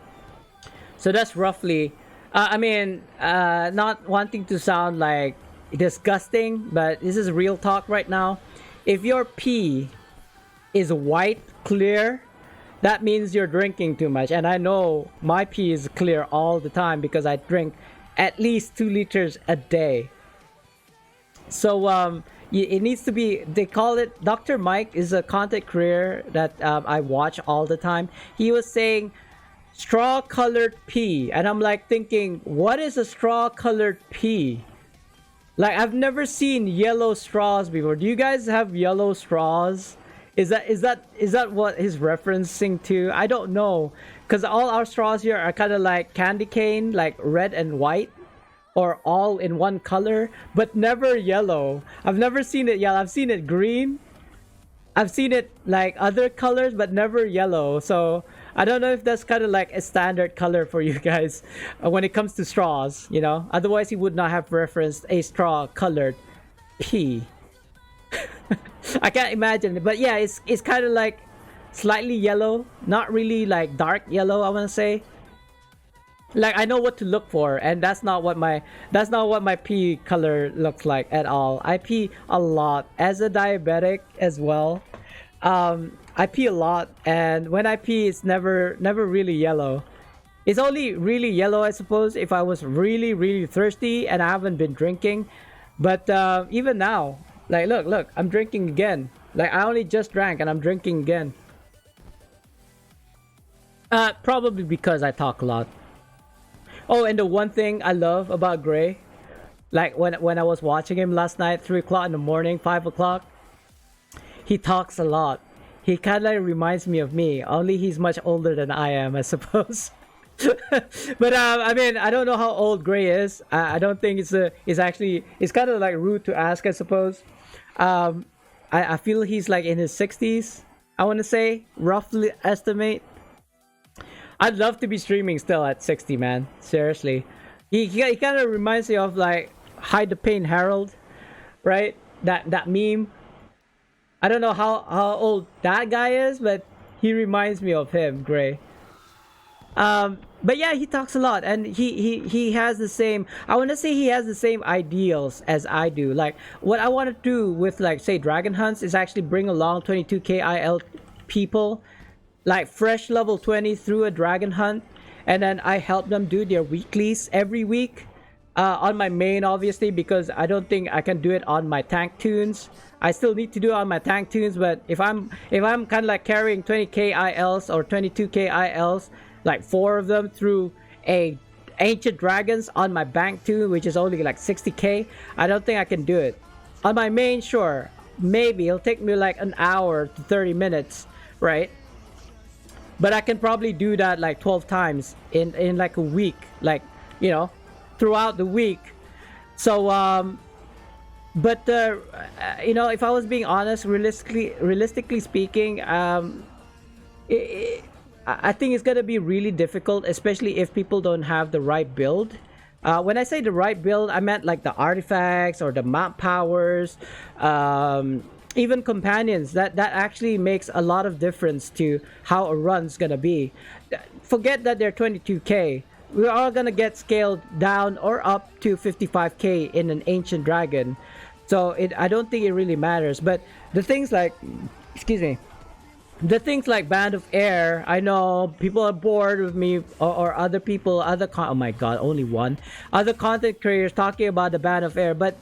So that's roughly, I mean, not wanting to sound like disgusting, but this is real talk right now. If your pee is white, clear, that means you're drinking too much. And I know my pee is clear all the time because I drink at least 2 liters a day. So it needs to be, they call it, Dr. Mike is a content creator that I watch all the time. He was saying straw colored pee, and I'm like thinking, what is a straw colored pee? Like, I've never seen yellow straws before. Do you guys have yellow straws? Is that what he's referencing to? I don't know, because all our straws here are kind of like candy cane, like red and white, or all in one color, but never yellow. I've never seen it yellow. I've seen it green. I've seen it like other colors, but never yellow. So I don't know if that's kind of like a standard color for you guys when it comes to straws, you know? Otherwise, he would not have referenced a straw colored pee. I can't imagine, but yeah, it's kind of like slightly yellow, not really like dark yellow, I want to say. Like, I know what to look for, and that's not what my pee color looks like at all. I pee a lot as a diabetic as well. I pee a lot, and when I pee, it's never really yellow. It's only really yellow, I suppose, if I was really thirsty and I haven't been drinking. But even now, like, look, I'm drinking again. Like, I only just drank and I'm drinking again. Probably because I talk a lot. Oh, and the one thing I love about Gray, Like when I was watching him last night, 3 o'clock in the morning, 5 o'clock, he talks a lot. He kind of reminds me of me. Only he's much older than I am, I suppose. But I mean, I don't know how old Gray is. I don't think it's kind of like rude to ask, I suppose. I feel he's like in his 60s. I want to say, roughly estimate. I'd love to be streaming still at 60, man. Seriously, he kind of reminds me of like Hide the Pain Harold, right? That meme. I don't know how old that guy is, but he reminds me of him, Gray. But yeah, he talks a lot, and he has the same. I want to say he has the same ideals as I do. Like what I want to do with like say dragon hunts is actually bring along 22k IL people, like fresh level 20 through a dragon hunt, and then I help them do their weeklies every week. On my main, obviously, because I don't think I can do it on my tank toons. I still need to do it on my tank toons, but if I'm kind of like carrying 20k ILs or 22k ILs, like 4 of them through a ancient dragons on my bank toon, which is only like 60k, I don't think I can do it. On my main, sure, maybe it'll take me like an hour to 30 minutes, right? But I can probably do that like 12 times in like a week, like, you know, throughout the week. So but you know, if I was being honest, realistically speaking, I think it's gonna be really difficult, especially if people don't have the right build. When I say the right build, I meant like the artifacts or the map powers, even companions. That actually makes a lot of difference to how a run's gonna be. Forget that they're 22k. We're all gonna get scaled down or up to 55k in an ancient dragon, so I don't think it really matters. But the things like, excuse me, the things like Band of Air, I know people are bored with me, or other people, oh my god, only one other content creators talking about the Band of Air, but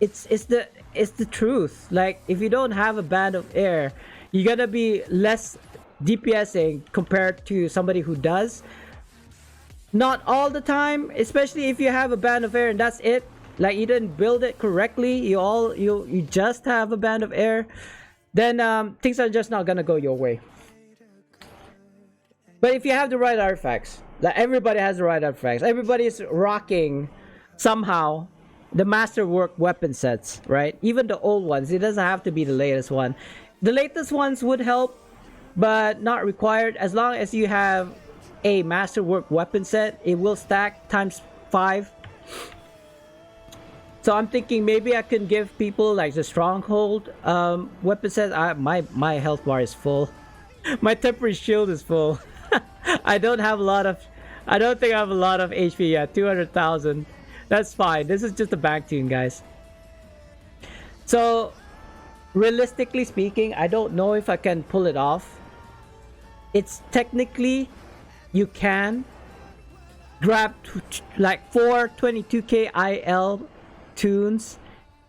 it's the truth. Like, if you don't have a Band of Air, you're gonna be less DPSing compared to somebody who does. Not all the time, especially if you have a Band of Air and that's it. Like, you didn't build it correctly, you just have a Band of Air, then things are just not gonna go your way. But if you have the right artifacts, like everybody has the right artifacts, everybody is rocking somehow the masterwork weapon sets, right? Even the old ones, it doesn't have to be the latest one. The latest ones would help, but not required. As long as you have a masterwork weapon set, it will stack times 5. So I'm thinking maybe I can give people like the stronghold weapon set. My health bar is full. My temporary shield is full. I don't think I have a lot of HP yet. 200,000. That's fine. This is just a bank toon, guys. So realistically speaking, I don't know if I can pull it off. It's technically, you can grab like 4 22k IL toons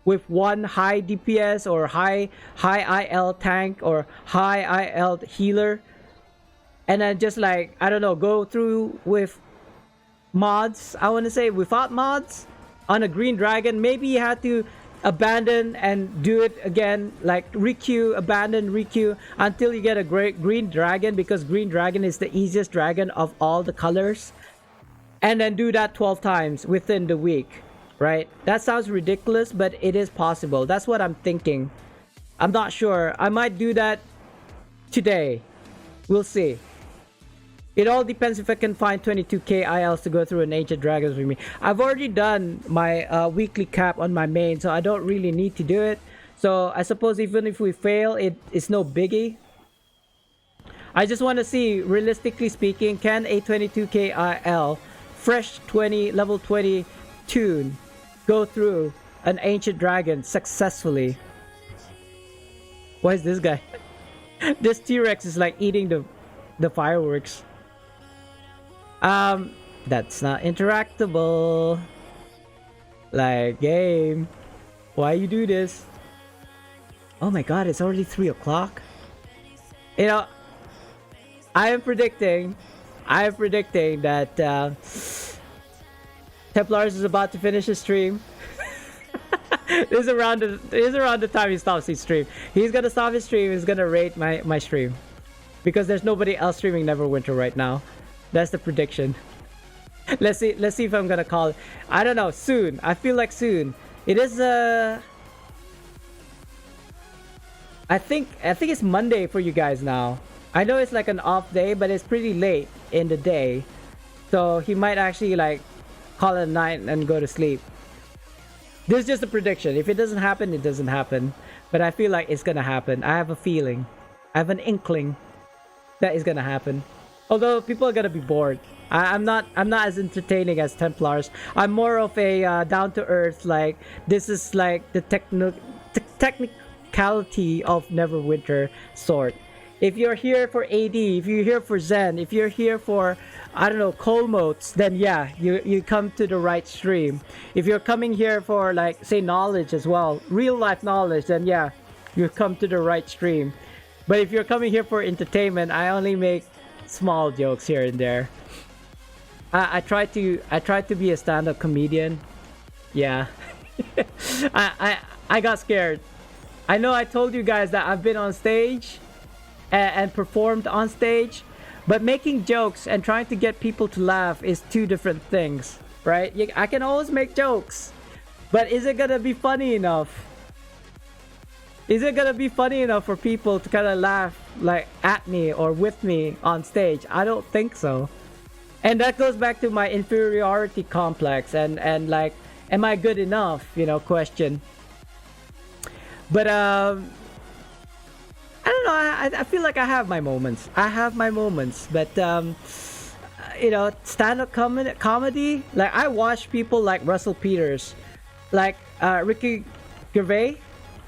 with one high DPS or high IL tank or high IL healer, and then just like, I don't know, go through with mods. I want to say without mods on a green dragon. Maybe you had to abandon and do it again, like requeue, abandon, requeue until you get a great green dragon, because green dragon is the easiest dragon of all the colors, and then do that 12 times within the week, right? That sounds ridiculous, but it is possible. That's what I'm thinking. I'm not sure. I might do that today. We'll see. It all depends if I can find 22k ILs to go through an ancient dragons with me. I've already done my weekly cap on my main, so I don't really need to do it. So I suppose even if we fail, it's no biggie. I just want to see, realistically speaking, can a 22k IL fresh 20 level 20 toon go through an ancient dragon successfully? Why is this guy? This T-Rex is like eating the fireworks. That's not interactable. Like, game, why you do this? Oh my god, it's already 3 o'clock. You know, I am predicting that Templars is about to finish his stream. This is around the time he stops his stream. He's gonna stop his stream. He's gonna rate my stream because there's nobody else streaming Neverwinter right now. That's the prediction. Let's see if I'm gonna call it. I don't know. Soon. I feel like soon. It is I think it's Monday for you guys now. I know it's like an off day, but it's pretty late in the day, so he might actually like call it a night and go to sleep. This is just a prediction. If it doesn't happen, it doesn't happen. But I feel like it's gonna happen. I have a feeling. I have an inkling that it's gonna happen. Although people are gonna be bored. I'm not as entertaining as Templars. I'm more of a down to earth. Like this is like the technicality of Neverwinter sort. If you're here for AD, if you're here for Zen, if you're here for, I don't know, Colmotes, then yeah, you come to the right stream. If you're coming here for like, say, knowledge as well, real life knowledge, then yeah, you come to the right stream. But if you're coming here for entertainment, I only make small jokes here and there. I try to be a stand-up comedian. Yeah. I got scared. I know I told you guys that I've been on stage and performed on stage, but making jokes and trying to get people to laugh is two different things, right? I can always make jokes, but is it gonna be funny enough? Is it gonna be funny enough for people to kind of laugh like at me or with me on stage? I don't think so. And that goes back to my inferiority complex and like, am I good enough, you know, question. But I don't know. I feel like I have my moments. But you know, stand-up comedy. Like I watch people like Russell Peters, like Ricky Gervais.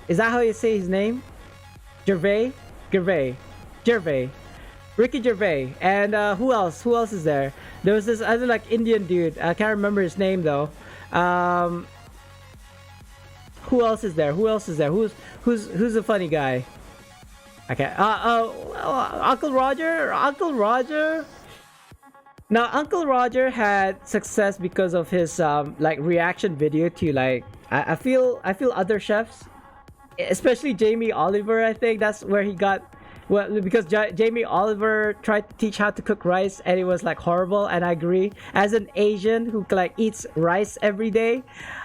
Is that how you say his name? Gervais. Ricky Gervais. And who else? Who else is there? There was this other like Indian dude. I can't remember his name though. Who else is there? Who's a funny guy? Okay. Uncle Roger. Now, Uncle Roger had success because of his like reaction video to like I feel other chefs, especially Jamie Oliver. I think that's where he got. Well, because Jamie Oliver tried to teach how to cook rice and it was like horrible, and I agree. As an Asian who like eats rice every day,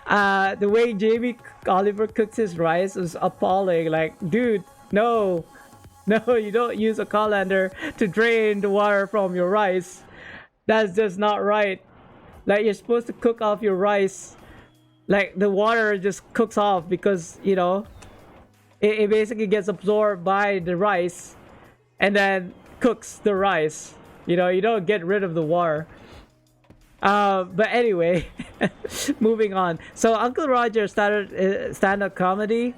the way Jamie Oliver cooks his rice was appalling. Like, dude, no, you don't use a colander to drain the water from your rice. That's just not right. Like, you're supposed to cook off your rice. Like, the water just cooks off because, you know, it basically gets absorbed by the rice and then cooks the rice. You know, you don't get rid of the water. But anyway, moving on. So Uncle Roger started stand-up comedy,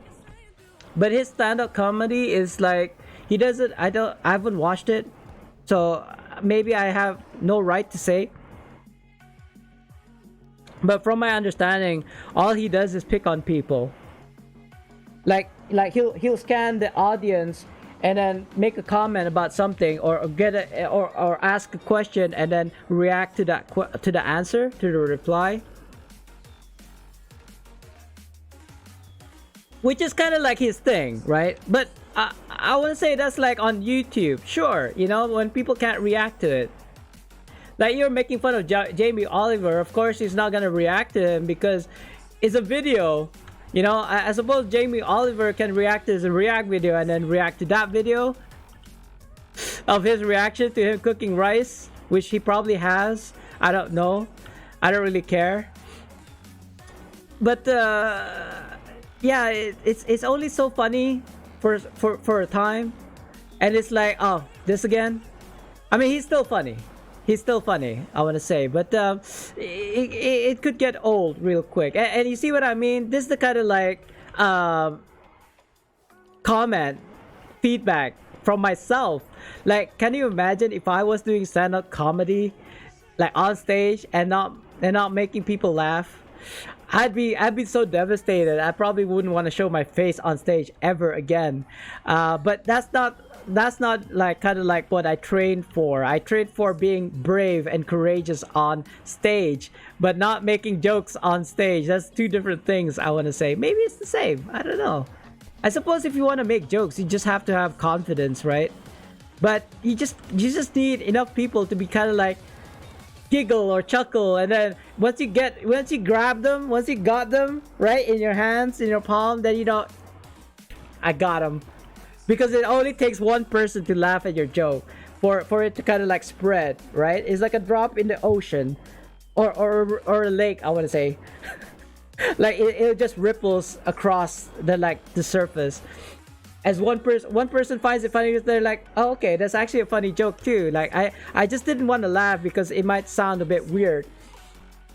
but his stand-up comedy is like, he doesn't, I haven't watched it, so maybe I have no right to say. But from my understanding, all he does is pick on people. Like he'll scan the audience and then make a comment about something, or get a or ask a question and then react to that to the answer, to the reply, which is kind of like his thing, right? But I wouldn't say that's like on YouTube. Sure, you know, when people can't react to it. Like, you're making fun of Jamie Oliver. Of course, he's not gonna react to him because it's a video. You know, I suppose Jamie Oliver can react to his React video and then react to that video of his reaction to him cooking rice, which he probably has. I don't know. I don't really care. But yeah, it's only so funny for a time, and it's like, oh, this again. I mean, he's still funny. I want to say, but it could get old real quick. And you see what I mean? This is the kind of like comment, feedback from myself. Like, can you imagine if I was doing stand-up comedy, like on stage, and not making people laugh? I'd be so devastated. I probably wouldn't want to show my face on stage ever again. But that's not like kind of like what I trained for. I trained for being brave and courageous on stage, but not making jokes on stage. That's two different things, I want to say. Maybe it's the same. I don't know. I suppose if you want to make jokes, you just have to have confidence, right? But you just need enough people to be kind of like giggle or chuckle, and then once you got them right in your hands, in your palm, then you know, I got them. Because it only takes one person to laugh at your joke for it to kind of like spread, right? It's like a drop in the ocean or a lake, I want to say. Like it just ripples across the surface. As one person finds it funny, they're like, oh, okay, that's actually a funny joke too. Like I just didn't want to laugh because it might sound a bit weird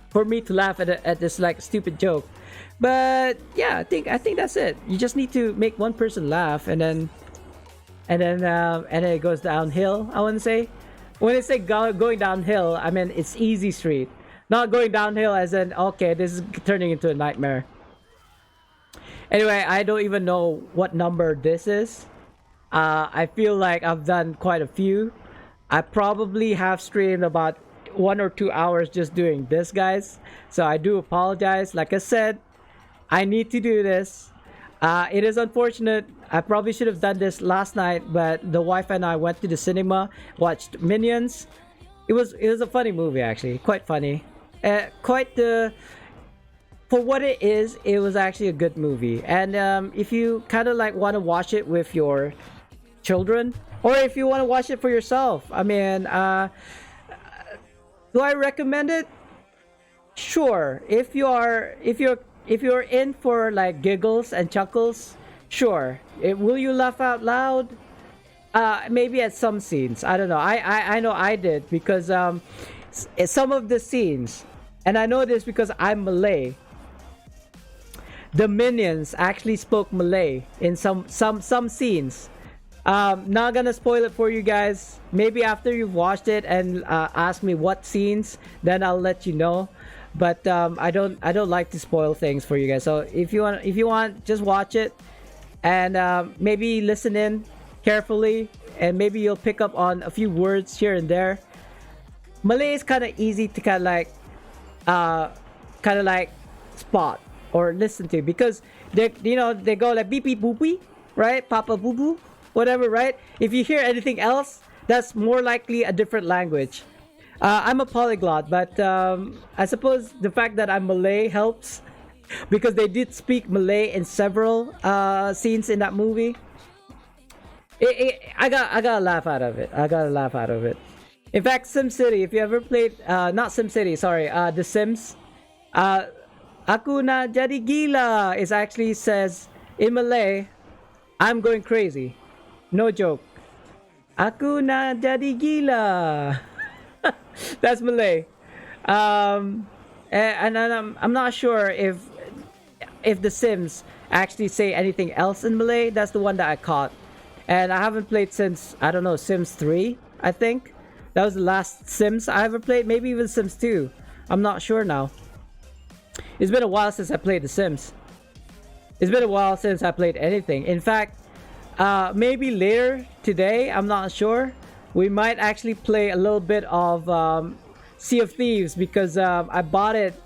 for me to laugh at this like stupid joke. But yeah, I think that's it. You just need to make one person laugh, and then it goes downhill, I want to say. When I say going downhill, I mean it's easy street, not going downhill as in, okay, this is turning into a nightmare. Anyway, I don't even know what number this is. I feel like I've done quite a few. I probably have streamed about 1 or 2 hours just doing this, guys. So I do apologize. Like I said, I need to do this. It is unfortunate. I probably should have done this last night, but the wife and I went to the cinema, watched Minions. It was a funny movie, actually, quite funny. For what it is, it was actually a good movie. And if you kind of like want to watch it with your children, or if you want to watch it for yourself, I mean, do I recommend it? Sure. If you're in for like giggles and chuckles, sure. Will you laugh out loud? Maybe at some scenes. I don't know. I know I did, because some of the scenes, and I know this because I'm Malay. The minions actually spoke Malay in some scenes. Not gonna spoil it for you guys. Maybe after you've watched it and ask me what scenes, then I'll let you know. But I don't like to spoil things for you guys. So if you want, just watch it, and maybe listen in carefully, and maybe you'll pick up on a few words here and there. Malay is kind of easy to kind of like spot or listen to, because they go like beep beep boop beep, right? Papa boo boo, whatever, right? If you hear anything else, that's more likely a different language. I'm a polyglot, but I suppose the fact that I'm Malay helps, because they did speak Malay in several scenes in that movie. I got a laugh out of it. In fact, SimCity, if you ever played, not SimCity, sorry, The Sims, Aku na jadi gila is actually says in Malay, I'm going crazy. No joke. Aku na jadi gila. That's Malay. And I'm not sure if The Sims actually say anything else in Malay. That's the one that I caught. And I haven't played since, I don't know, Sims 3, I think. That was the last Sims I ever played. Maybe even Sims 2. I'm not sure now. It's been a while since I played The Sims. It's been a while since I played anything. In fact, maybe later today, I'm not sure, we might actually play a little bit of Sea of Thieves, because I bought it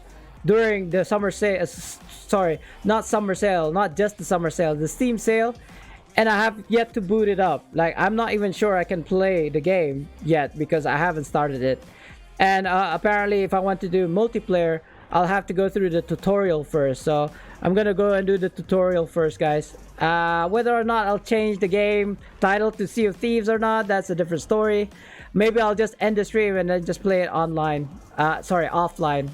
during the summer sale. Sorry, not summer sale, not just the summer sale, the Steam sale. And I have yet to boot it up. Like, I'm not even sure I can play the game yet, because I haven't started it. And apparently, if I want to do multiplayer, I'll have to go through the tutorial first. So I'm gonna go and do the tutorial first, guys. Whether or not I'll change the game title to Sea of Thieves or not, that's a different story. Maybe I'll just end the stream and then just play it online. Sorry, offline,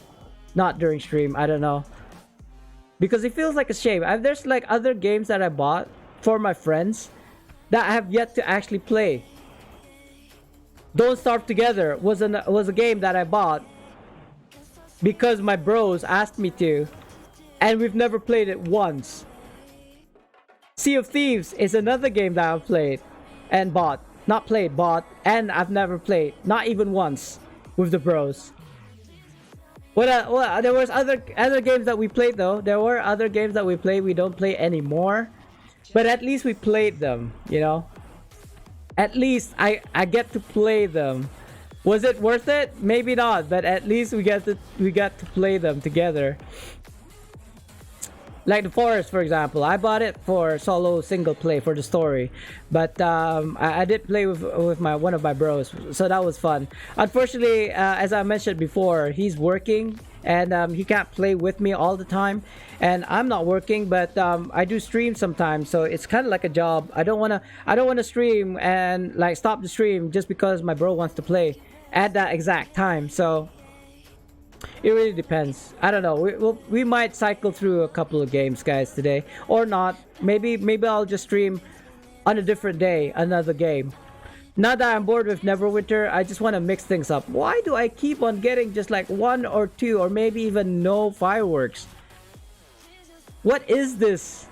not during stream. I don't know, because it feels like a shame. There's like other games that I bought for my friends that I have yet to actually play. Don't Starve Together was a game that I bought because my bros asked me to, and we've never played it once. Sea of Thieves is another game that I've played and bought. Not played, bought, and I've never played, not even once, with the bros. There was other games that we played though. There were other games that we played. We don't play anymore, but at least we played them, you know. At least I get to play them. Was it worth it? Maybe not, but at least we got to play them together. Like the Forest, for example, I bought it for solo single play for the story, but I did play with one of my bros, so that was fun. Unfortunately, as I mentioned before, he's working and he can't play with me all the time, and I'm not working, but I do stream sometimes, so it's kind of like a job. I don't wanna stream and like stop the stream just because my bro wants to play at that exact time. So it really depends. I don't know. We might cycle through a couple of games, guys, today, or not. Maybe I'll just stream on a different day another game. Not that I'm bored with Neverwinter, I just want to mix things up. Why do I keep on getting just like 1 or 2 or maybe even no fireworks? What is this?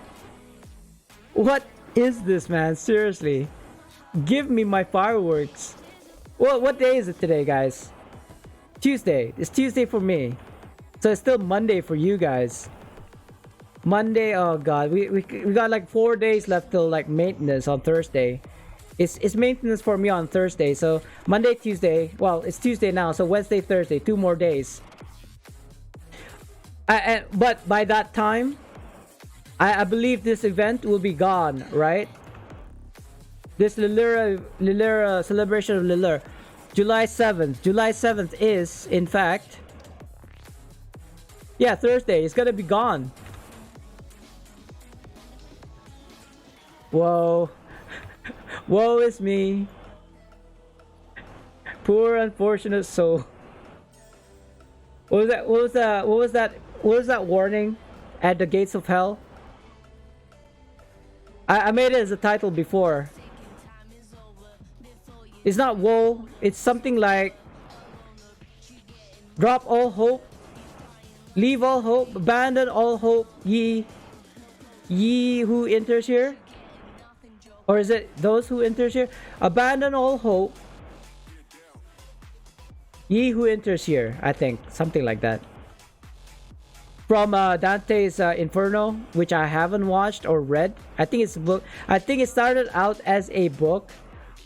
What is this, man? Seriously. Give me my fireworks. Well, what day is it today, guys? Tuesday. It's Tuesday for me. So it's still Monday for you guys. Monday, oh god. We got like 4 days left till like maintenance on Thursday. It's maintenance for me on Thursday. So Monday, Tuesday. Well, it's Tuesday now. So Wednesday, Thursday. 2 more days. But by that time, I believe this event will be gone, right? This Lilira celebration of Lilira. July 7th. July 7th is, in fact, yeah, Thursday. It's gonna be gone. Whoa. Woe is me. Poor unfortunate soul. What was that warning at the gates of hell? I made it as a title before. It's not woe, it's something like drop all hope, leave all hope, abandon all hope, ye who enters here. Or is it those who enters here? Abandon all hope, ye who enters here. I think something like that. From Dante's Inferno, which I haven't watched or read. I think it's a book. I think it started out as a book,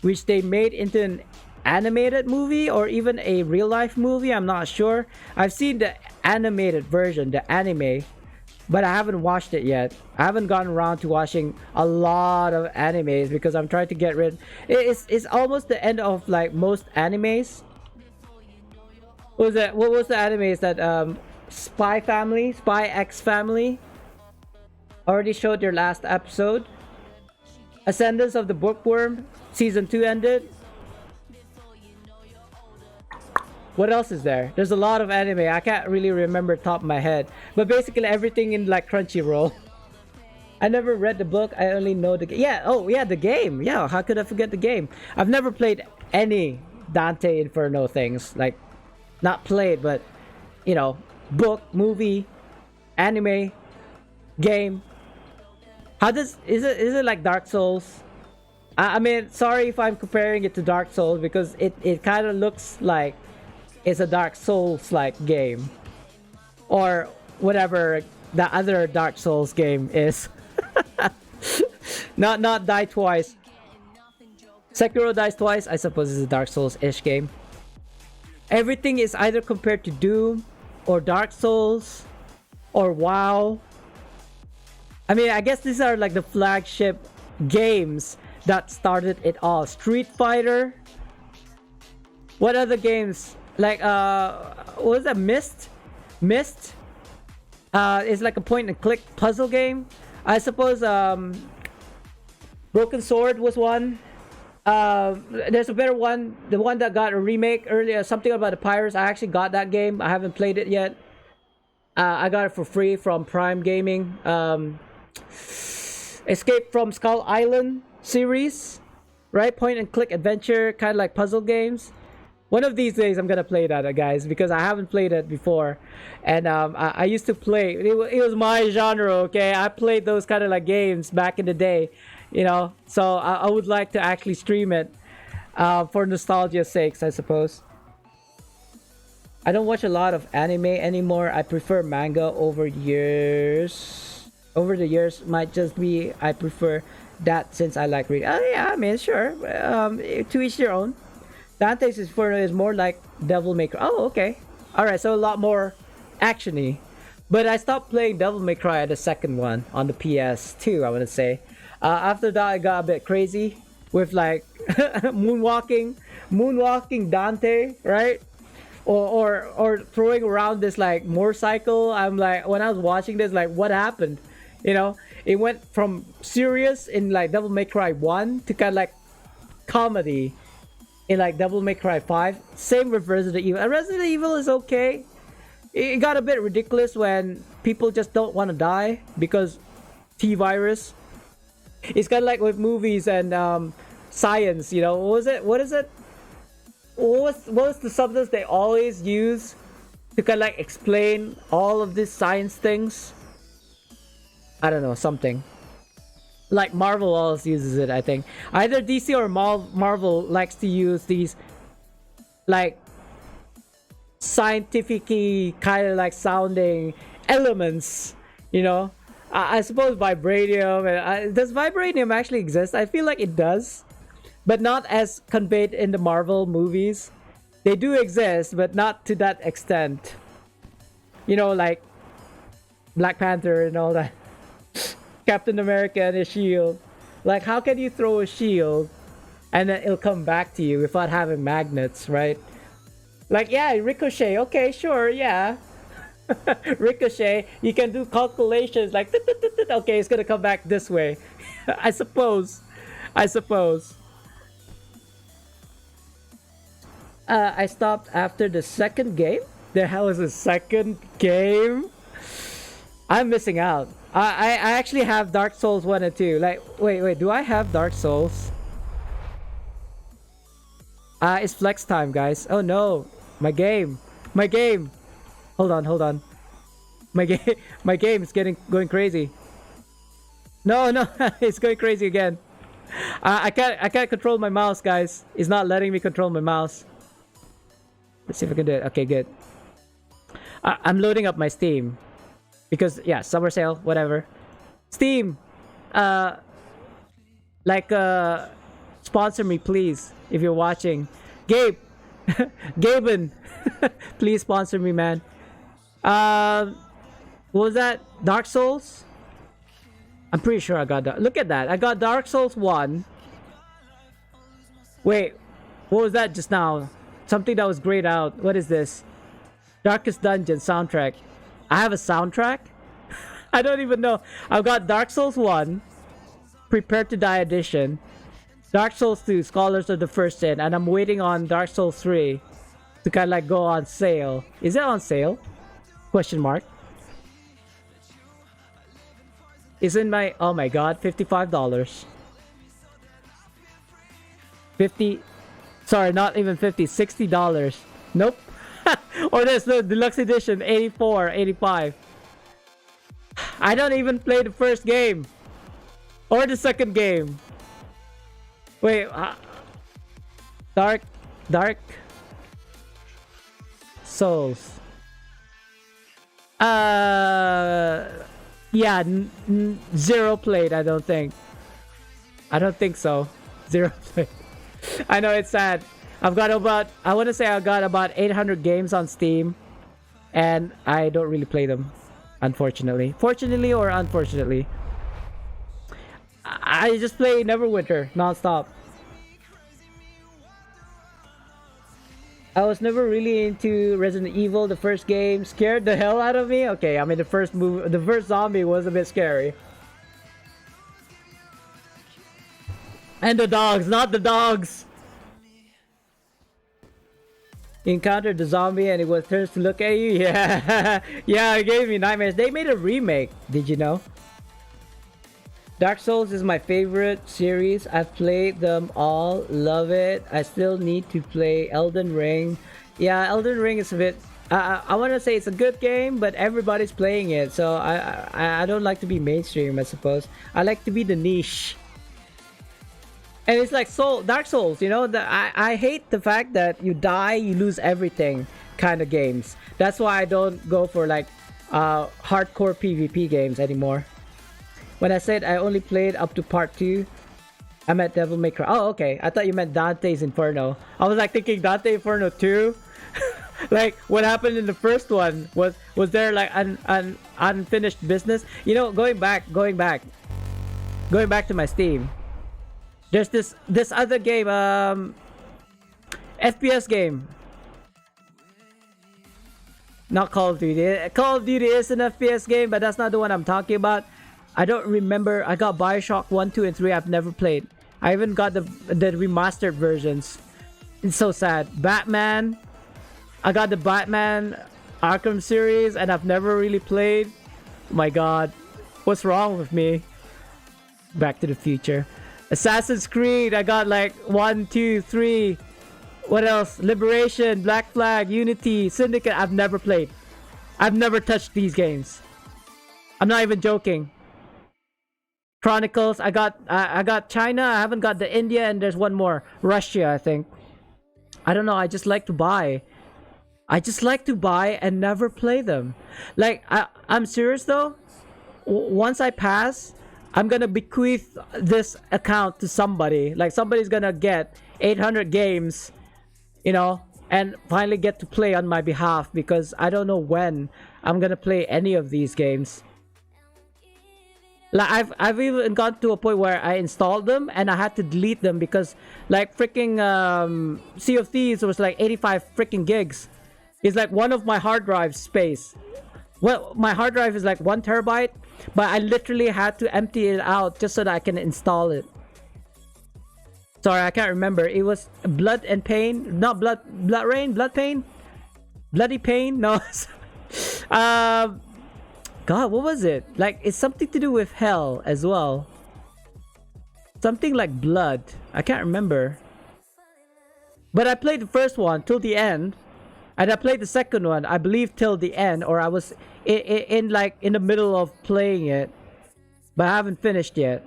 which they made into an animated movie or even a real life movie. I'm not sure. I've seen the animated version, the anime, but I haven't watched it yet. I haven't gotten around to watching a lot of animes because I'm trying to get rid. It's almost the end of like most animes. What was the animes that Spy X Family already showed their last episode? Ascendance of the Bookworm season 2 ended. What else is there? There's a lot of anime. I can't really remember top of my head, but basically everything in like Crunchyroll. I never read the book. I only know the game. Yeah. Oh yeah, the game. Yeah. How could I forget the game? I've never played any Dante Inferno things. Like, not played, but you know, book, movie, anime, game. Is it like Dark Souls? I mean, sorry if I'm comparing it to Dark Souls because it kind of looks like it's a Dark Souls like game, or whatever the other Dark Souls game is. not Die Twice. Sekiro Dies Twice, I suppose, is a Dark Souls-ish game. Everything is either compared to Doom or Dark Souls or WoW. I mean, I guess these are like the flagship games that started it all. Street Fighter. What other games? Like what was that? Myst? It's like a point and click puzzle game. I suppose Broken Sword was one. There's a better one, the one that got a remake earlier, something about the pirates. I actually got that game. I haven't played it yet. I got it for free from Prime Gaming. Escape from Skull Island series, right? Point and click adventure, kind of like puzzle games. One of these days I'm gonna play that, guys, because I haven't played it before, and I used to play. It was my genre, okay? I played those kind of like games back in the day, you know. So I would like to actually stream it for nostalgia's sakes, I suppose. I don't watch a lot of anime anymore. I prefer manga over the years. Might just be I prefer that since I like reading. Oh yeah, I mean sure. To each their own. Dante's Inferno is more like Devil May Cry. Oh okay. All right, so a lot more actiony. But I stopped playing Devil May Cry, the second one on the PS2. I want to say. After that, I got a bit crazy with like moonwalking Dante, right? Or throwing around this like motorcycle. I'm like, when I was watching this, like, what happened? You know, it went from serious in like Devil May Cry 1 to kind of like comedy in like Devil May Cry 5. Same with Resident Evil. And Resident Evil is okay. It got a bit ridiculous when people just don't want to die because T-virus. It's kind of like with movies and science, you know. What is it? What was the substance they always use to kind of like explain all of these science things? I don't know, something. Like Marvel always uses it, I think. Either DC or Marvel likes to use these like scientific-y kind of like sounding elements, you know. I suppose vibranium. Does vibranium actually exist? I feel like it does, but not as conveyed in the Marvel movies. They do exist, but not to that extent. You know, like Black Panther and all that. Captain America and his shield. Like, how can you throw a shield and then it'll come back to you without having magnets, right? Like, yeah, ricochet. Okay, sure, yeah. Ricochet, you can do calculations like okay, it's gonna come back this way. I suppose I stopped after the second game. The hell is the second game? I'm missing out. I actually have Dark Souls 1 and 2. Like, wait, do I have Dark Souls? It's flex time, guys. Oh no, my game. Hold on. My game is going crazy. No, it's going crazy again. I can't control my mouse, guys. It's not letting me control my mouse. Let's see if I can do it. Okay, good. I'm loading up my Steam because yeah, summer sale, whatever. Steam, sponsor me, please, if you're watching. Gabe, Gaben, please sponsor me, man. What was that? Dark Souls? I'm pretty sure I got that. Look at that. I got Dark Souls 1. Wait, what was that just now? Something that was grayed out. What is this? Darkest Dungeon soundtrack. I have a soundtrack? I don't even know. I've got Dark Souls 1, Prepare to Die Edition, Dark Souls 2, Scholars of the First Sin, and I'm waiting on Dark Souls 3 to kind of like go on sale. Is it on sale? Question mark. Is in my, oh my god, $55. 50, sorry, not even 50, $60. Nope. Or there's the deluxe edition, 84, 85. I don't even play the first game or the second game. Wait, Dark Souls. Yeah, zero played. I don't think so. Zero played. I know, it's sad. I've got about, I want to say I got about 800 games on Steam, and I don't really play them, unfortunately. Fortunately or unfortunately. I just play Neverwinter non-stop. I was never really into Resident Evil, the first game. Scared the hell out of me? Okay, I mean the first zombie was a bit scary. And the dogs, not the dogs! You encountered the zombie and it was turns to look at you? Yeah, yeah, it gave me nightmares. They made a remake, did you know? Dark Souls is my favorite series. I've played them all, love it. I still need to play Elden Ring. Yeah, Elden Ring is a bit, I want to say it's a good game, but everybody's playing it, so I don't like to be mainstream, I suppose. I like to be the niche. And it's like Dark Souls, you know, I hate the fact that you die, you lose everything kind of games. That's why I don't go for like hardcore PvP games anymore. When I said I only played up to part 2, I meant Devil May Cry. Oh, okay. I thought you meant Dante's Inferno. I was like thinking Dante Inferno 2. Like what happened in the first one was there like an unfinished business? You know, going back to my Steam. There's this other game, FPS game. Not Call of Duty. Call of Duty is an FPS game, but that's not the one I'm talking about. I don't remember. I got Bioshock 1, 2, and 3. I've never played. I even got the remastered versions. It's so sad. Batman. I got the Batman Arkham series, and I've never really played. Oh my god. What's wrong with me? Back to the Future. Assassin's Creed. I got like 1, 2, 3. What else? Liberation, Black Flag, Unity, Syndicate. I've never played. I've never touched these games. I'm not even joking. Chronicles. I got China. I haven't got the India, and there's one more. Russia, I think. I don't know. I just like to buy. And never play them. Like I'm serious though. Once I pass, I'm gonna bequeath this account to somebody. Like somebody's gonna get 800 games, you know, and finally get to play on my behalf, because I don't know when I'm gonna play any of these games. Like I've even gotten to a point where I installed them and I had to delete them because like freaking Sea of Thieves was like 85 freaking gigs. It's like one of my hard drive space. Well, my hard drive is like 1 terabyte, but I literally had to empty it out just so that I can install it. Sorry, I can't remember. It was Blood and Pain, not Blood Rain, Blood Pain, Bloody Pain. No, God, what was it? Like it's something to do with hell as well. Something like blood. I can't remember. But I played the first one till the end. And I played the second one, I believe, till the end, or I was in the middle of playing it, but I haven't finished yet.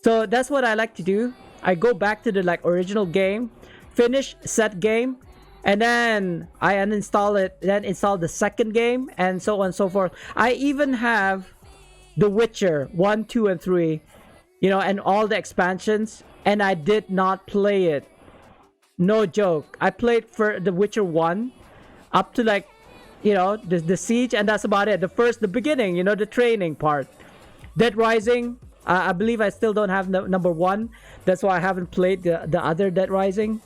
So that's what I like to do. I go back to the like original game, finish set game, and then I uninstall it, then install the second game, and so on and so forth. I even have The Witcher 1, 2, and 3, you know, and all the expansions, and I did not play it. No joke. I played for The Witcher 1 up to like, you know, the siege, and that's about it. The beginning, you know, the training part. Dead Rising, I believe I still don't have number 1. That's why I haven't played the other Dead Rising.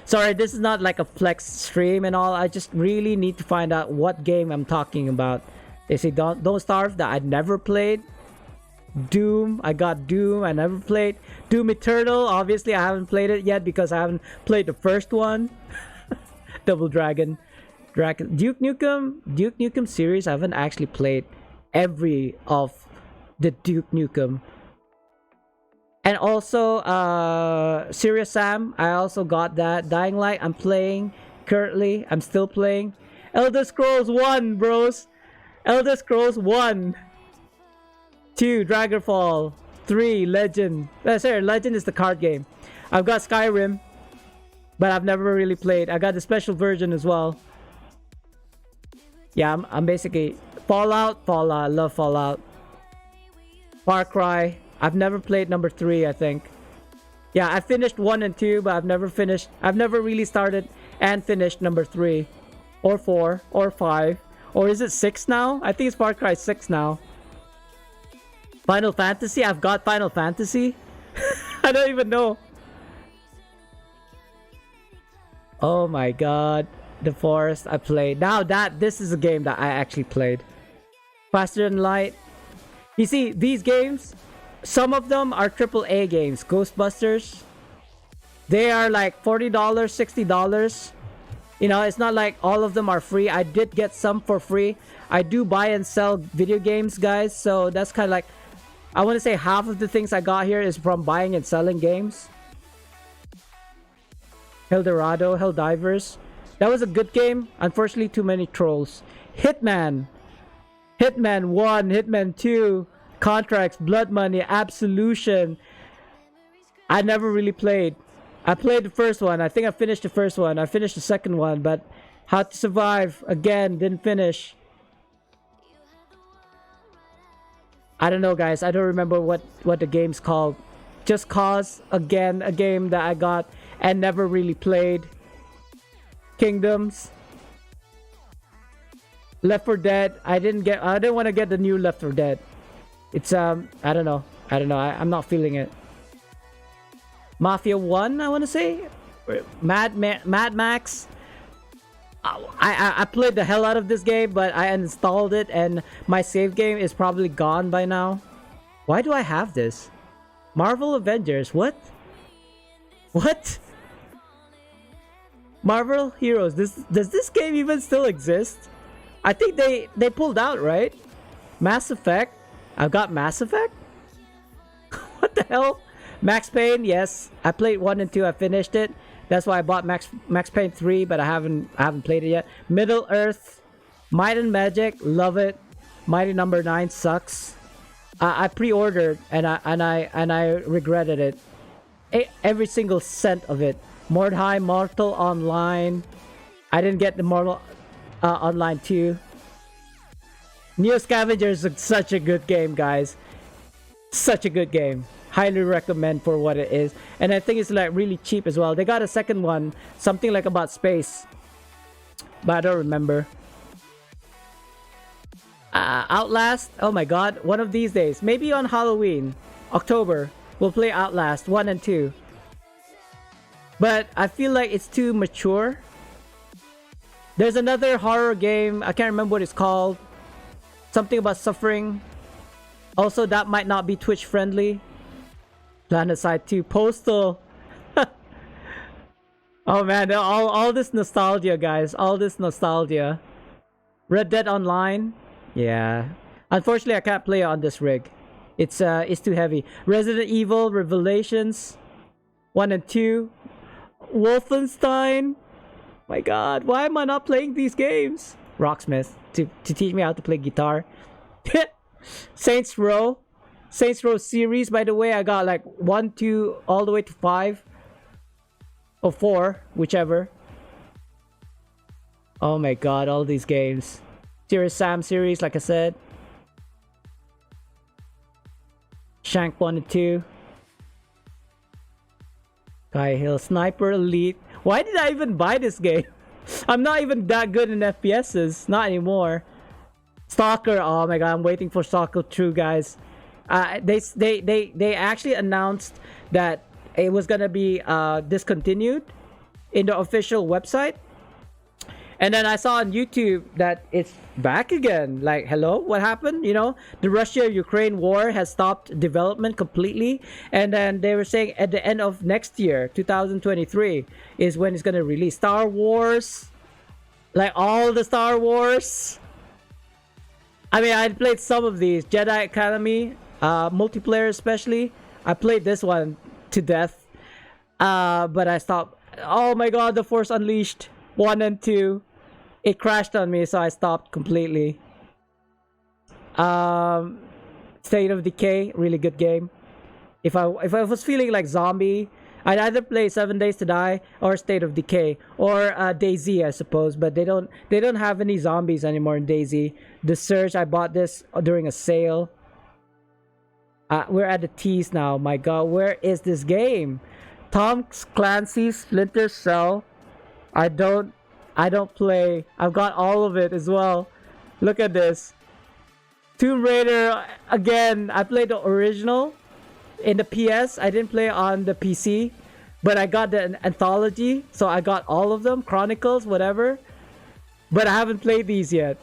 Sorry, this is not like a flex stream and all. I just really need to find out what game I'm talking about. They say Don't Starve, that I never played. Doom, I got Doom, I never played. Doom Eternal, obviously I haven't played it yet because I haven't played the first one. Double Dragon. Duke Nukem series, I haven't actually played every of the Duke Nukem. And also Serious Sam, I also got that. Dying Light, I'm playing currently. I'm still playing. Elder Scrolls 1, bros. Elder Scrolls 1. 2, Dragonfall. 3, Legend. Sorry, Legend is the card game. I've got Skyrim, but I've never really played. I got the special version as well. Yeah, I'm basically Fallout. I love Fallout. Far Cry. I've never played number 3, I think. Yeah, I finished 1 and 2, but I've never really started and finished number 3 or 4 or 5, or is it 6 now? I think it's Far Cry 6 now. Final Fantasy. I've got Final Fantasy. I don't even know. Oh my god. The Forest, I played. Now this is a game that I actually played. Faster Than Light. You see, these games, some of them are AAA games. Ghostbusters, they are like $40, $60. You know, it's not like all of them are free. I did get some for free. I do buy and sell video games, guys. So that's kind of like, I want to say half of the things I got here is from buying and selling games. Helldivers. That was a good game. Unfortunately, too many trolls. Hitman 1, Hitman 2, Contracts, Blood Money, Absolution. I never really played. I played the first one. I think I finished the first one. I finished the second one, but How to Survive, again, didn't finish. I don't know, guys. I don't remember what the game's called. Just Cause, again, a game that I got and never really played. Kingdoms. Left 4 Dead. I didn't want to get the new Left 4 Dead. It's I don't know. I'm not feeling it. Mafia 1, I want to say. Mad Max. I played the hell out of this game, but I uninstalled it and my save game is probably gone by now. Why do I have this? Marvel Avengers, what? What? Marvel Heroes, does this game even still exist? I think they pulled out, right? Mass Effect. I've got Mass Effect? What the hell? Max Payne, yes. I played 1 and 2, I finished it. That's why I bought Max Payne 3, but I haven't played it yet. Middle Earth, Might and Magic, love it. Mighty Number 9 sucks. I pre-ordered and I regretted it. Every single cent of it. Mordhai, Mortal Online. I didn't get the Mortal Online 2. Neo Scavengers is such a good game, guys. Such a good game. Highly recommend for what it is. And I think it's like really cheap as well. They got a second one, something like about space, but I don't remember. Outlast, oh my god, one of these days, maybe on Halloween, October, we'll play Outlast 1 and 2. But I feel like it's too mature. There's another horror game, I can't remember what it's called. Something about suffering. Also, that might not be Twitch friendly. Planetside 2, Postal. Oh man, all this nostalgia, guys. All this nostalgia. Red Dead Online. Yeah. Unfortunately, I can't play on this rig. It's too heavy. Resident Evil Revelations 1 and 2. Wolfenstein. My god, why am I not playing these games? Rocksmith to teach me how to play guitar. Saints Row series, by the way, I got like 1, 2, all the way to 5 or 4, whichever. Oh my god, all these games. Serious Sam series, like I said. Shank 1 and 2. Sky Hill Sniper Elite. Why did I even buy this game? I'm not even that good in FPSs, not anymore. Stalker, oh my god, I'm waiting for Stalker 2, guys. They actually announced that it was gonna be discontinued in the official website, and then I saw on YouTube that it's back again. Like, hello, what happened? You know, the Russia-Ukraine war has stopped development completely, and then they were saying at the end of next year, 2023, is when it's gonna release. Star Wars, like all the Star Wars. I mean, I played some of these. Jedi Academy, multiplayer especially. I played this one to death. But I stopped. Oh my god, The Force Unleashed 1 and 2. It crashed on me, so I stopped completely. State of Decay, really good game. If I was feeling like zombie, I'd either play 7 Days to Die or State of Decay or DayZ, I suppose. But they don't have any zombies anymore in DayZ. The Surge, I bought this during a sale. We're at the T's now. My god, where is this game? Tom Clancy's Splinter Cell. I don't play. I've got all of it as well. Look at this. Tomb Raider again. I played the original in the PS. I didn't play on the PC, but I got the anthology, so I got all of them. Chronicles, whatever. But I haven't played these yet.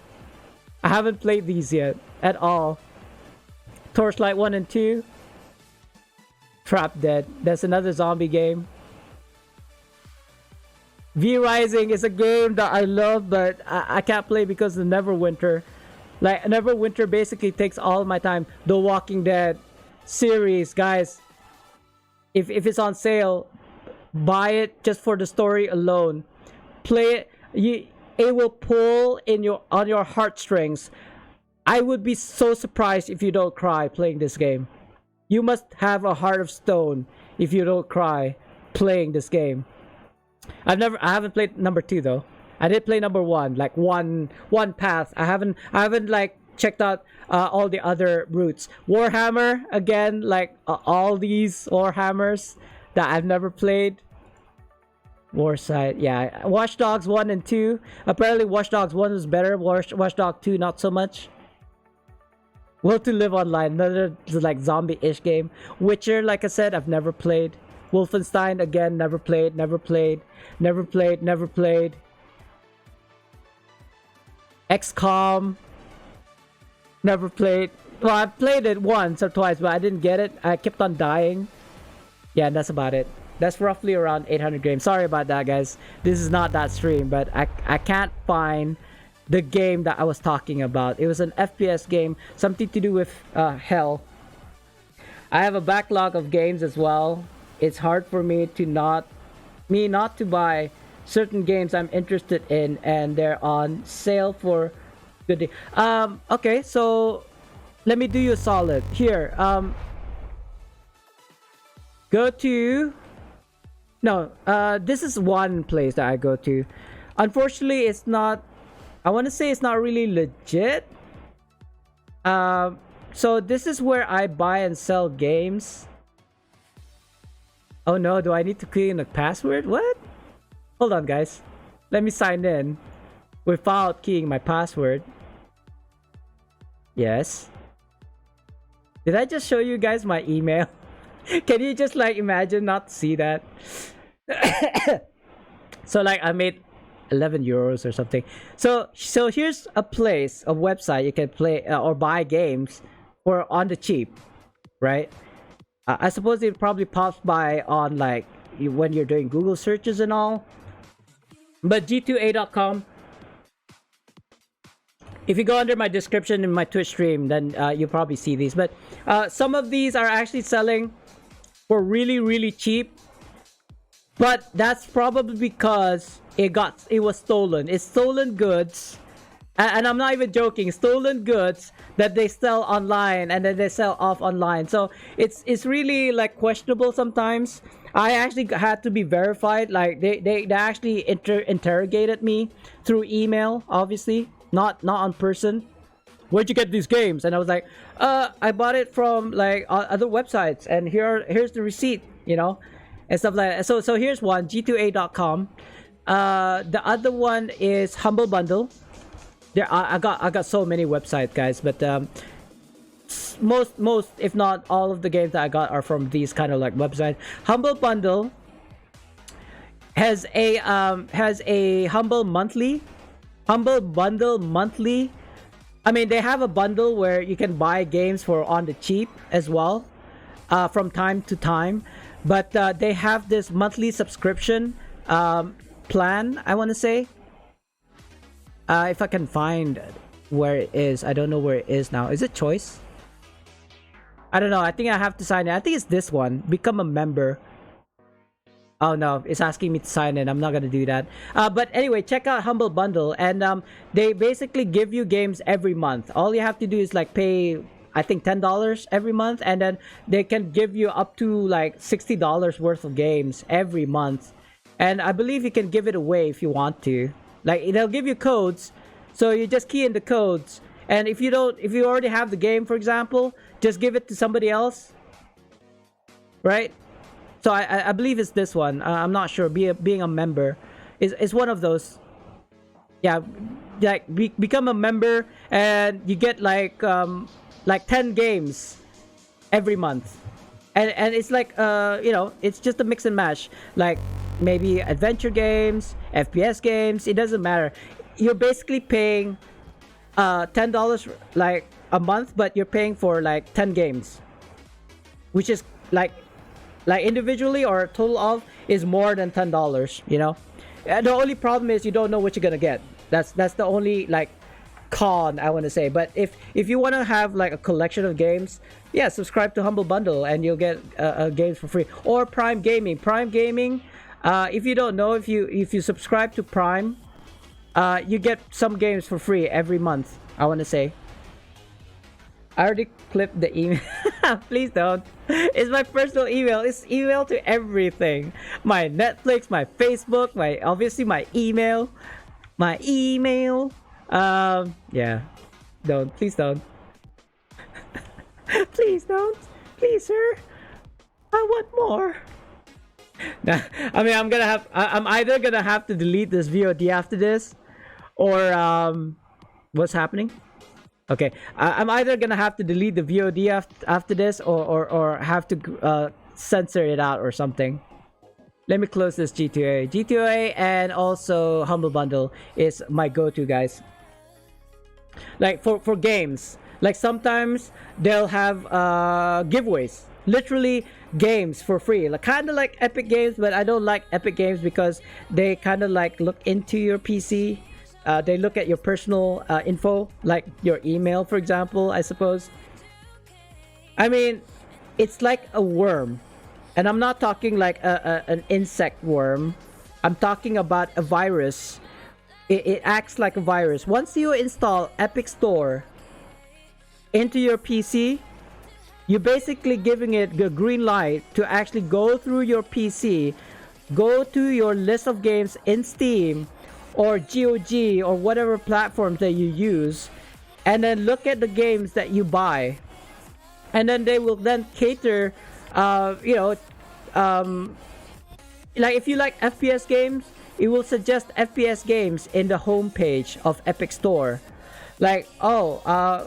I haven't played these yet at all. Torchlight 1 and 2. Trap Dead. That's another zombie game. V Rising is a game that I love, but I can't play because of Neverwinter. Like, Neverwinter basically takes all my time. The Walking Dead series, guys. If it's on sale, buy it just for the story alone. Play it. It will pull on your heartstrings. I would be so surprised if you don't cry playing this game. You must have a heart of stone if you don't cry playing this game. I haven't played number 2 though. I did play number 1, like one path. I haven't like checked out all the other routes. Warhammer again, like all these Warhammers that I've never played. Warside, yeah. Watch Dogs 1 and 2. Apparently Watch Dogs 1 was better. Watch Dogs 2 not so much. Will to Live Online, another like zombie-ish game. Witcher, like I said, I've never played. Wolfenstein, again, never played. XCOM, never played. Well, I've played it once or twice, but I didn't get it. I kept on dying. Yeah, and that's about it. That's roughly around 800 games. Sorry about that, guys. This is not that stream, but I can't find the game that I was talking about. It was an FPS game, something to do with hell. I have a backlog of games as well. It's hard for me to not to buy certain games I'm interested in, and they're on sale for good day. Okay, so let me do you a solid here. Go to this is one place that I go to. Unfortunately, it's not, I want to say it's not really legit. So this is where I buy and sell games. Oh no, do I need to key in the password? What? Hold on, guys. Let me sign in without keying my password. Yes. Did I just show you guys my email? Can you just like imagine not see that? So like I made 11 euros or something. So here's a place, a website you can play or buy games for on the cheap, right? I suppose it probably pops by on like when you're doing Google searches and all. But g2a.com, if you go under my description in my Twitch stream, then you'll probably see these. But some of these are actually selling for really cheap. But that's probably because it was stolen. It's stolen goods. And I'm not even joking. Stolen goods that they sell online and then they sell off online. So it's really like questionable sometimes. I actually had to be verified. Like they actually interrogated me through email, obviously, not on person. Where'd you get these games? And I was like, I bought it from like other websites, and here's the receipt, you know, and stuff like that. So here's one, g2a.com. The other one is Humble Bundle. I got so many websites, guys, but most if not all of the games that I got are from these kind of like websites. Humble Bundle has a Humble Bundle monthly. I mean, they have a bundle where you can buy games for on the cheap as well, from time to time. But they have this monthly subscription plan, I want to say. If I can find where it is. I don't know where it is now. Is it choice? I don't know. I think I have to sign in. I think it's this one. Become a member. Oh no, it's asking me to sign in. I'm not gonna do that. But anyway, check out Humble Bundle, and they basically give you games every month. All you have to do is like pay, I think $10 every month, and then they can give you up to like $60 worth of games every month. And I believe you can give it away if you want to. Like they'll give you codes, so you just key in the codes. And if you already have the game, for example, just give it to somebody else, right? So I believe it's this one. I'm not sure. Being a member is one of those. Yeah, like become a member and you get like 10 games every month, and it's like you know, it's just a mix and match. Like maybe adventure games, FPS games. It doesn't matter. You're basically paying $10 like a month, but you're paying for like 10 games, which is like individually or total of is more than $10, you know. And the only problem is you don't know what you're gonna get. That's the only like con I want to say. But if you want to have like a collection of games, yeah, subscribe to Humble Bundle and you'll get games for free. Or Prime Gaming. If you don't know, if you subscribe to Prime, you get some games for free every month, I want to say. I already clipped the email. Please don't. It's my personal email. It's email to everything. My Netflix, my Facebook, obviously my email. Yeah. Don't. Please don't. Please don't. Please, sir. I want more. Nah, I mean, I'm either gonna have to delete this VOD after this, or what's happening? Okay, I'm either gonna have to delete the VOD after this, or have to censor it out or something. Let me close this G2A. G2A and also Humble Bundle is my go-to, guys. Like for games, like sometimes they'll have giveaways, literally games for free, like kind of like Epic Games, but I don't like Epic Games because they kind of like look into your PC. They look at your personal info, like your email, for example, I suppose. I mean, it's like a worm, and I'm not talking like an insect worm. I'm talking about a virus. It acts like a virus. Once you install Epic Store into your PC, you're basically giving it the green light to actually go through your PC, go to your list of games in Steam or GOG or whatever platforms that you use, and then look at the games that you buy, and then they will then cater, like if you like FPS games, it will suggest FPS games in the homepage of Epic Store. Like,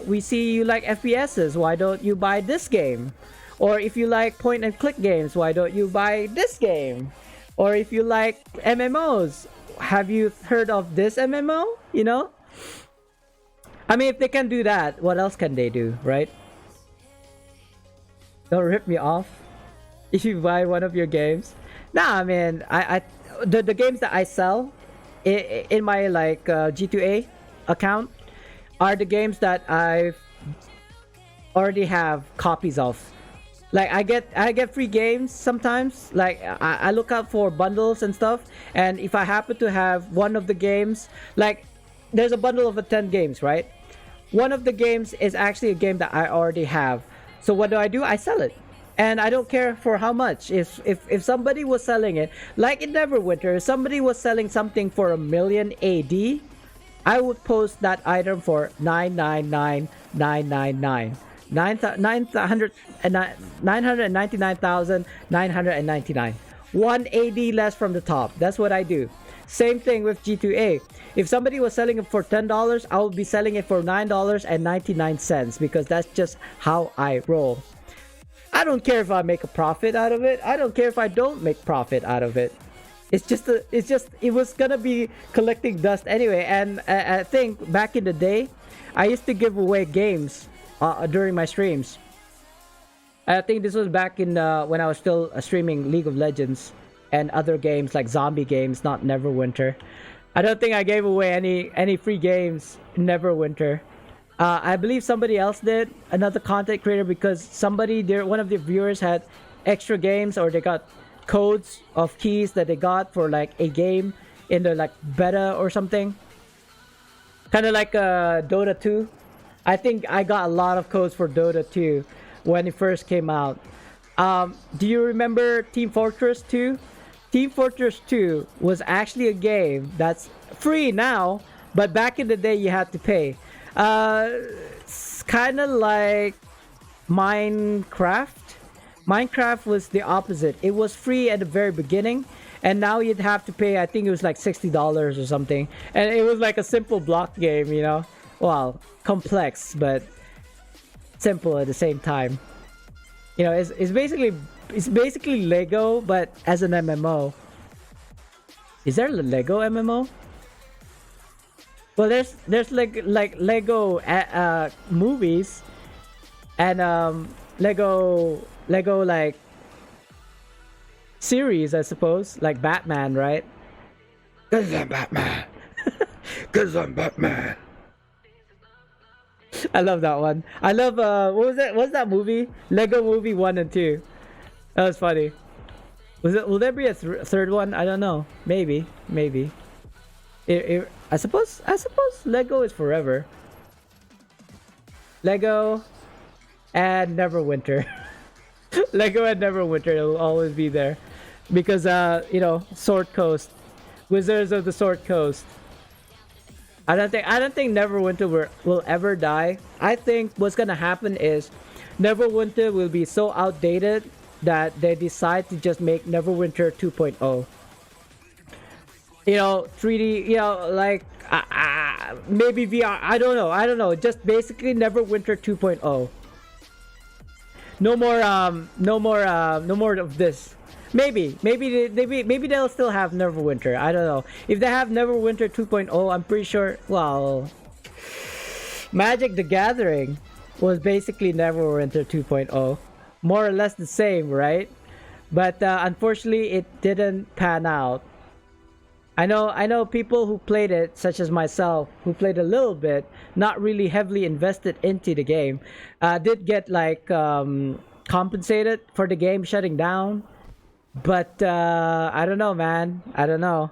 we see you like FPSs, why don't you buy this game? Or if you like point and click games, why don't you buy this game? Or if you like MMOs, have you heard of this MMO? You know? I mean, if they can do that, what else can they do, right? Don't rip me off if you buy one of your games. Nah, I mean, the games that I sell in my like G2A account are the games that I already have copies of. Like I get free games sometimes. Like I look out for bundles and stuff, and if I happen to have one of the games, like there's a bundle of 10 games, right? One of the games is actually a game that I already have. So what do? I sell it. And I don't care for how much. If somebody was selling it, like in Neverwinter, if somebody was selling something for 1,000,000 AD, I would post that item for 999,999. 999,999. 1 AD less from the top. That's what I do. Same thing with G2A. If somebody was selling it for $10, I would be selling it for $9.99 because that's just how I roll. I don't care if I make a profit out of it. I don't care if I don't make profit out of it. It was gonna be collecting dust anyway. And I think back in the day, I used to give away games during my streams. I think this was back in when I was still streaming League of Legends and other games like zombie games, not Neverwinter. I don't think I gave away any free games in Neverwinter. I believe somebody else did, another content creator, because one of the viewers had extra games, or they got codes of keys that they got for like a game in the like beta or something. Kind of like Dota 2. I think I got a lot of codes for Dota 2 when it first came out. Do you remember Team Fortress 2? Team Fortress 2 was actually a game that's free now, but back in the day you had to pay. It's kind of like Minecraft. Minecraft was the opposite. It was free at the very beginning, and now you'd have to pay. I think it was like $60 or something, and it was like a simple block game, you know. Well, complex but simple at the same time. You know, it's basically Lego but as an MMO. Is there a Lego MMO? Well, there's like Lego movies and Lego like series, I suppose, like Batman, right? 'Cause I'm Batman. 'Cause I'm Batman. I love that one. I love what was that? What's that movie? Lego Movie 1 and 2. That was funny. Will there be a third one? I don't know. Maybe. I suppose Lego is forever. Lego and Neverwinter. Lego and Neverwinter will always be there because Sword Coast, Wizards of the Sword Coast. I don't think Neverwinter will ever die. I think what's gonna happen is Neverwinter will be so outdated that they decide to just make Neverwinter 2.0. You know, 3D, you know, like maybe VR. I don't know. Just basically Neverwinter 2.0. No more of this. Maybe they'll still have Neverwinter. I don't know. If they have Neverwinter 2.0, I'm pretty sure. Well, Magic the Gathering was basically Neverwinter 2.0, more or less the same, right? But unfortunately, it didn't pan out. I know people who played it, such as myself, who played a little bit, not really heavily invested into the game, did get like compensated for the game shutting down. But I don't know, man. I don't know.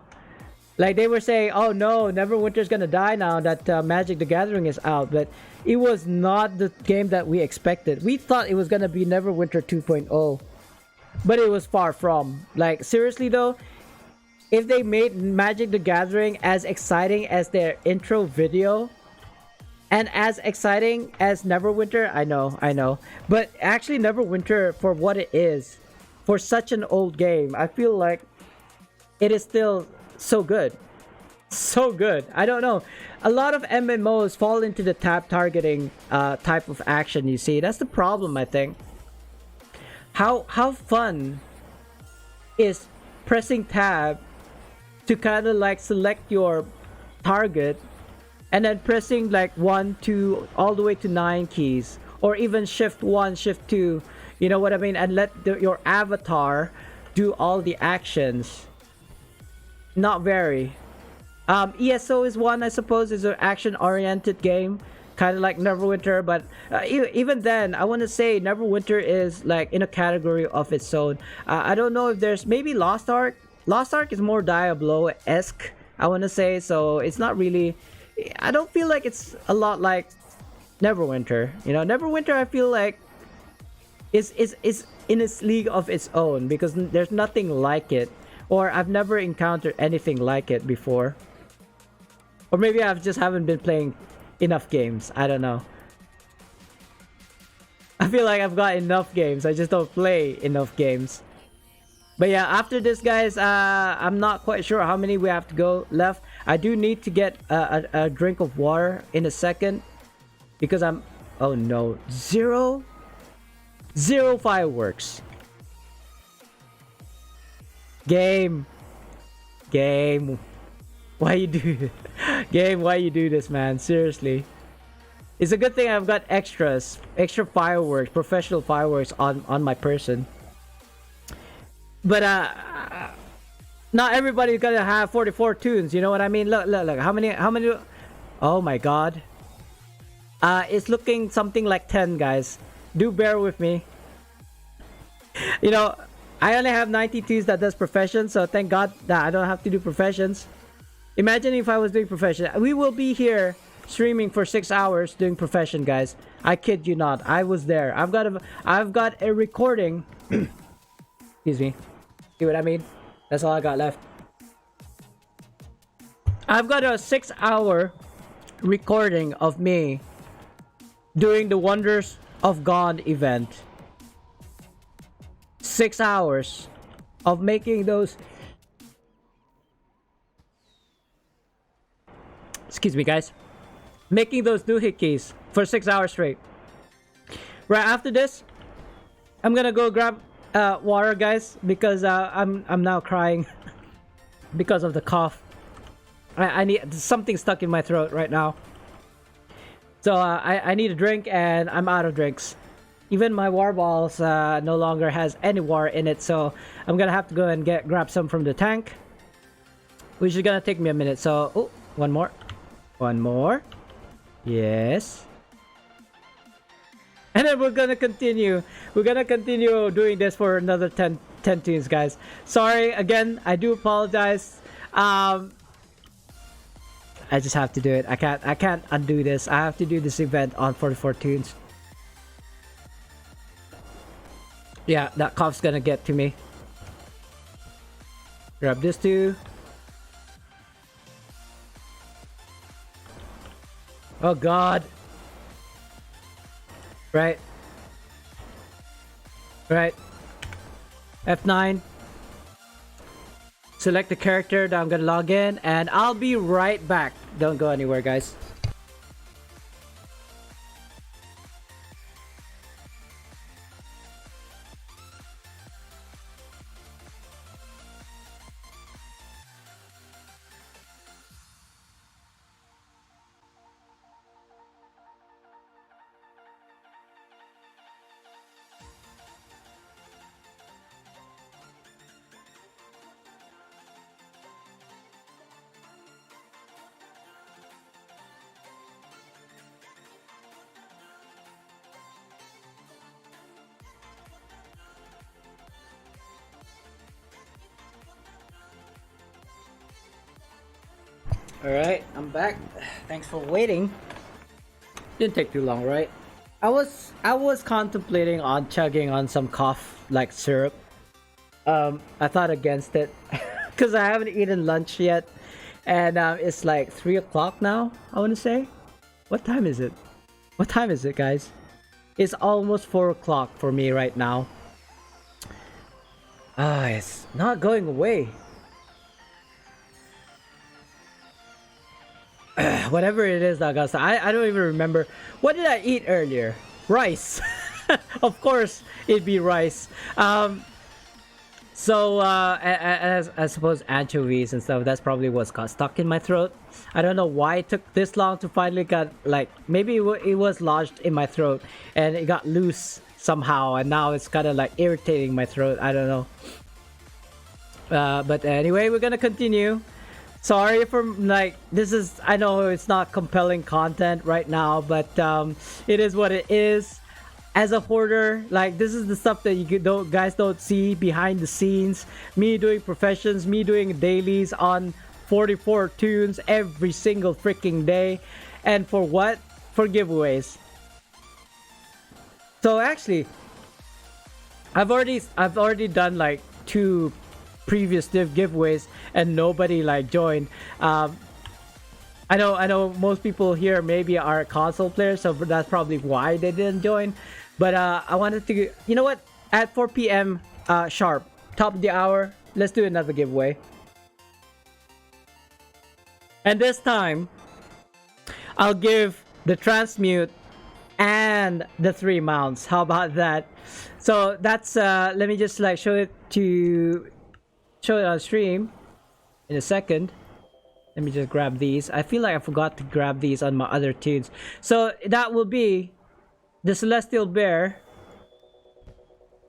Like they were saying, oh no, Neverwinter's gonna die now that Magic the Gathering is out. But it was not the game that we expected. We thought it was gonna be Neverwinter 2.0, but it was far from. Like seriously though, if they made Magic the Gathering as exciting as their intro video and as exciting as Neverwinter, I know. But actually Neverwinter, for what it is, for such an old game, I feel like it is still so good. So good. I don't know. A lot of MMOs fall into the tab targeting type of action, you see. That's the problem, I think. How fun is pressing tab to kind of like select your target and then pressing like 1, 2, all the way to 9 keys, or even shift 1, shift 2, you know what I mean, and let your avatar do all the actions. Not very. ESO is one, I suppose, is an action-oriented game, kind of like Neverwinter, but even then, I want to say Neverwinter is like in a category of its own. I don't know if there's maybe Lost Ark. Lost Ark is more Diablo-esque, I want to say, so it's not really. I don't feel like it's a lot like Neverwinter. You know, Neverwinter, I feel like is in its league of its own because there's nothing like it, or I've never encountered anything like it before. Or maybe I just haven't been playing enough games. I don't know. I feel like I've got enough games. I just don't play enough games. But yeah, after this, guys, I'm not quite sure how many we have to go left. I do need to get a drink of water in a second because I'm. Oh no, zero fireworks. Game. Why you do game? Why you do this, man? Seriously, it's a good thing I've got extra fireworks, professional fireworks on my person. But not everybody's gonna have 44 toons. You know what I mean? Look. How many? Oh my god. It's looking something like 10, guys. Do bear with me. You know, I only have 92s that does profession, so thank God that I don't have to do professions. Imagine if I was doing profession. We will be here streaming for 6 hours doing profession, guys. I kid you not. I was there. I've got a recording. Excuse me. See what I mean? That's all I got left. I've got a 6-hour recording of me doing the Wonders of God event. 6 hours of making those. Excuse me, guys. Making those doohickeys for 6 hours straight. Right after this, I'm gonna go grab water, guys, because I'm now crying because of the cough. I need something stuck in my throat right now. So I need a drink, and I'm out of drinks. Even my war balls no longer has any water in it, so I'm gonna have to go and grab some from the tank, which is gonna take me a minute. So, oh, one more. Yes. And then we're gonna continue. We're gonna continue doing this for another 10 tunes, guys. Sorry again. I do apologize. I just have to do it. I can't undo this. I have to do this event on 44 tunes. Yeah, that cough's gonna get to me. Grab this too. Oh god. Right. Right. F9. Select the character that I'm gonna log in, and I'll be right back. Don't go anywhere, guys. Alright, I'm back. Thanks for waiting. Didn't take too long, right? I was contemplating on chugging on some cough like syrup. I thought against it because I haven't eaten lunch yet, and it's like 3 o'clock now. I want to say, what time is it? What time is it, guys? It's almost 4 o'clock for me right now. It's not going away. Whatever it is, Augusta, I don't even remember. What did I eat earlier? Rice. Of course it'd be rice. So I suppose anchovies and stuff, that's probably what's got stuck in my throat. I don't know why it took this long to finally get, like, maybe it was lodged in my throat and it got loose somehow, and now it's kind of like irritating my throat. I don't know. But anyway, we're gonna continue. Sorry for, like, this is, I know it's not compelling content right now, but it is what it is. As a hoarder, like, this is the stuff that you guys don't see behind the scenes. Me doing professions, me doing dailies on 44 toons every single freaking day. And for what? For giveaways. So actually, I've already done like 2 previous giveaways and nobody like joined. I know most people here maybe are console players, so that's probably why they didn't join. But I wanted to, you know what, at 4 p.m. Sharp, top of the hour, let's do another giveaway. And this time I'll give the Transmute and the 3 mounts. How about that? So that's let me just like show it on stream in a second. Let me just grab these. I feel like I forgot to grab these on my other tunes. So that will be the Celestial Bear,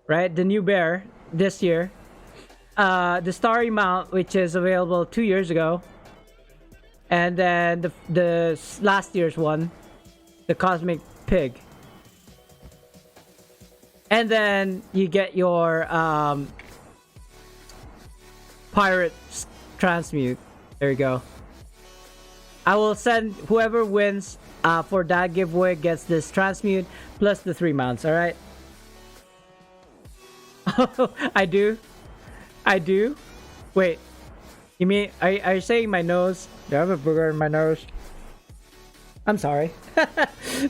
right? The new bear this year. The Starry Mount, which is available 2 years ago. And then the last year's one, the Cosmic Pig. And then you get your Pirate Transmute. There you go. I will send whoever wins for that giveaway gets this Transmute plus the 3 mounts, alright? I do? Wait. You mean, are you saying my nose? Do I have a booger in my nose? I'm sorry.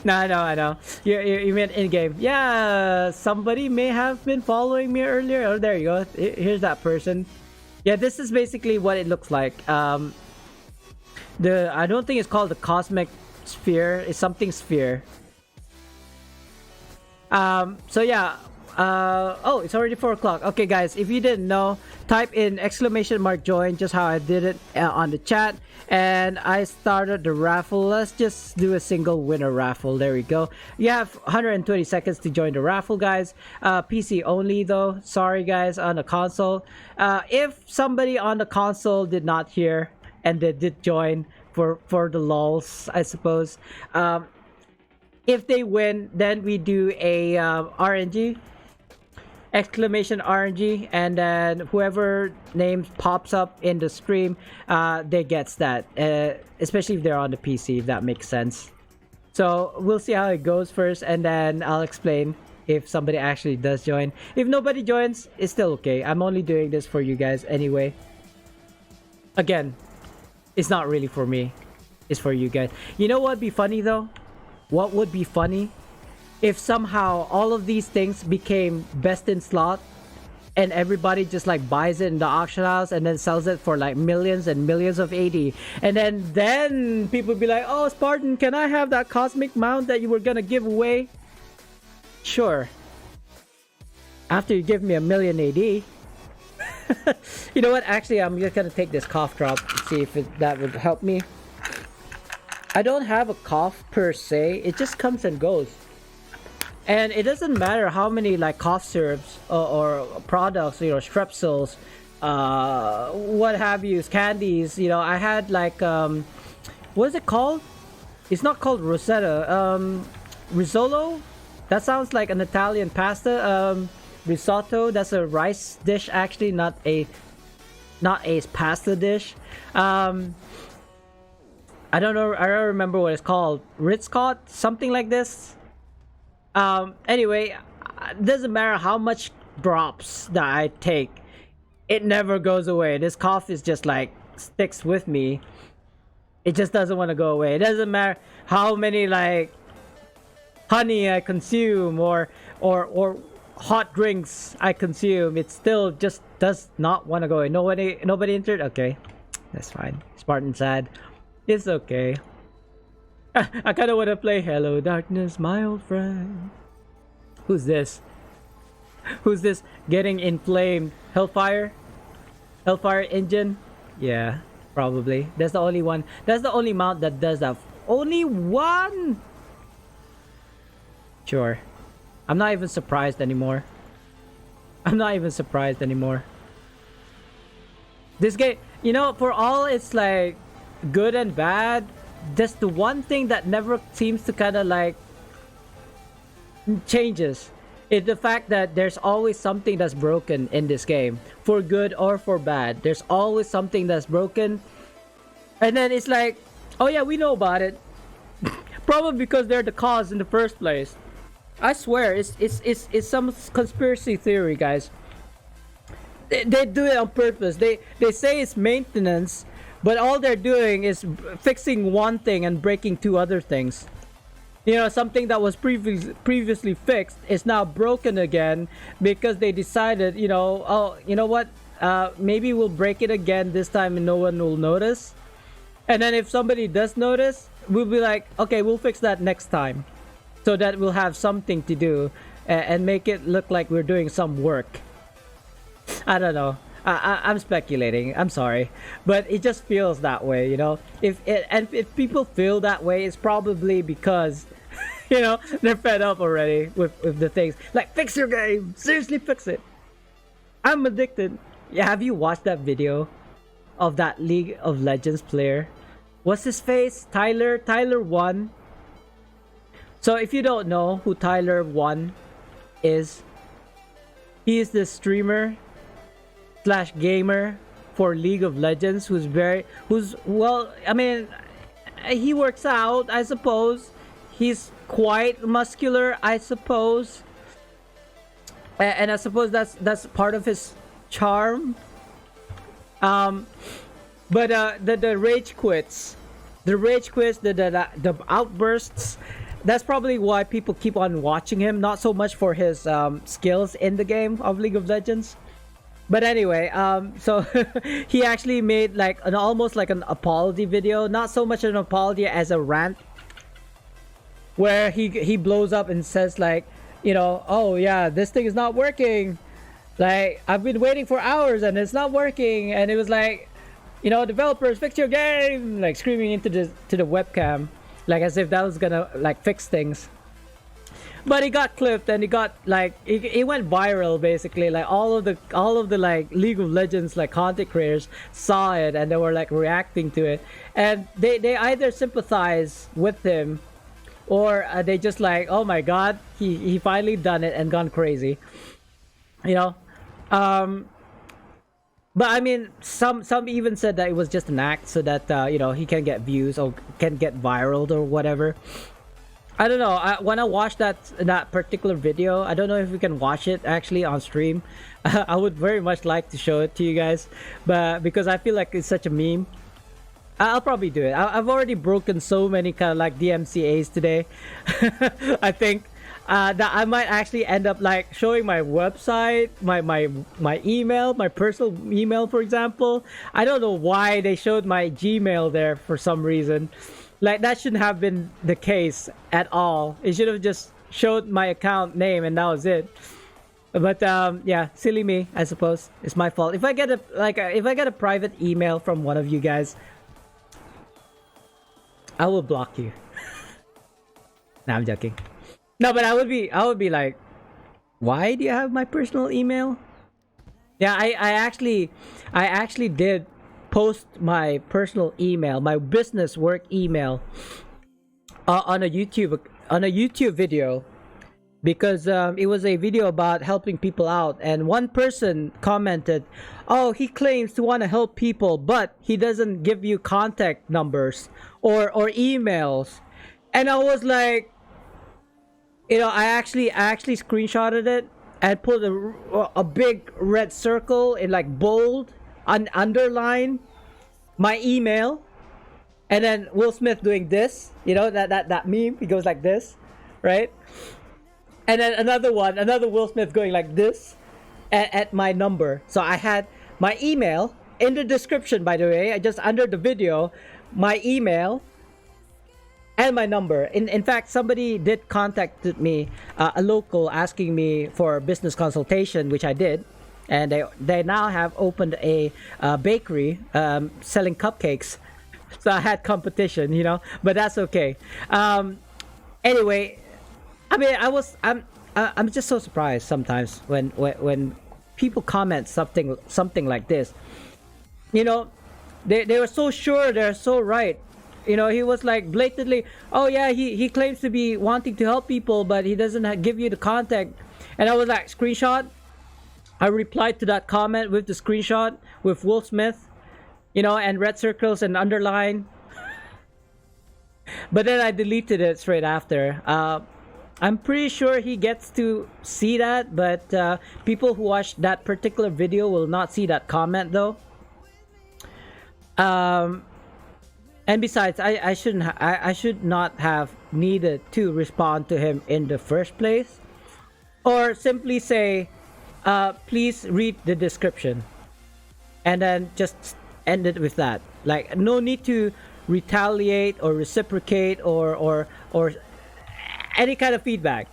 No, I know. You meant in-game. Yeah, somebody may have been following me earlier. Oh, there you go. Here's that person. Yeah, this is basically what it looks like. I don't think it's called the Cosmic Sphere. It's something sphere. So yeah. Oh, it's already 4 o'clock. Okay, guys, if you didn't know, type in !join, just how I did it on the chat, and I started the raffle. Let's just do a single winner raffle. There we go. You have 120 seconds to join the raffle, guys. PC only though. Sorry, guys, on the console. If somebody on the console did not hear and they did join for the lulz, I suppose. If they win, then we do a RNG. !RNG, and then whoever name pops up in the stream, they gets that, especially if they're on the PC, if that makes sense. So we'll see how it goes first, and then I'll explain if somebody actually does join. If nobody joins, it's still okay. I'm only doing this for you guys anyway. Again, it's not really for me. is for you guys. You know what would be funny though? What would be funny? If somehow all of these things became best in slot and everybody just like buys it in the auction house and then sells it for like millions and millions of AD. And then people be like, oh, Spartan, can I have that cosmic mount that you were gonna give away? Sure. After you give me 1,000,000 AD. You know what? Actually, I'm just gonna take this cough drop and see if that would help me. I don't have a cough per se. It just comes and goes. And it doesn't matter how many like cough syrups or products, you know, strepsils, what have you, candies. You know, I had like what is it called? It's not called Rosetta. Risolo. That sounds like an Italian pasta. Risotto. That's a rice dish, actually, not a pasta dish. I don't know. I don't remember what it's called. Ritz-Cot, something like this. Anyway, it doesn't matter how much drops that I take, it never goes away. This cough is just like sticks with me. It just doesn't want to go away. It doesn't matter how many like honey I consume or hot drinks I consume. It still just does not want to go away. Nobody entered. Okay, that's fine. Spartan sad. It's okay. I kind of want to play Hello Darkness, my old friend. Who's this? Who's this getting inflamed? Hellfire? Hellfire engine? Yeah, probably. That's the only one. That's the only mount that does that. Only one! Sure. I'm not even surprised anymore. I'm not even surprised anymore. This game, you know, for all it's like good and bad, just the one thing that never seems to kind of like changes is the fact that there's always something that's broken in this game, for good or for bad. There's always something that's broken, and then it's like, oh yeah, we know about it. Probably because they're the cause in the first place. I swear, it's some conspiracy theory, guys. They do it on purpose. They say it's maintenance, but all they're doing is fixing one thing and breaking two other things. You know, something that was previously fixed is now broken again because they decided, you know, oh, you know what? Maybe we'll break it again this time and no one will notice. And then if somebody does notice, we'll be like, okay, we'll fix that next time. So that we'll have something to do and make it look like we're doing some work. I don't know. I'm speculating. I'm sorry, but it just feels that way, you know. If people feel that way, it's probably because, you know, they're fed up already with the things. Like, fix your game. Seriously, fix it. I'm addicted. Yeah, have you watched that video of that League of Legends player? What's his face? Tyler 1. So if you don't know who Tyler 1 is, he is the streamer / gamer for League of Legends well, I mean, he works out, I suppose. He's quite muscular, I suppose, and I suppose that's part of his charm. But the rage quits, the outbursts, that's probably why people keep on watching him. Not so much for his skills in the game of League of Legends. But anyway, so he actually made like almost like an apology video. Not so much an apology as a rant, where he blows up and says like, you know, oh yeah, this thing is not working. Like, I've been waiting for hours and it's not working. And it was like, you know, developers, fix your game, like screaming into the webcam, like as if that was gonna like fix things. But it got clipped and it got like it went viral basically. Like all of the like League of Legends like content creators saw it and they were like reacting to it, and they either sympathize with him or they just like, oh my god, he finally done it and gone crazy, you know. But I mean, some even said that it was just an act so that you know, he can get views or can get viral or whatever. I don't know. When I watched that particular video, I don't know if we can watch it actually on stream. I would very much like to show it to you guys, but because I feel like it's such a meme. I'll probably do it. I've already broken so many kind of like DMCA's today. I think that I might actually end up like showing my website, my email, my personal email, for example. I don't know why they showed my Gmail there for some reason. Like that shouldn't have been the case at all. It should have just showed my account name and that was it. But yeah, silly me, I suppose. It's my fault. If I get a private email from one of you guys, I will block you. Nah, I'm joking. No, but I would be like, why do you have my personal email? Yeah, I actually did post my personal email, my business work email, on a YouTube video, because it was a video about helping people out, and one person commented, "Oh, he claims to want to help people, but he doesn't give you contact numbers or emails," and I was like, I actually screenshotted it and put a big red circle in like bold and underline my email, and then Will Smith doing this, that meme. He goes like this, right? And then another Will Smith going like this at my number. So I had my email in the description, by the way. I just under the video, my email and my number. In fact, somebody did contacted me, a local, asking me for business consultation, which I did, and they now have opened a bakery selling cupcakes. So I had competition, but that's okay. Anyway, I mean, I'm just so surprised sometimes when people comment something like this. They were so sure they're so right. He was like blatantly, "Oh yeah, he claims to be wanting to help people, but he doesn't give you the contact." And I was like, screenshot. I replied to that comment with the screenshot with Will Smith, and red circles and underline. But then I deleted it straight after. I'm pretty sure he gets to see that, but people who watch that particular video will not see that comment though. And besides, I should not have needed to respond to him in the first place, or simply say, please read the description, and then just end it with that. Like, no need to retaliate or reciprocate or any kind of feedback.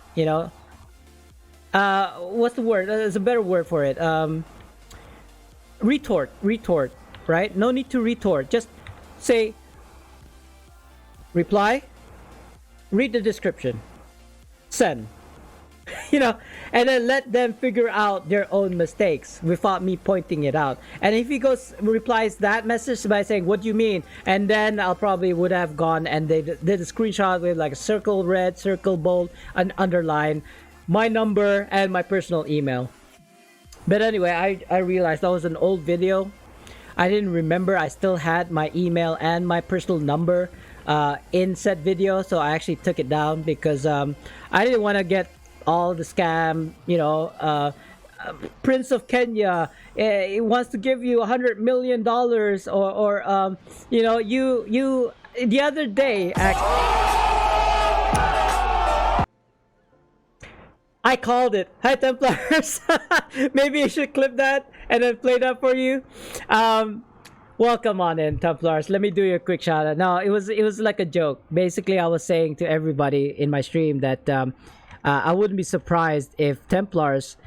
What's the word? There's a better word for it. Retort, right? No need to retort. Just say, reply, read the description, send. And then let them figure out their own mistakes without me pointing it out. And if he replies that message by saying, "What do you mean?" and then I'll probably would have gone and they did a screenshot with like a circle red, circle bold, and underline my number and my personal email. But anyway, I realized that was an old video. I didn't remember I still had my email and my personal number in said video, so I actually took it down because I didn't want to get all the scam, Prince of Kenya, he wants to give you $100 million, or you the other day, I called it. Hi Templars. Maybe I should clip that and then play that for you. Welcome on in, Templars. Let me do you a quick shout out. No, it was like a joke. Basically, I was saying to everybody in my stream that I wouldn't be surprised if Templars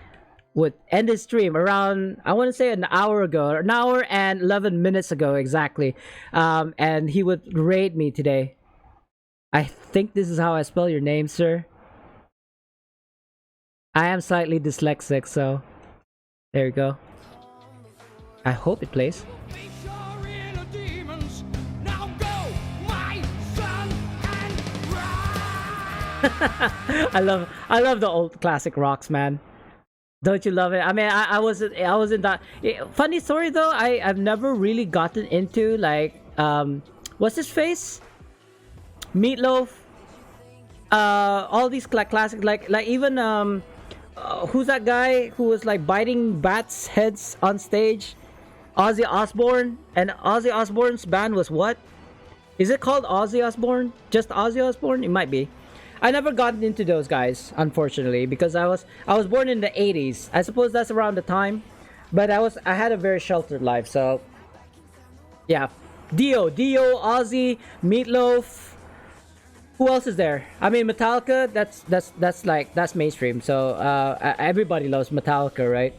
would end his stream around, I want to say an hour and 11 minutes ago exactly, and he would raid me today. I think this is how I spell your name, sir. I am slightly dyslexic, so there you go. I hope it plays. I love the old classic rocks, man. Don't you love it? I mean, I wasn't that. Funny story though, I've never really gotten into like what's his face? Meatloaf. All these classic like even who's that guy who was like biting bats' heads on stage? Ozzy Osbourne, and Ozzy Osbourne's band was what? Is it called Ozzy Osbourne? Just Ozzy Osbourne? It might be. I never got into those guys, unfortunately, because I was born in the 80s. I suppose that's around the time, but I had a very sheltered life, so yeah. Dio, Ozzy, Meatloaf. Who else is there? I mean, Metallica. That's mainstream. So everybody loves Metallica, right?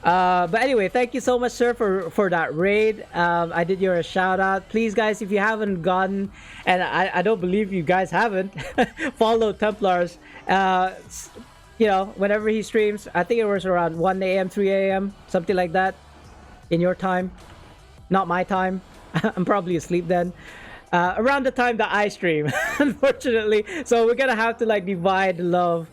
But anyway, thank you so much, sir, for that raid. I did your shout out. Please, guys, if you haven't gotten, and I don't believe you guys haven't, follow Templars. You know, whenever he streams, I think it was around 1 a.m., 3 a.m., something like that, in your time, not my time. I'm probably asleep then. Around the time that I stream, unfortunately. So we're gonna have to like divide the love.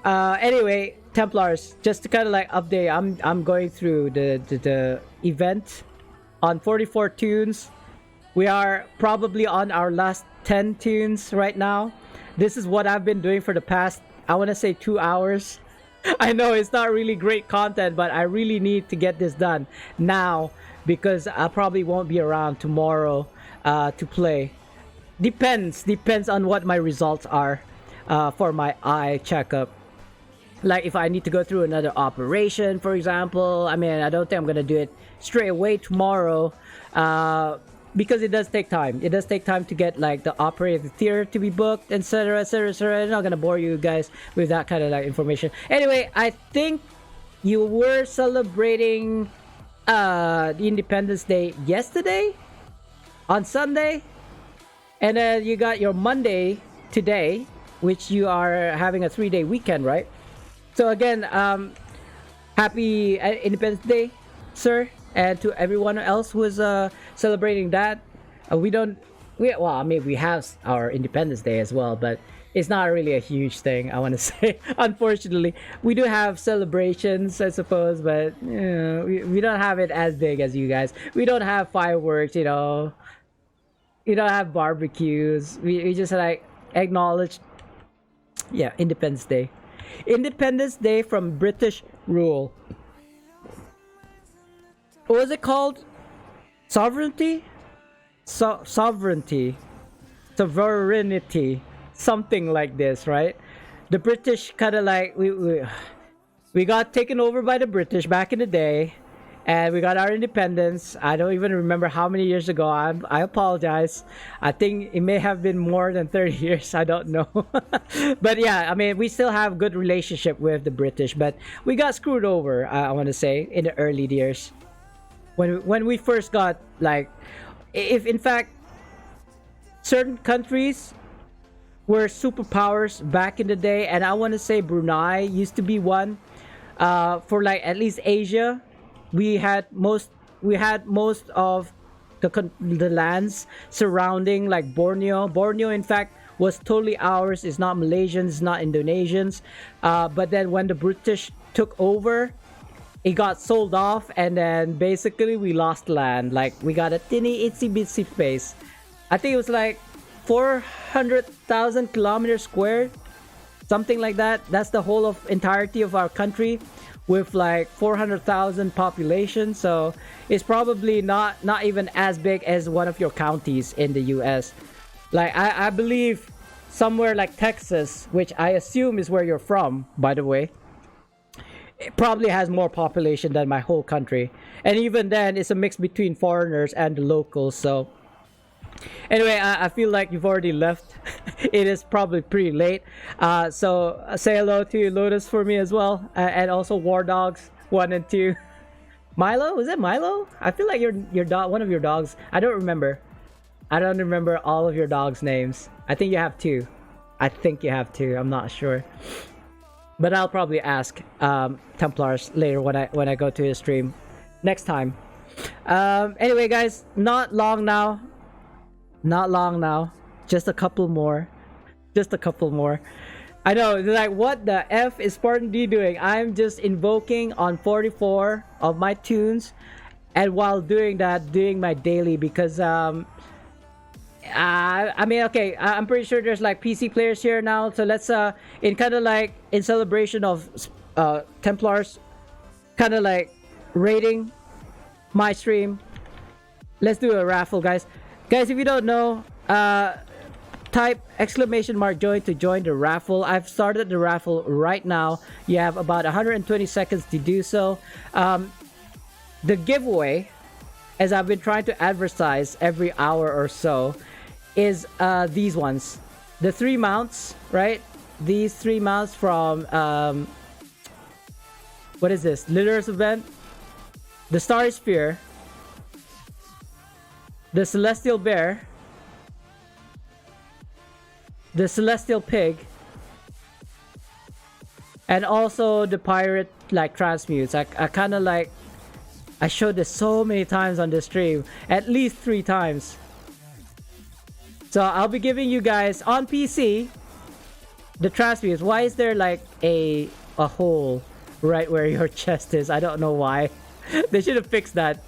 Anyway, Templars, just to kind of like update, I'm going through the event on 44 toons. We are probably on our last 10 toons right now. This is what I've been doing for the past, I want to say, 2 hours. I know it's not really great content, but I really need to get this done now because I probably won't be around tomorrow to play. Depends on what my results are for my eye checkup. Like if I need to go through another operation, for example. I mean, I don't think I'm gonna do it straight away tomorrow because it does take time. It does take time to get like the operating theater to be booked, etc., etc., etc. I'm not gonna bore you guys with that kind of like information. Anyway, I think you were celebrating the Independence Day yesterday on Sunday, and then you got your Monday today, which you are having a 3-day weekend, right? So again, happy Independence Day, sir, and to everyone else who is celebrating that. I mean, we have our Independence Day as well, but it's not really a huge thing, I want to say. Unfortunately, we do have celebrations, I suppose, but you know, we don't have it as big as you guys. We don't have fireworks, you know. We don't have barbecues. We just like acknowledge, yeah, Independence Day. Independence Day from British rule. What was it called? Sovereignty? Sovereignty. Sovereignty. Something like this, right? The British kind of like we got taken over by the British back in the day, and we got our independence. I don't even remember how many years ago. I apologize. I think it may have been more than 30 years. I don't know. But yeah, I mean, we still have good relationship with the British, but we got screwed over, I want to say, in the early years. When we first got, like, if in fact certain countries were superpowers back in the day, and I want to say Brunei used to be one, for like at least Asia. We had most of the lands surrounding like Borneo. Borneo, in fact, was totally ours. It's not Malaysians, it's not Indonesians. But then when the British took over, it got sold off, and then basically we lost land. Like we got a teeny itsy bitsy space. I think it was like 400,000 kilometers squared, something like that. That's the whole of entirety of our country, with like 400,000 population. So it's probably not even as big as one of your counties in the US. Like I believe somewhere like Texas, which I assume is where you're from, by the way, it probably has more population than my whole country. And even then, it's a mix between foreigners and the locals. So anyway, I feel like you've already left. It is probably pretty late. So say hello to Lotus for me as well. And also War Dogs 1 and 2. Milo? Was it Milo? I feel like your dog, one of your dogs. I don't remember. I don't remember all of your dogs' names. I think you have 2. I think you have 2. I'm not sure. But I'll probably ask Templars later when I go to his stream next time. Anyway, guys, not long now. Just a couple more. I know, like, what the F is SpartanDee doing? I'm just invoking on 44 of my toons, and while doing that, doing my daily, because I mean, okay, I'm pretty sure there's like PC players here now, so let's in kind of like in celebration of Templars, kind of like rating my stream. Let's do a raffle, guys. Guys, if you don't know, type !join to join the raffle. I've started the raffle right now. You have about 120 seconds to do so. The giveaway, as I've been trying to advertise every hour or so, is these ones. The 3 mounts, right? These 3 mounts from what is this? Litter's event, the Starry Sphere, the Celestial Bear, the Celestial Pig, and also the Pirate like Transmutes. I kind of like, I showed this so many times on the stream, at least 3 times. So I'll be giving you guys on PC the Transmutes. Why is there like a hole right where your chest is? I don't know why. They should have fixed that.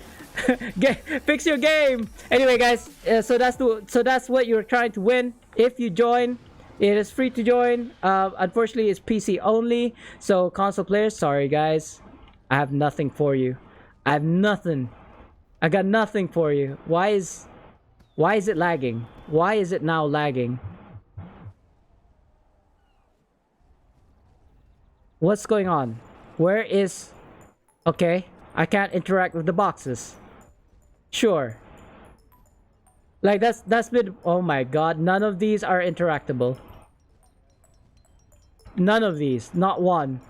Fix your game. Anyway, guys, so that's what you're trying to win. If you join, it is free to join. Unfortunately, it's PC only. So console players, sorry guys, I have nothing for you. I have nothing. I got nothing for you. Why is it lagging? Why is it now lagging? What's going on? Where is... Okay, I can't interact with the boxes. Sure. Like that's been... Oh my god, none of these are interactable. None of these, not one.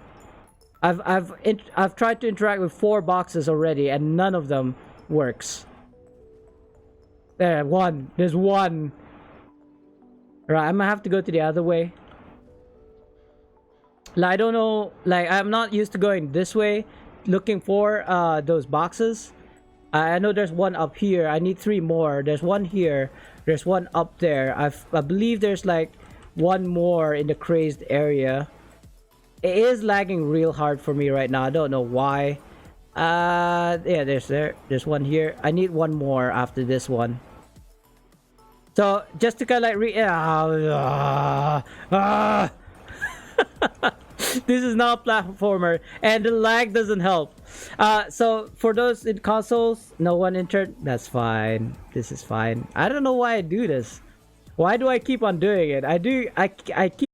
I've tried to interact with 4 boxes already and none of them works. There, one. There's one. Right, I'm gonna have to go to the other way. Like, I don't know, like I'm not used to going this way looking for those boxes. I know there's one up here. I need 3 more. There's one here. There's one up there. I believe there's like one more in the crazed area. It is lagging real hard for me right now. I don't know why. Yeah, there's one here. I need one more after this one. So just to kind of like this is not a platformer and the lag doesn't help. So for those in consoles, no one entered. That's fine. This is fine. I don't know why I do this. Why do I keep on doing it? I keep